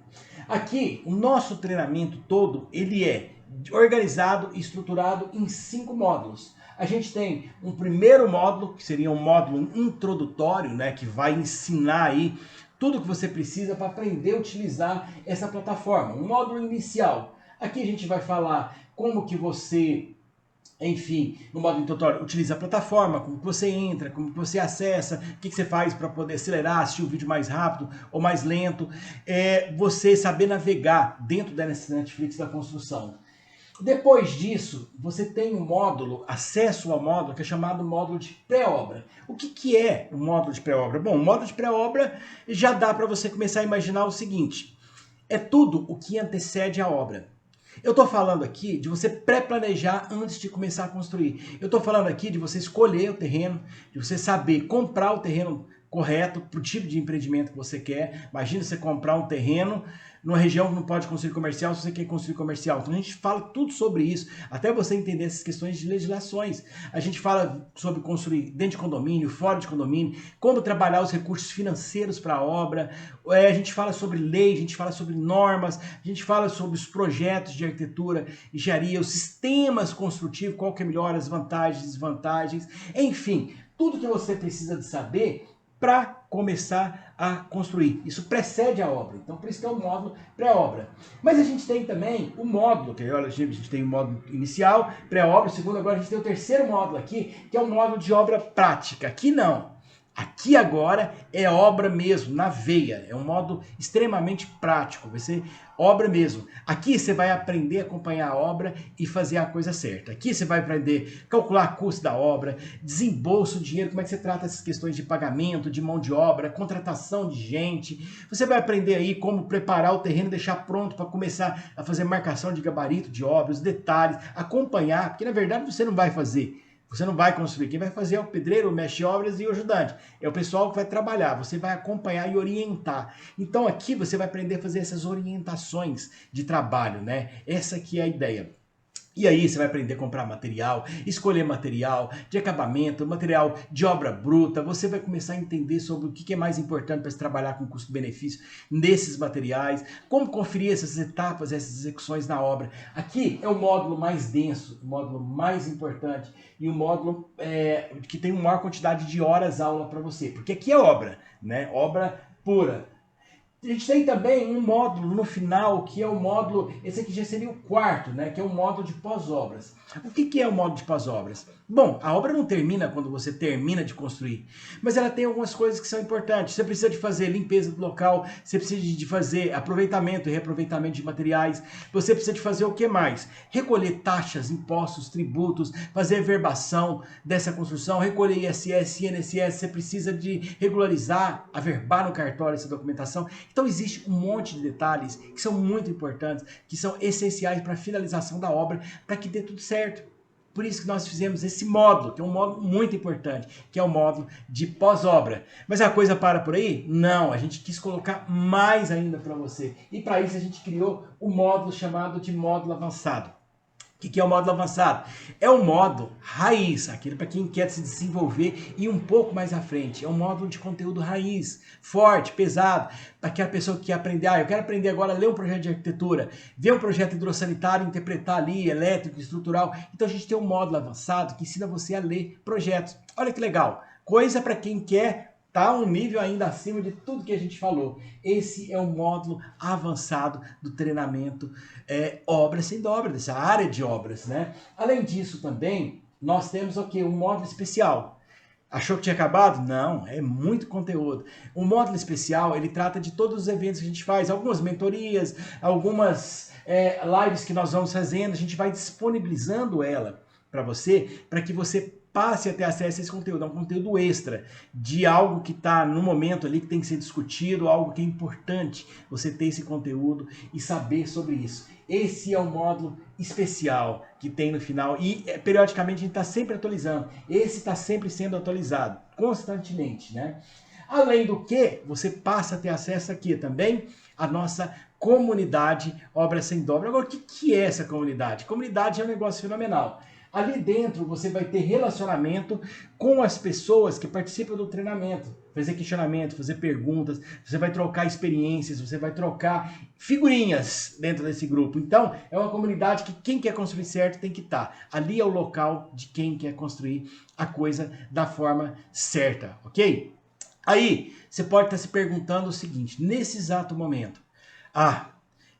Aqui, o nosso treinamento todo, ele é organizado e estruturado em 5 módulos. A gente tem um primeiro módulo, que seria um módulo introdutório, né, que vai ensinar aí tudo que você precisa para aprender a utilizar essa plataforma. Um módulo inicial. Aqui a gente vai falar como que você enfim, no modo introdutório, utiliza a plataforma, como que você entra, como que você acessa, o que você faz para poder acelerar, assistir o vídeo mais rápido ou mais lento, você saber navegar dentro da Netflix da construção. Depois disso, você tem um módulo, acesso ao módulo, que é chamado módulo de pré-obra. O que é o módulo de pré-obra? Bom, o módulo de pré-obra já dá para você começar a imaginar o seguinte, é tudo o que antecede a obra. Eu estou falando aqui de você pré-planejar antes de começar a construir. Eu estou falando aqui de você escolher o terreno, de você saber comprar o terreno correto para o tipo de empreendimento que você quer. Imagina você comprar um terreno numa região que não pode construir comercial se você quer construir comercial. Então a gente fala tudo sobre isso, até você entender essas questões de legislações. A gente fala sobre construir dentro de condomínio, fora de condomínio, como trabalhar os recursos financeiros para a obra, a gente fala sobre lei, a gente fala sobre normas, a gente fala sobre os projetos de arquitetura, engenharia, os sistemas construtivos, qual que é melhor, as vantagens, desvantagens, enfim, tudo que você precisa de saber para começar a construir. Isso precede a obra, então por isso que é o módulo pré-obra. Mas a gente tem também o módulo, que olha, a gente tem o módulo inicial, pré-obra, segundo, agora a gente tem o terceiro módulo aqui, que é o módulo de obra prática. Aqui não. Aqui agora é obra mesmo, na veia. É um módulo extremamente prático, vai ser obra mesmo. Aqui você vai aprender a acompanhar a obra e fazer a coisa certa. Aqui você vai aprender a calcular custo da obra, desembolso, dinheiro, como é que você trata essas questões de pagamento, de mão de obra, contratação de gente. Você vai aprender aí como preparar o terreno, deixar pronto para começar a fazer marcação de gabarito de obras, detalhes, acompanhar, porque na verdade você não vai fazer. Você não vai construir, quem vai fazer é o pedreiro, o mestre-obras e o ajudante. É o pessoal que vai trabalhar, você vai acompanhar e orientar. Então aqui você vai aprender a fazer essas orientações de trabalho, né? Essa aqui é a ideia. E aí você vai aprender a comprar material, escolher material de acabamento, material de obra bruta. Você vai começar a entender sobre o que é mais importante para se trabalhar com custo-benefício nesses materiais, como conferir essas etapas, essas execuções na obra. Aqui é o módulo mais denso, o módulo mais importante e o módulo que tem uma maior quantidade de horas aula para você, porque aqui é obra, né? Obra pura. A gente tem também um módulo no final, que é o módulo, esse aqui já seria o quarto, né? Que é o módulo de pós-obras. O que é o módulo de pós-obras? Bom, a obra não termina quando você termina de construir, mas ela tem algumas coisas que são importantes. Você precisa de fazer limpeza do local, você precisa de fazer aproveitamento e reaproveitamento de materiais, você precisa de fazer o que mais? Recolher taxas, impostos, tributos, fazer verbação dessa construção, recolher ISS, INSS, você precisa de regularizar, averbar no cartório essa documentação. Então existe um monte de detalhes que são muito importantes, que são essenciais para a finalização da obra, para que dê tudo certo. Por isso que nós fizemos esse módulo, que é um módulo muito importante, que é o módulo de pós-obra. Mas a coisa para por aí? Não, a gente quis colocar mais ainda para você. E para isso a gente criou o módulo chamado de módulo avançado. O que é o módulo avançado? É o módulo raiz, aquele para quem quer se desenvolver e um pouco mais à frente. É um módulo de conteúdo raiz, forte, pesado, para aquela pessoa que quer aprender. Eu quero aprender agora a ler um projeto de arquitetura, ver um projeto hidrossanitário, interpretar ali, elétrico, estrutural. Então a gente tem um módulo avançado que ensina você a ler projetos. Olha que legal, coisa para quem quer tá um nível ainda acima de tudo que a gente falou. Esse é o módulo avançado do treinamento obras sem dobra, dessa área de obras, né? Além disso também, nós temos o quê? Um módulo especial. Achou que tinha acabado? Não, é muito conteúdo. O módulo especial, ele trata de todos os eventos que a gente faz, algumas mentorias, algumas lives que nós vamos fazendo, a gente vai disponibilizando ela para você, para que você passe a ter acesso a esse conteúdo. É um conteúdo extra de algo que está no momento ali que tem que ser discutido, algo que é importante você ter esse conteúdo e saber sobre isso. Esse é o módulo especial que tem no final e periodicamente a gente está sempre atualizando. Esse está sempre sendo atualizado, constantemente, né? Além do que, você passa a ter acesso aqui também à nossa comunidade Obra Sem Dobra. Agora, o que é essa comunidade? Comunidade é um negócio fenomenal. Ali dentro você vai ter relacionamento com as pessoas que participam do treinamento. Fazer questionamento, fazer perguntas, você vai trocar experiências, você vai trocar figurinhas dentro desse grupo. Então, é uma comunidade que quem quer construir certo tem que estar. Ali é o local de quem quer construir a coisa da forma certa, ok? Aí, você pode estar se perguntando o seguinte, nesse exato momento,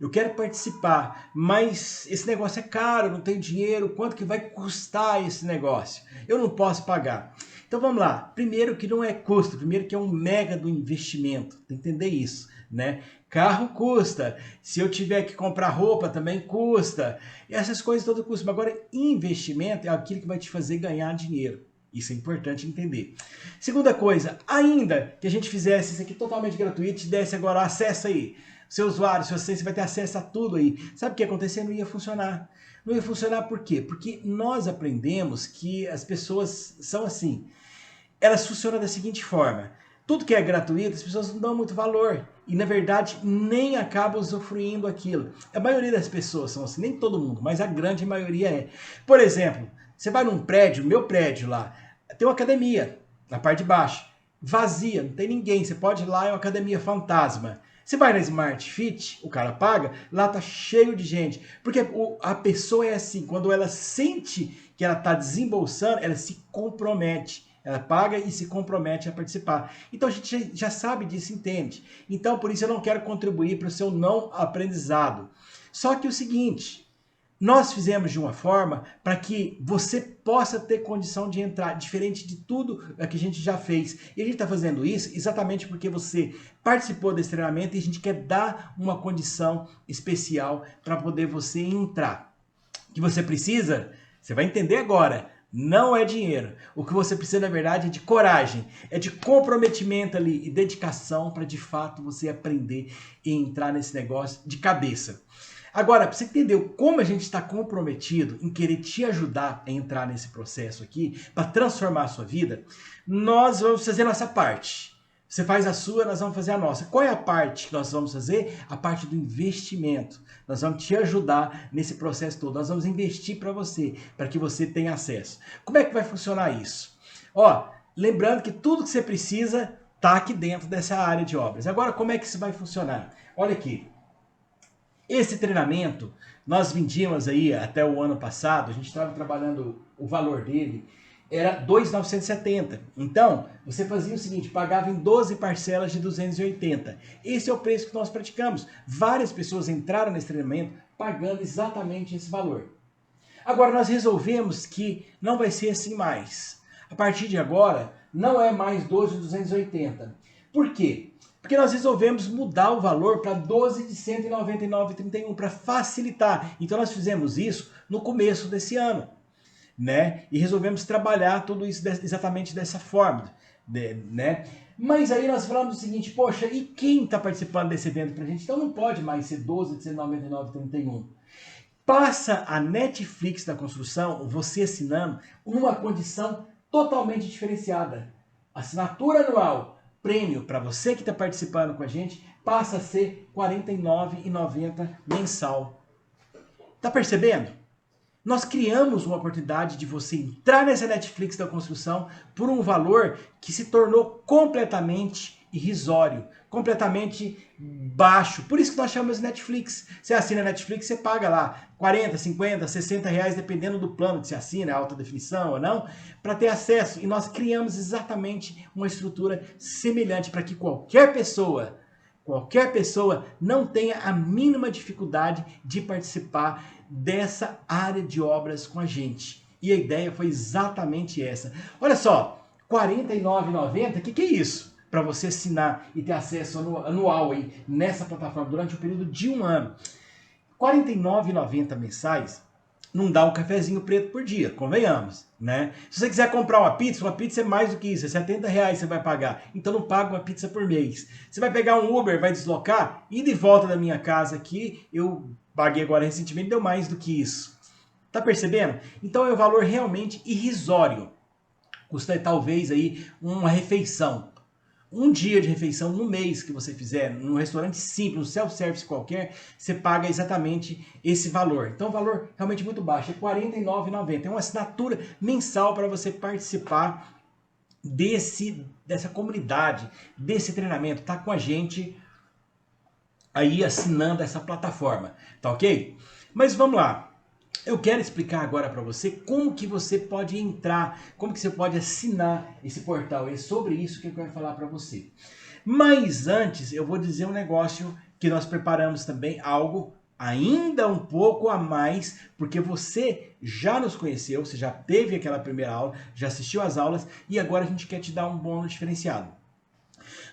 eu quero participar, mas esse negócio é caro, eu não tenho dinheiro, quanto que vai custar esse negócio? Eu não posso pagar. Então vamos lá, primeiro que não é custo, primeiro que é um mega do investimento, tem que entender isso, né? Carro custa, se eu tiver que comprar roupa também custa, essas coisas todas custam. Agora, investimento é aquilo que vai te fazer ganhar dinheiro. Isso é importante entender. Segunda coisa, ainda que a gente fizesse isso aqui totalmente gratuito, te desse agora acesso aí, seu usuário, seu assistente, você vai ter acesso a tudo aí. Sabe o que ia acontecer? Não ia funcionar. Não ia funcionar por quê? Porque nós aprendemos que as pessoas são assim. Elas funcionam da seguinte forma. Tudo que é gratuito, as pessoas não dão muito valor. E, na verdade, nem acabam usufruindo aquilo. A maioria das pessoas são assim, nem todo mundo, mas a grande maioria é. Por exemplo, você vai num prédio, meu prédio lá, tem uma academia na parte de baixo, vazia, não tem ninguém. Você pode ir lá, é uma academia fantasma. Você vai na Smart Fit, o cara paga, lá tá cheio de gente. Porque a pessoa é assim, quando ela sente que ela tá desembolsando, ela se compromete. Ela paga e se compromete a participar. Então a gente já sabe disso, entende? Então por isso eu não quero contribuir para o seu não aprendizado. Só que o seguinte, nós fizemos de uma forma para que você possa ter condição de entrar, diferente de tudo que a gente já fez. E a gente está fazendo isso exatamente porque você participou desse treinamento e a gente quer dar uma condição especial para poder você entrar. O que você precisa, você vai entender agora. Não é dinheiro. O que você precisa, na verdade, é de coragem, é de comprometimento ali e dedicação para, de fato, você aprender e entrar nesse negócio de cabeça. Agora, para você entender como a gente está comprometido em querer te ajudar a entrar nesse processo aqui, para transformar a sua vida, nós vamos fazer a nossa parte. Você faz a sua, nós vamos fazer a nossa. Qual é a parte que nós vamos fazer? A parte do investimento. Nós vamos te ajudar nesse processo todo. Nós vamos investir para você, para que você tenha acesso. Como é que vai funcionar isso? Ó, lembrando que tudo que você precisa está aqui dentro dessa área de obras. Agora, como é que isso vai funcionar? Olha aqui. Esse treinamento, nós vendíamos aí até o ano passado, a gente estava trabalhando o valor dele, era R$ 2.970. Então, você fazia o seguinte, pagava em 12 parcelas de 280. Esse é o preço que nós praticamos. Várias pessoas entraram nesse treinamento pagando exatamente esse valor. Agora, nós resolvemos que não vai ser assim mais. A partir de agora, não é mais 12.280. Por quê? Porque nós resolvemos mudar o valor para 12 de R$ 199,31 para facilitar. Então, nós fizemos isso no começo desse ano. Né? E resolvemos trabalhar tudo isso exatamente dessa forma, né? Mas aí nós falamos o seguinte, poxa, e quem está participando desse evento pra gente? Então não pode mais ser 12 de 199,31. Passa a Netflix da construção, você assinando, numa condição totalmente diferenciada. Assinatura anual, prêmio para você que está participando com a gente, passa a ser R$ 49,90 mensal. Tá percebendo? Nós criamos uma oportunidade de você entrar nessa Netflix da construção por um valor que se tornou completamente irrisório, completamente baixo. Por isso que nós chamamos de Netflix. Você assina a Netflix, você paga lá 40, 50, 60 reais, dependendo do plano que você assina, alta definição ou não, para ter acesso. E nós criamos exatamente uma estrutura semelhante para que qualquer pessoa não tenha a mínima dificuldade de participar dessa área de obras com a gente. E a ideia foi exatamente essa. Olha só, R$ 49,90, o que é isso? Para você assinar e ter acesso anual aí nessa plataforma durante um período de um ano. R$ 49,90 mensais não dá um cafezinho preto por dia, convenhamos, né? Se você quiser comprar uma pizza é mais do que isso, é 70 reais você vai pagar. Então não paga uma pizza por mês. Você vai pegar um Uber, vai deslocar, e de volta da minha casa aqui, eu paguei agora recentemente, deu mais do que isso. Tá percebendo? Então é um valor realmente irrisório. Custa talvez aí uma refeição. Um dia de refeição no mês que você fizer, num restaurante simples, num self-service qualquer, você paga exatamente esse valor. Então, o valor realmente muito baixo, é R$ 49,90. É uma assinatura mensal para você participar dessa comunidade, desse treinamento. Tá com a gente aí assinando essa plataforma, tá ok? Mas vamos lá. Eu quero explicar agora para você como que você pode entrar, como que você pode assinar esse portal. É sobre isso que eu quero falar para você. Mas antes eu vou dizer um negócio que nós preparamos também algo ainda um pouco a mais, porque você já nos conheceu, você já teve aquela primeira aula, já assistiu às aulas e agora a gente quer te dar um bônus diferenciado.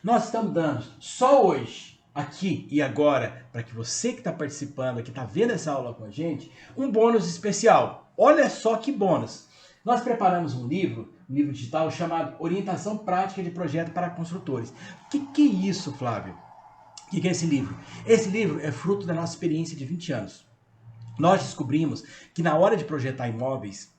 Nós estamos dando só hoje, aqui e agora, para que você que está participando, que está vendo essa aula com a gente, um bônus especial. Olha só que bônus! Nós preparamos um livro digital chamado Orientação Prática de Projeto para Construtores. O que é isso, Flávio? O que é esse livro? Esse livro é fruto da nossa experiência de 20 anos. Nós descobrimos que na hora de projetar imóveis,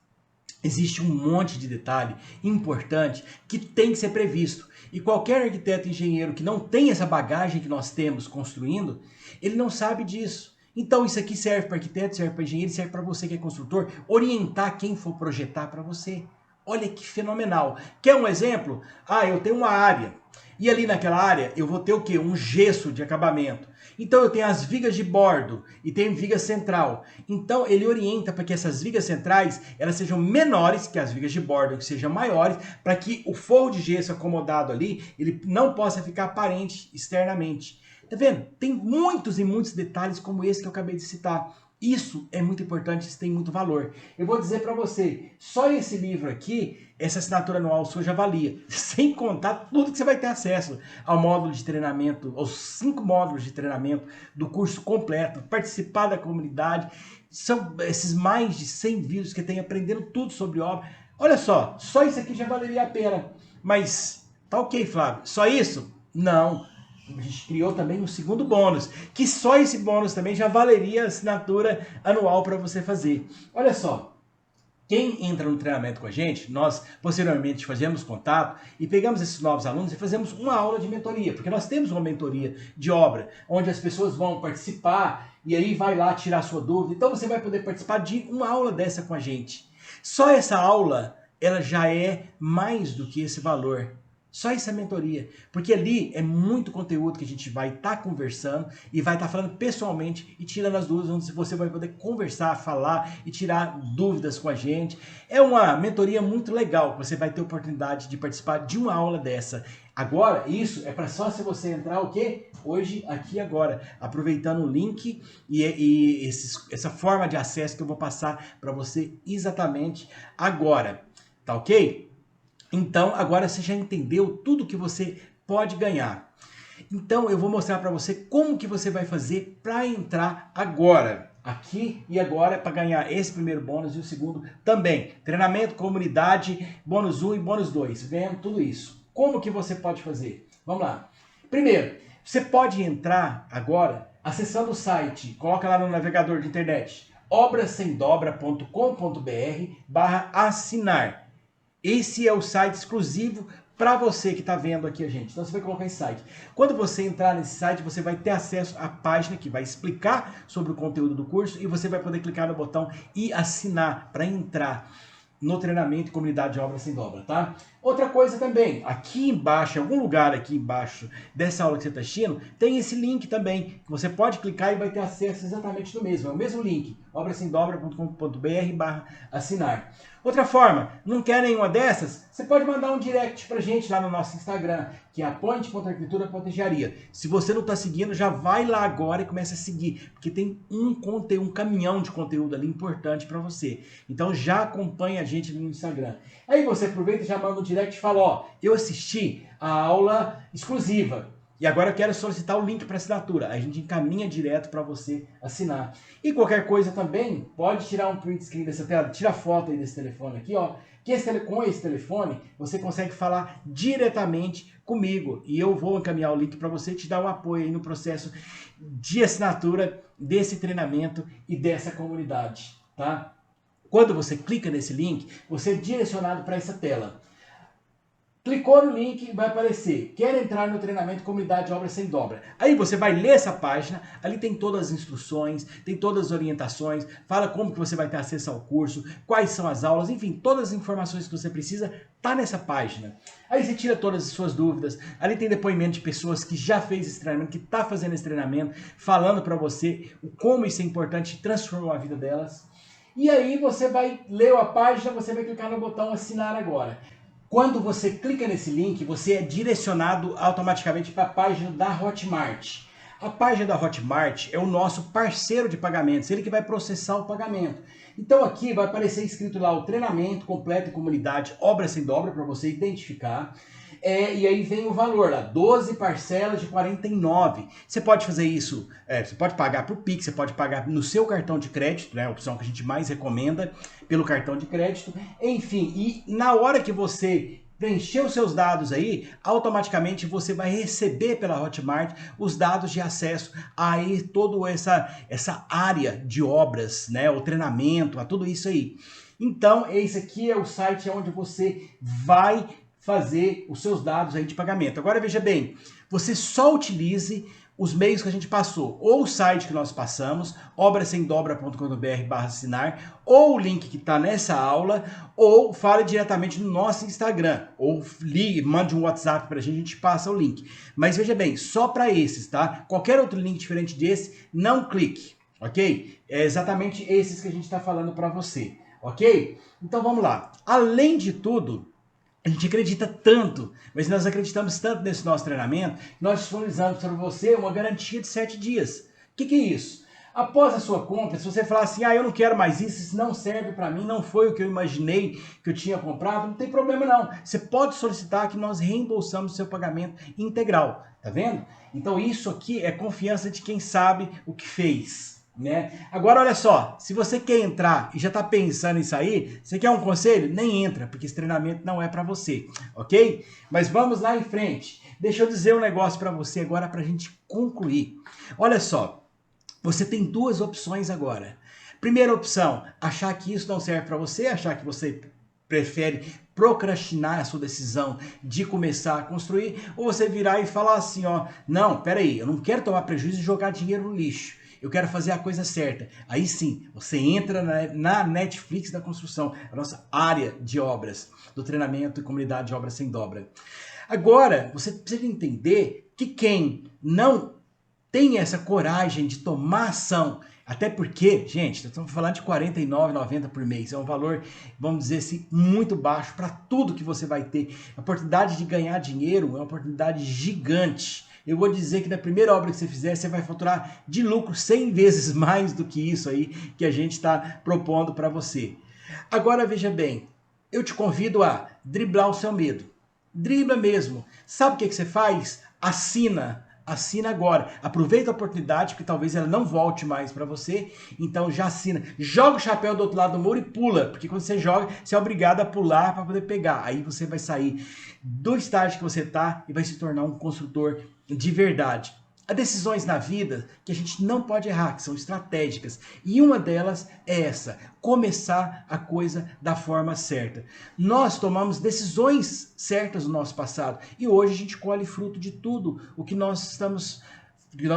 existe um monte de detalhe importante que tem que ser previsto. E qualquer arquiteto e engenheiro que não tem essa bagagem que nós temos construindo, ele não sabe disso. Então isso aqui serve para arquiteto, serve para engenheiro, serve para você que é construtor, orientar quem for projetar para você. Olha que fenomenal. Quer um exemplo? Eu tenho uma área. E ali naquela área eu vou ter o quê? Um gesso de acabamento. Então eu tenho as vigas de bordo e tenho viga central. Então ele orienta para que essas vigas centrais elas sejam menores que as vigas de bordo, que sejam maiores, para que o forro de gesso acomodado ali ele não possa ficar aparente externamente. Tá vendo? Tem muitos e muitos detalhes como esse que eu acabei de citar. Isso é muito importante, isso tem muito valor. Eu vou dizer para você, só esse livro aqui, essa assinatura anual sua já valia. Sem contar tudo que você vai ter acesso ao módulo de treinamento, aos 5 módulos de treinamento do curso completo, participar da comunidade. São esses mais de 100 vídeos que tem aprendendo tudo sobre obra. Olha só isso aqui já valeria a pena. Mas, tá ok, Flávio, só isso? Não. A gente criou também um segundo bônus, que só esse bônus também já valeria a assinatura anual para você fazer. Olha só, quem entra no treinamento com a gente, nós posteriormente fazemos contato e pegamos esses novos alunos e fazemos uma aula de mentoria, porque nós temos uma mentoria de obra, onde as pessoas vão participar e aí vai lá tirar sua dúvida. Então você vai poder participar de uma aula dessa com a gente. Só essa aula, ela já é mais do que esse valor. Só essa mentoria, porque ali é muito conteúdo que a gente vai estar conversando e vai estar falando pessoalmente e tirando as dúvidas, onde você vai poder conversar, falar e tirar dúvidas com a gente. É uma mentoria muito legal, você vai ter a oportunidade de participar de uma aula dessa. Agora, isso é para só se você entrar o quê? Hoje, aqui agora, aproveitando o link e essa forma de acesso que eu vou passar para você exatamente agora, tá ok? Então, agora você já entendeu tudo que você pode ganhar. Então, eu vou mostrar para você como que você vai fazer para entrar agora. Aqui e agora para ganhar esse primeiro bônus e o segundo também. Treinamento, comunidade, bônus 1 e bônus 2. Vendo tudo isso. Como que você pode fazer? Vamos lá. Primeiro, você pode entrar agora acessando o site. Coloca lá no navegador de internet. obrasemdobra.com.br/assinar. Esse é o site exclusivo para você que está vendo aqui a gente. Então você vai colocar esse site. Quando você entrar nesse site, você vai ter acesso à página que vai explicar sobre o conteúdo do curso e você vai poder clicar no botão e assinar para entrar no treinamento Comunidade de Obra Sem Dobra, tá? Outra coisa também, aqui embaixo, em algum lugar aqui embaixo dessa aula que você está assistindo, tem esse link também, que você pode clicar e vai ter acesso exatamente do mesmo. É o mesmo link, obrasemdobra.com.br/assinar. Outra forma, não quer nenhuma dessas? Você pode mandar um direct pra gente lá no nosso Instagram, que é apointe.arquitetura.engenharia. Se você não está seguindo, já vai lá agora e começa a seguir, porque tem um caminhão de conteúdo ali importante para você. Então já acompanha a gente no Instagram. Aí você aproveita e já manda um direct e fala, ó, eu assisti a aula exclusiva. E agora eu quero solicitar o link para assinatura. A gente encaminha direto para você assinar. E qualquer coisa também, pode tirar um print screen dessa tela, tira foto aí desse telefone aqui, ó. Que com esse telefone, você consegue falar diretamente comigo. E eu vou encaminhar o link para você te dar um apoio aí no processo de assinatura desse treinamento e dessa comunidade, tá? Quando você clica nesse link, você é direcionado para essa tela. Clicou no link, vai aparecer, quer entrar no treinamento Comunidade de Obra Sem Dobra. Aí você vai ler essa página, ali tem todas as instruções, tem todas as orientações, fala como que você vai ter acesso ao curso, quais são as aulas, enfim, todas as informações que você precisa tá nessa página. Aí você tira todas as suas dúvidas, ali tem depoimento de pessoas que já fez esse treinamento, que tá fazendo esse treinamento, falando para você como isso é importante, transformar a vida delas. E aí você vai ler a página, você vai clicar no botão assinar agora. Quando você clica nesse link, você é direcionado automaticamente para a página da Hotmart. A página da Hotmart é o nosso parceiro de pagamentos, ele que vai processar o pagamento. Então aqui vai aparecer escrito lá o treinamento completo em comunidade Obra Sem Dobra para você identificar. E aí vem o valor lá, 12 parcelas de 49. Você pode fazer isso, você pode pagar por Pix, você pode pagar no seu cartão de crédito, né, a opção que a gente mais recomenda, pelo cartão de crédito. Enfim, e na hora que você preencher os seus dados aí, automaticamente você vai receber pela Hotmart os dados de acesso a toda essa área de obras, né, o treinamento, a tudo isso aí. Então, esse aqui é o site onde você vai fazer os seus dados aí de pagamento. Agora veja bem, você só utilize os meios que a gente passou, ou o site que nós passamos, obrasemdobra.com.br/assinar, ou o link que está nessa aula, ou fale diretamente no nosso Instagram, ou ligue, mande um WhatsApp para a gente passa o link. Mas veja bem, só para esses, tá? Qualquer outro link diferente desse, não clique, ok? É exatamente esses que a gente está falando para você, ok? Então vamos lá. Além de tudo, a gente acredita tanto, mas nós acreditamos tanto nesse nosso treinamento, nós disponibilizamos para você uma garantia de 7 dias. O que é isso? Após a sua compra, se você falar assim, eu não quero mais isso não serve para mim, não foi o que eu imaginei que eu tinha comprado, não tem problema não. Você pode solicitar que nós reembolsamos o seu pagamento integral, tá vendo? Então isso aqui é confiança de quem sabe o que fez. Né? Agora olha só, se você quer entrar e já está pensando em sair, você quer um conselho? Nem entra, porque esse treinamento não é para você, ok? Mas vamos lá em frente. Deixa eu dizer um negócio para você agora para a gente concluir. Olha só, você tem duas opções agora. Primeira opção, achar que isso não serve para você, achar que você prefere procrastinar a sua decisão de começar a construir, ou você virar e falar assim, não, peraí, eu não quero tomar prejuízo e jogar dinheiro no lixo. Eu quero fazer a coisa certa. Aí sim, você entra na Netflix da construção, a nossa área de obras, do treinamento e comunidade de obras sem dobra. Agora, você precisa entender que quem não tem essa coragem de tomar ação, até porque, gente, nós estamos falando de R$ 49,90 por mês, é um valor, vamos dizer assim, muito baixo para tudo que você vai ter. A oportunidade de ganhar dinheiro é uma oportunidade gigante. Eu vou dizer que na primeira obra que você fizer, você vai faturar de lucro 100 vezes mais do que isso aí que a gente está propondo para você. Agora veja bem, eu te convido a driblar o seu medo. Dribla mesmo. Sabe o que você faz? Assina agora. Aproveita a oportunidade, porque talvez ela não volte mais para você. Então já assina. Joga o chapéu do outro lado do muro e pula. Porque quando você joga, você é obrigado a pular para poder pegar. Aí você vai sair do estágio que você está e vai se tornar um construtor de verdade. Há decisões na vida que a gente não pode errar, que são estratégicas. E uma delas é essa, começar a coisa da forma certa. Nós tomamos decisões certas no nosso passado e hoje a gente colhe fruto de tudo o que nós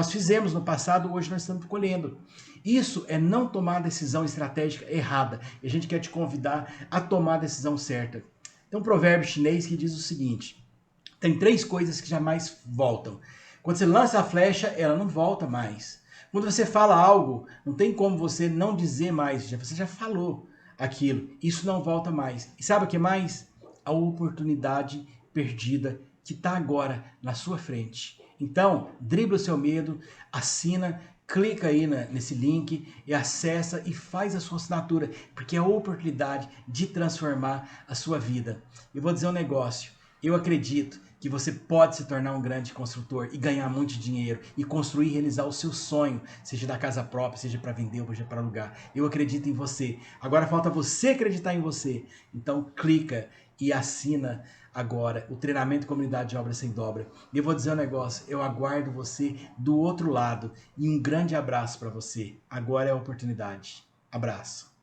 fizemos no passado, hoje nós estamos colhendo. Isso é não tomar a decisão estratégica errada. E a gente quer te convidar a tomar a decisão certa. Tem um provérbio chinês que diz o seguinte: tem 3 coisas que jamais voltam. Quando você lança a flecha, ela não volta mais. Quando você fala algo, não tem como você não dizer mais. Você já falou aquilo. Isso não volta mais. E sabe o que mais? A oportunidade perdida que está agora na sua frente. Então, dribla o seu medo, assina, clica aí nesse link e acessa e faz a sua assinatura, porque é a oportunidade de transformar a sua vida. Eu vou dizer um negócio. Eu acredito que você pode se tornar um grande construtor e ganhar muito dinheiro e construir e realizar o seu sonho, seja da casa própria, seja para vender ou seja para alugar. Eu acredito em você. Agora falta você acreditar em você. Então clica e assina agora o treinamento Comunidade de Obras Sem Dobra. E eu vou dizer um negócio, eu aguardo você do outro lado e um grande abraço para você. Agora é a oportunidade. Abraço.